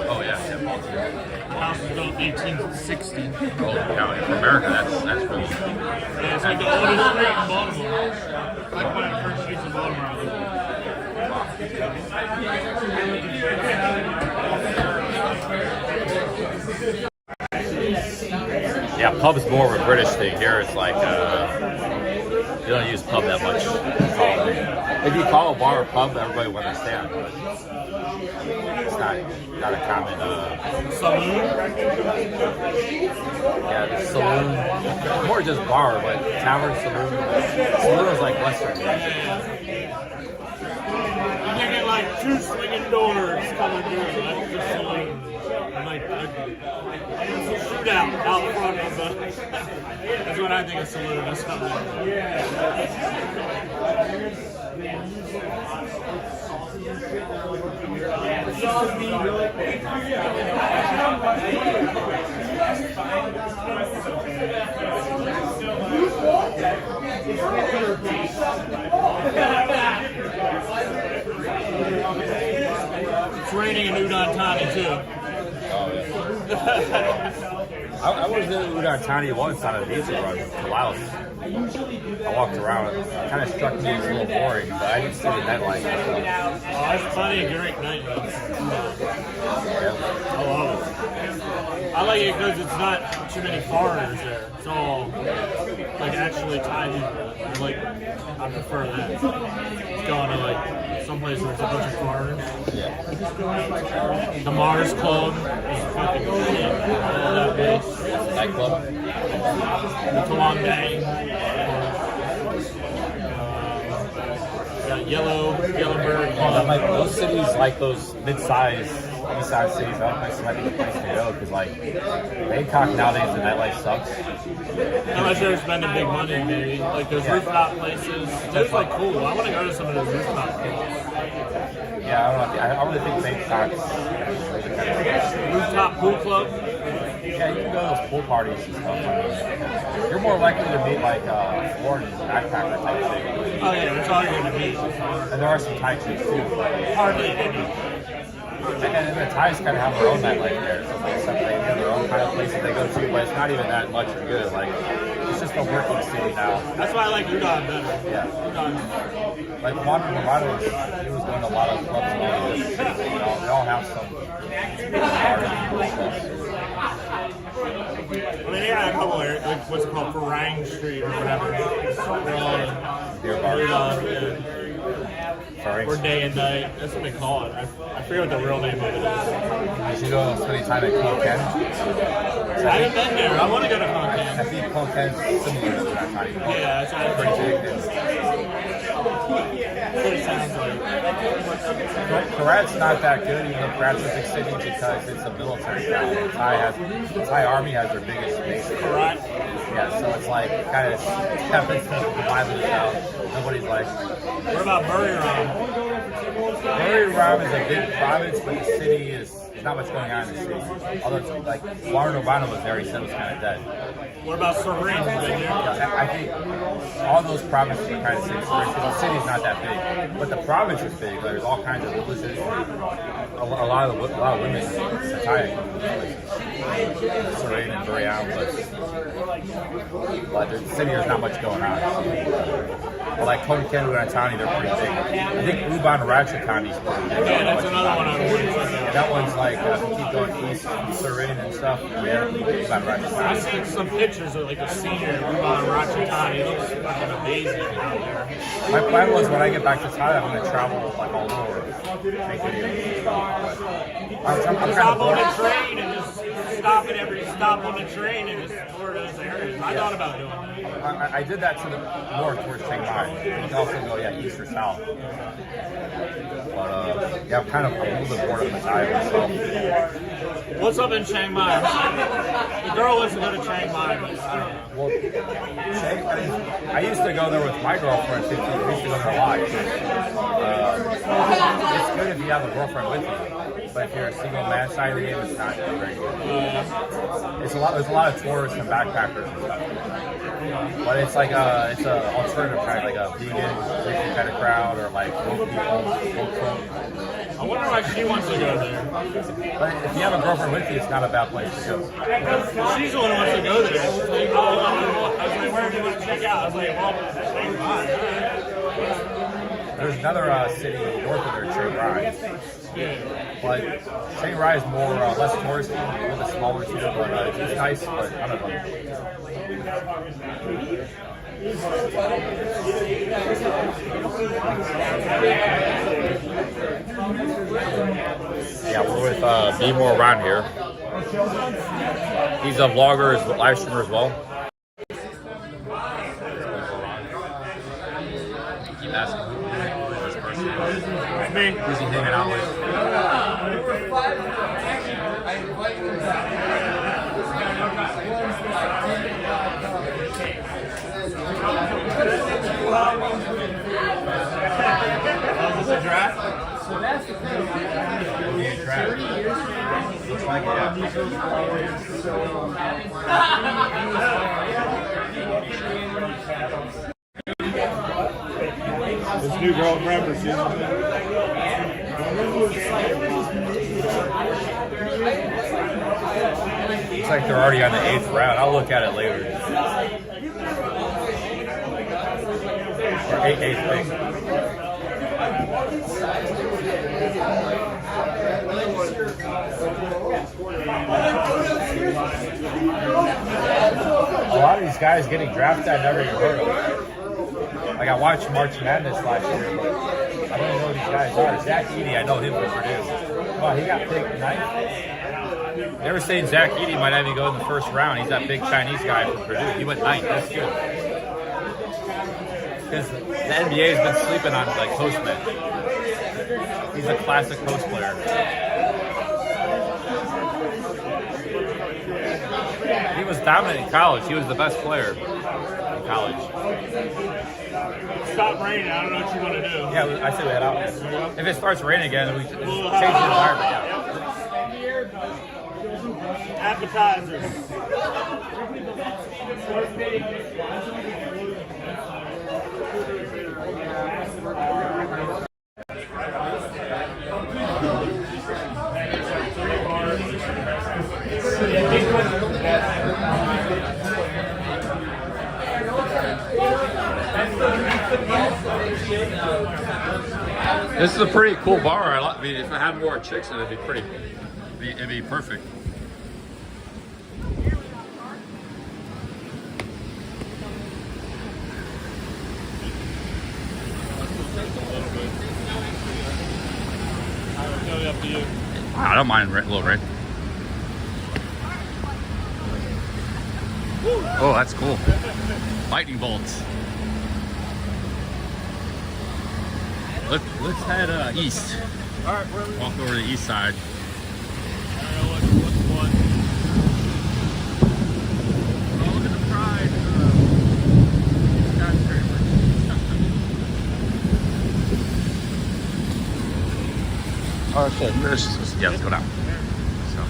Oh yeah, The house was built 1860. Oh, yeah, for America, that's really. Yeah, it's like the oldest street in Baltimore. Like one of the first streets in Baltimore. Yeah, pub's more of a British thing. Here it's like, you don't use pub that much. If you call a bar a pub, everybody will understand. But it's not a common. Saloon? Yeah, the saloon. More just bar, but tavern, saloon. Saloon is like Western. You can get like 2 swinging doors coming through. That's the saloon. Like a shootout out front of the. That's what I think a saloon is coming. It's raining in Udon Thani too. I was in Udon Thani once on a visa run to Laos. I walked around. It kind of struck me as a little boring, but I didn't see the nightlife. Oh, it's plenty of great night. Yeah. I love it. I like it because it's not too many foreigners there. It's all like actually Thai people. And, like, I prefer that. Going to like someplace where there's a bunch of foreigners. Yeah. The Mars Club is fucking shit. All that place. Nightclub. The Tuolong Yellowbird Club. Like those cities, like those mid-sized east-side cities, that might be the place to go because like Bangkok nowadays the nightlife sucks. Unless you're spending big money, maybe. Like those rooftop places. Those like cool. I want to go to some of those rooftop places. Yeah, I don't know. I really think Bangkok's rooftop pool club. Yeah, you can go to those pool parties and stuff. You're more likely to meet like foreign backpacker type thing. Oh yeah, that's all you're gonna meet. And there are some Thai chicks too. Hardly any. And the Thais kind of have their own nightlife there. So like they have their own kind of places they go to, but it's not even that much good. Like it's just a working city now. That's why I like Udon better. Yeah. Udon. Like Juan Morado, he was going to a lot of clubs in all these cities. They all have some I mean, they got a couple areas, like what's it called, Farang Street or whatever. Beer bar. Or Day and Night. That's what they call it. I forget what the real name of it is. Did you go spend any time at Konkan? I haven't been there. I want to go to Konkan. I think Konkan's similar to that kind of. Yeah, that's what pretty big. That's what it sounds like. Korat's not that good, even though Korat's a big city because it's a military town. The Thai army has their biggest base. Korat? Yeah, so it's like kind of happens to divided it out. Nobody's like. What about Buriram? Buriram is a big province, but the city is not much going on in the city. Although it's like Varnavana was very said was kind of dead. What about Serene? Yeah, I think all those provinces are kind of city because the city's not that big, but the province is big. There's all kinds of villages. A lot of women Thai Serene and Buriram, but the city there's not much going on. But like Konkan and Rantani, they're pretty big. I think Uban Ratchathani is pretty big. Yeah, that's another one I want to check out. That one's like if you keep going east, Serene and stuff. Yeah, Uban Ratchathani. I've seen some pictures of like a senior Uban Ratchathani. It looks fucking amazing out there. My plan was when I get back to Thailand, I'm going to travel like all over. Make videos. I'm Stop on the train and just stop at every stop on the train and just tour those areas. I thought about doing that. I did that to the north towards Chiang Mai. You can also go, east or south. But, yeah, I'm a little bit bored of the Thai myself. What's up in Chiang Mai? The girl wants to go to Chiang Mai, but I don't know. Well, I used to go there with my girlfriend. We used to go there a lot. It's good if you have a girlfriend with you, but if you're a single man side of the game, it's not very good. There's a lot of tourists and backpackers and stuff. But it's like it's an alternative kind, like a vegan, vegan kind of crowd, or like local people. I wonder why she wants to go there. But if you have a girlfriend with you, it's not a bad place to go. She's the one who wants to go there. She's like, I was like, where do you want to check out? I was like, well, Chiang Mai. There's another city north of there, Chiang Rai. But Chiang Rai is more less touristy, a little bit smaller too, but it's nice, but I don't know. Yeah, we're with Bmore around here. He's a vlogger, live streamer as well. Keep asking who this person is. Me. Who's he hanging out with? Is this a draft? So that's the thing. 30 years from now, Looks like His new girlfriend or looks like they're already on the 8th round. I'll look at it later. Or 8th pick. these guys getting drafted I never even heard of. Like I watched March Madness last year, but I don't even know who these guys are. Zach Edey, I know him from Purdue. Wow, he got picked ninth. They were saying Zach Edey might not even go in the first round. He's that big Chinese guy from Purdue. He went ninth. That's good. Because the NBA has been sleeping on like postmen. He's a classic post player. He was dominant in college. He was the best player in college. Stop raining. I don't know what you want to do. Yeah, I say we head out. If it starts raining again, we change the environment. Yeah. Appetizers. This is a pretty cool bar. I mean, if I had more chicks in it, it'd be pretty. It'd be perfect. Up to you. I don't mind a little rain. Oh, that's cool. Lightning bolts. Let's head east. All right, Walk over to the east side. I don't know what's what. Oh, look at the pride. Oh shit! Yeah, let's go down. So,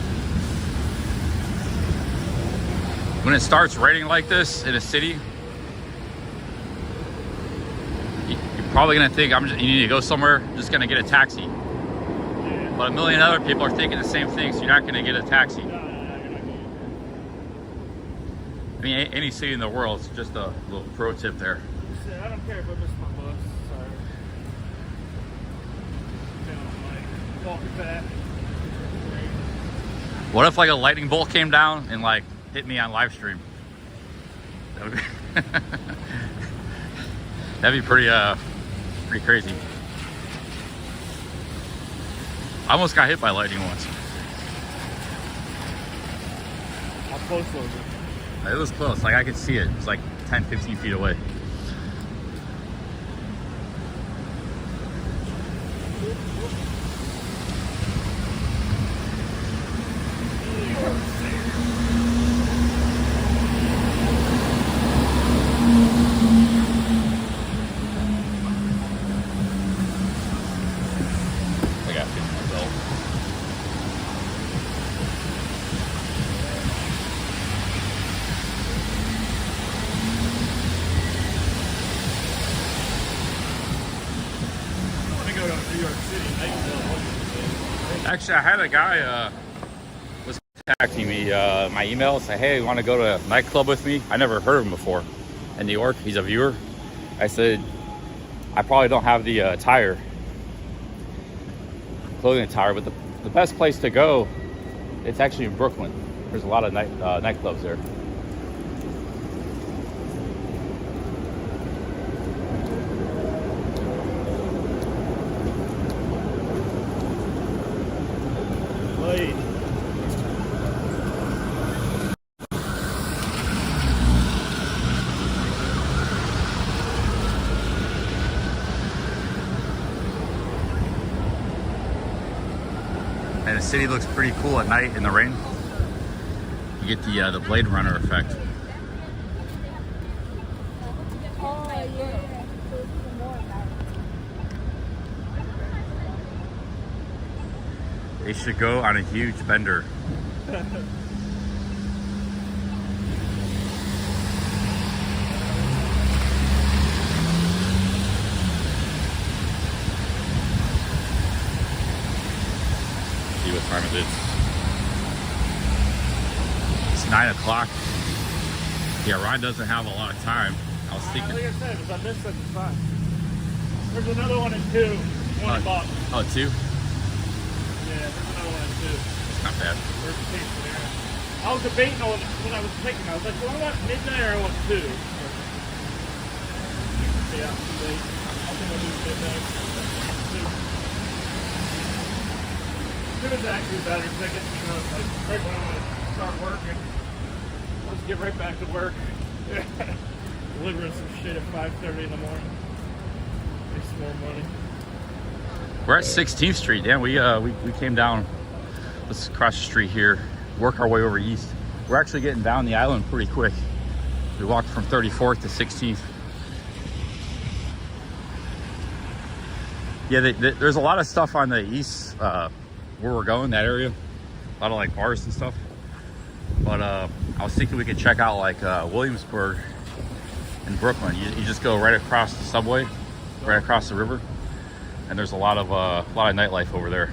when it starts raining like this in a city, you're probably gonna think you need to go somewhere. I'm just gonna get a taxi. But a million other people are thinking the same thing, so you're not gonna get a taxi. I mean, any city in the world. It's just a little pro tip there. I don't care if I miss my bus. Sorry. Walking back. What if like a lightning bolt came down and like hit me on live stream? That'd be pretty crazy. I almost got hit by lightning once. How close was it? It was close. Like I could see it. It was like 10, 15 feet away. I got 50 myself. I want to go to New York City. Actually, I had a guy was contacting me my email, say, "Hey, you want to go to a nightclub with me?" I never heard of him before in New York. He's a viewer. I said, "I probably don't have the attire, clothing attire, but the best place to go, it's actually in Brooklyn. There's a lot of nightclubs there." Wait. And the city looks pretty cool at night in the rain. You get the Blade Runner effect. They should go on a huge bender. See what time it is. It's 9 o'clock. Yeah, Ron doesn't have a lot of time. I was thinking. Like I said, if I missed it, it's fine. There's another one in 2. $20. Oh, 2? Yeah, there's another one in 2. Not bad. There's a case there. I was debating on what I was thinking. I was like, do I want midnight or I want 2? Yeah, too late. I think I'll do midnight. 2 is actually better because I get to, like, right when I'm going to start working. Let's get right back to work. Delivering some shit at 5:30 in the morning. Make some more money. We're at 16th Street. Dan, we came down. Let's cross the street here. Work our way over east. We're actually getting down the island pretty quick. We walked from 34th to 16th. Yeah, there's a lot of stuff on the east where we're going, that area. A lot of like bars and stuff. But I was thinking we could check out like Williamsburg in Brooklyn. You just go right across the subway, right across the river, and there's a lot of nightlife over there.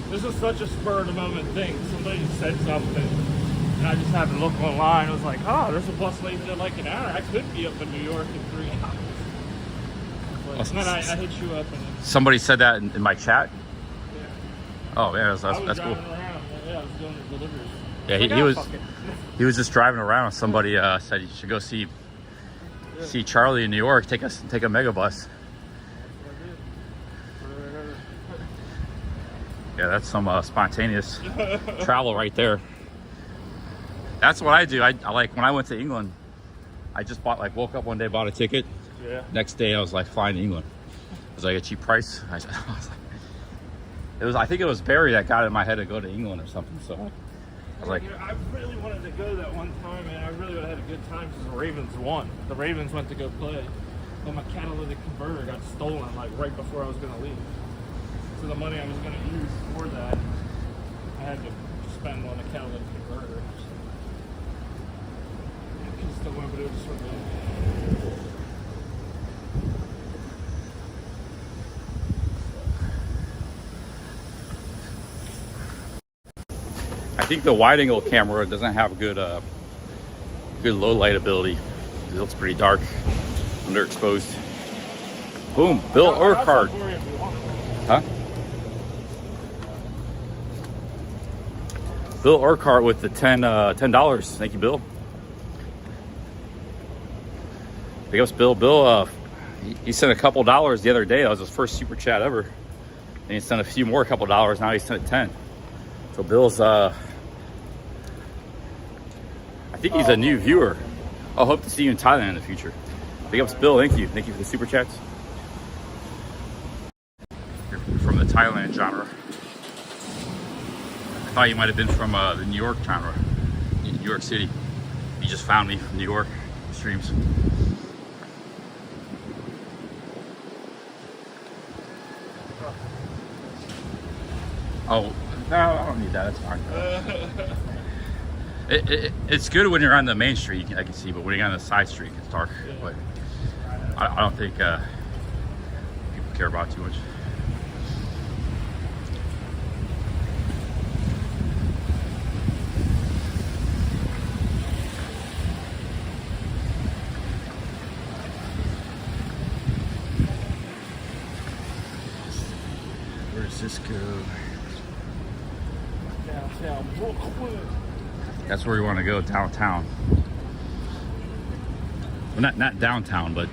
This is such a spur of the moment thing. Somebody said something, and I just happened to look online. I was like, oh, there's a bus leaving in like an hour. I could be up in New York in 3 hours. But, and then I hit you up. And Somebody said that in my chat? Yeah. Oh, man, that's cool. Around. Yeah, I was doing the deliveries. Yeah, he was just driving around. Somebody said you should go see Charlie in New York. Take a mega bus. Yeah, that's some spontaneous travel right there. That's what I do. I like when I went to England. I just woke up one day, bought a ticket. Yeah. Next day, I was like flying to England. It was like a cheap price. I think it was Barry that got it in my head to go to England or something. So I was like, I really wanted to go that one time, and I really would have had a good time because the Ravens won. The Ravens went to go play, and my catalytic converter got stolen like right before I was going to leave. So the money I was going to use for that, I had to spend on a catalytic converter. I could still went, but it was just sort of. I think the wide-angle camera doesn't have good low light ability. It looks pretty dark, underexposed. Boom, Bill Urquhart. Huh? Bill Urquhart with the $10. Thank you, Bill. Big ups, Bill. Bill, he sent a couple dollars the other day. That was his first super chat ever. And he sent a few more, couple dollars. Now he sent 10. So Bill's, I think he's a new viewer. I'll hope to see you in Thailand in the future. Big ups, Bill. Thank you. Thank you for the super chats. You're from the Thailand genre. I thought you might have been from the New York genre, New York City. You just found me from New York streams. Oh, no, I don't need that. That's fine. It's good when you're on the main street, I can see, but when you're on the side street, it's dark. Yeah. But I don't think people care about it too much. Where does this go? Downtown Brooklyn. That's where we want to go, downtown. Well, not downtown, but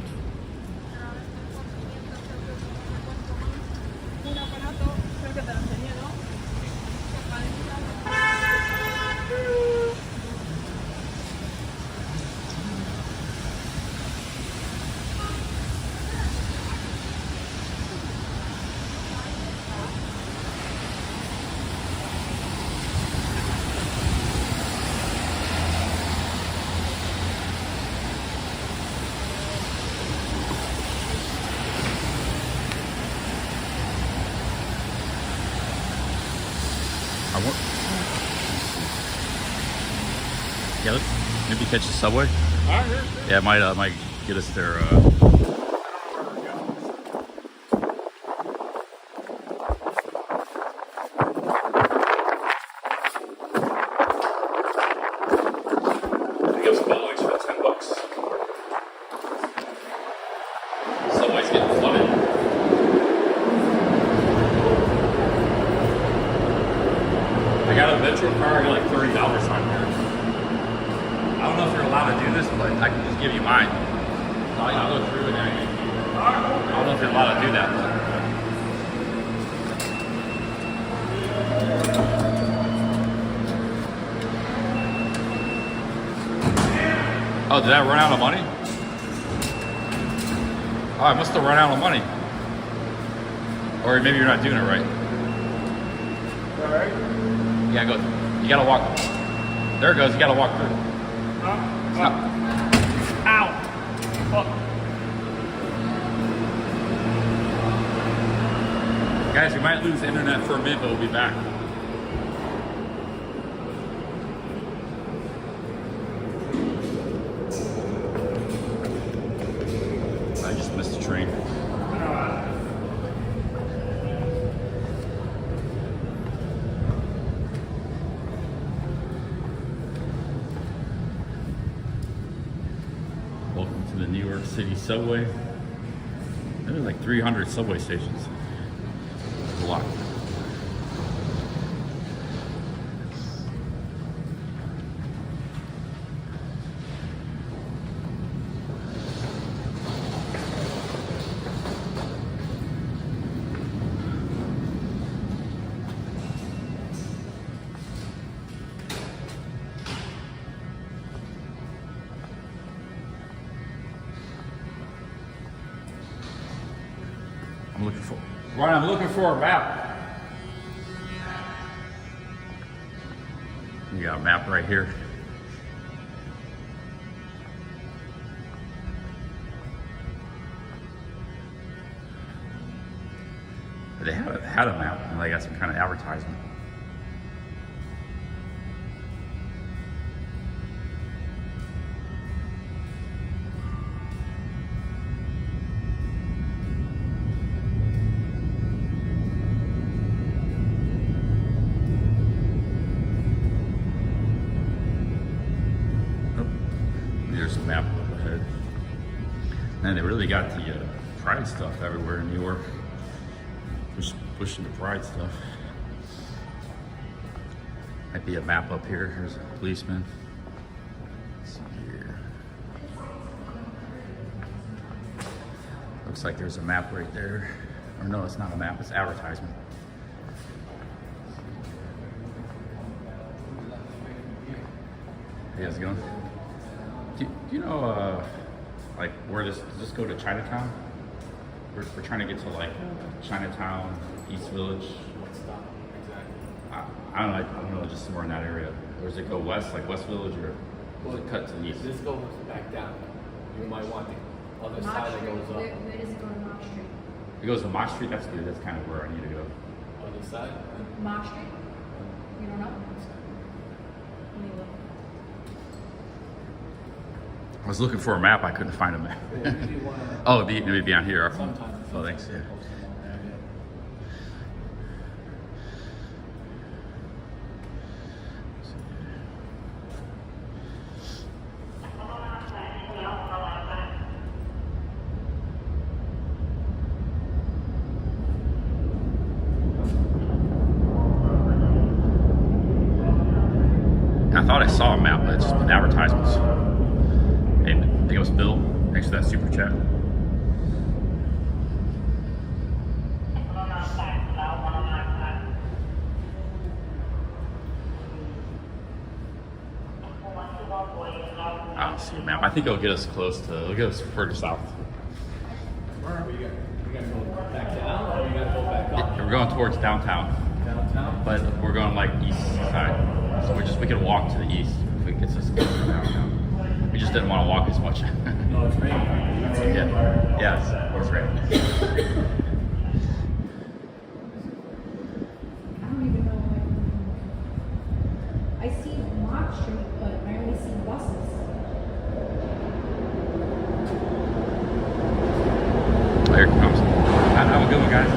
yeah, let's maybe catch the subway. Yeah, it might get us there. at this place. I can just give you mine. I'll go through it. I don't know if you're allowed to do that. Oh, did I run out of money? Oh, I must have run out of money. Or maybe you're not doing it right. Alright. Yeah, go. You gotta walk. There it goes. You gotta walk through. Ow! Fuck. Guys, we might lose the internet for a minute, but we'll be back. I just missed the train. Welcome to the New York City subway. There's like 300 subway stations. That's a lot. I'm looking for a map. You got a map right here. They had a map, and they got some kind of advertisement. There's a map up ahead. And they really got the Pride stuff everywhere in New York. Pushing the Pride stuff. Might be a map up here. Here's a policeman. Let's see here. Looks like there's a map right there. Or no, it's not a map, it's advertisement. Hey, how's it going? Do you know, like, where does this go to Chinatown? We're trying to get to, like, Chinatown, East Village. What stop exactly? I don't know, just somewhere in that area. Or does it go west, like West Village, or does it cut to the east? This goes back down. You might want the other side that goes up. Where does it go to Mott Street? It goes to Mott Street. That's good. That's kind of where I need to go. Other side? Mott Street? You don't know? Let me look. I was looking for a map. I couldn't find a map. Oh, it'd be on here. Oh, thanks. Yeah. I thought I saw a map, but it's just been advertisements. Hey, I think it was Bill. Thanks for that super chat. I don't see a map. I think it'll get us it'll get us further south. Where are we going? We gotta go back down or we gotta go back up? We're going towards downtown. Downtown? But we're going like east side. So we can walk to the east if it gets us closer to downtown. We just didn't want to walk as much. No, it's raining. Yeah. Yes, it's raining. I don't even know where. I see Mott Street, but I only see buses. Oh, here it comes. Have a good one, guys.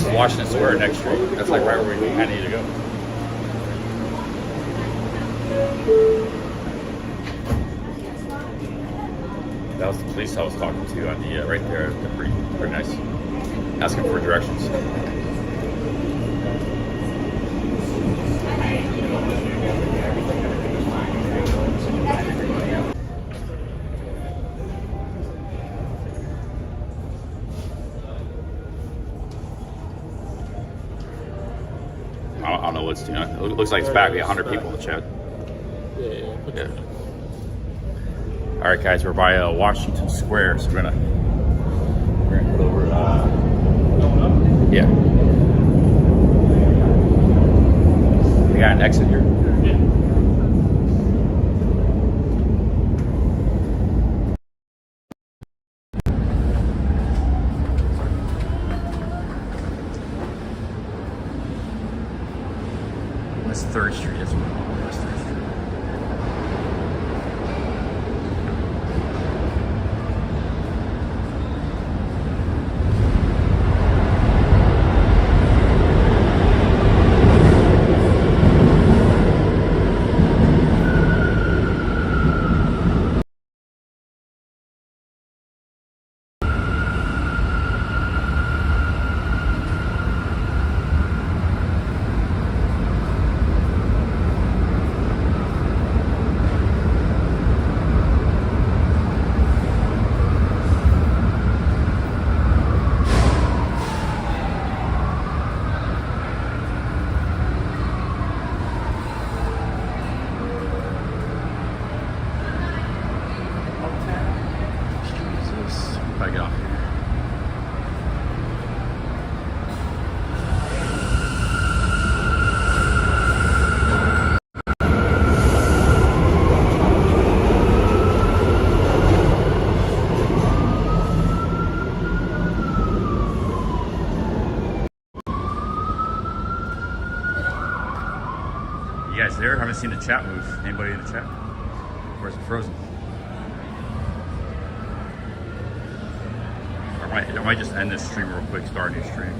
This is Washington Square next street. That's like right where we kind of need to go. That was the police I was talking to on the right there. They're pretty nice. Asking for directions. I don't know what's doing. It looks like it's back. We got 100 people in the chat. Yeah. All right, guys, we're by Washington Square, so we're gonna head over. Yeah. We got an exit here. That's 3rd Street. That's what that's 3rd Street. If I get off here. You guys there? Haven't seen the chat move. Anybody in the chat? Or is it frozen? I might just end this stream real quick, start a new stream.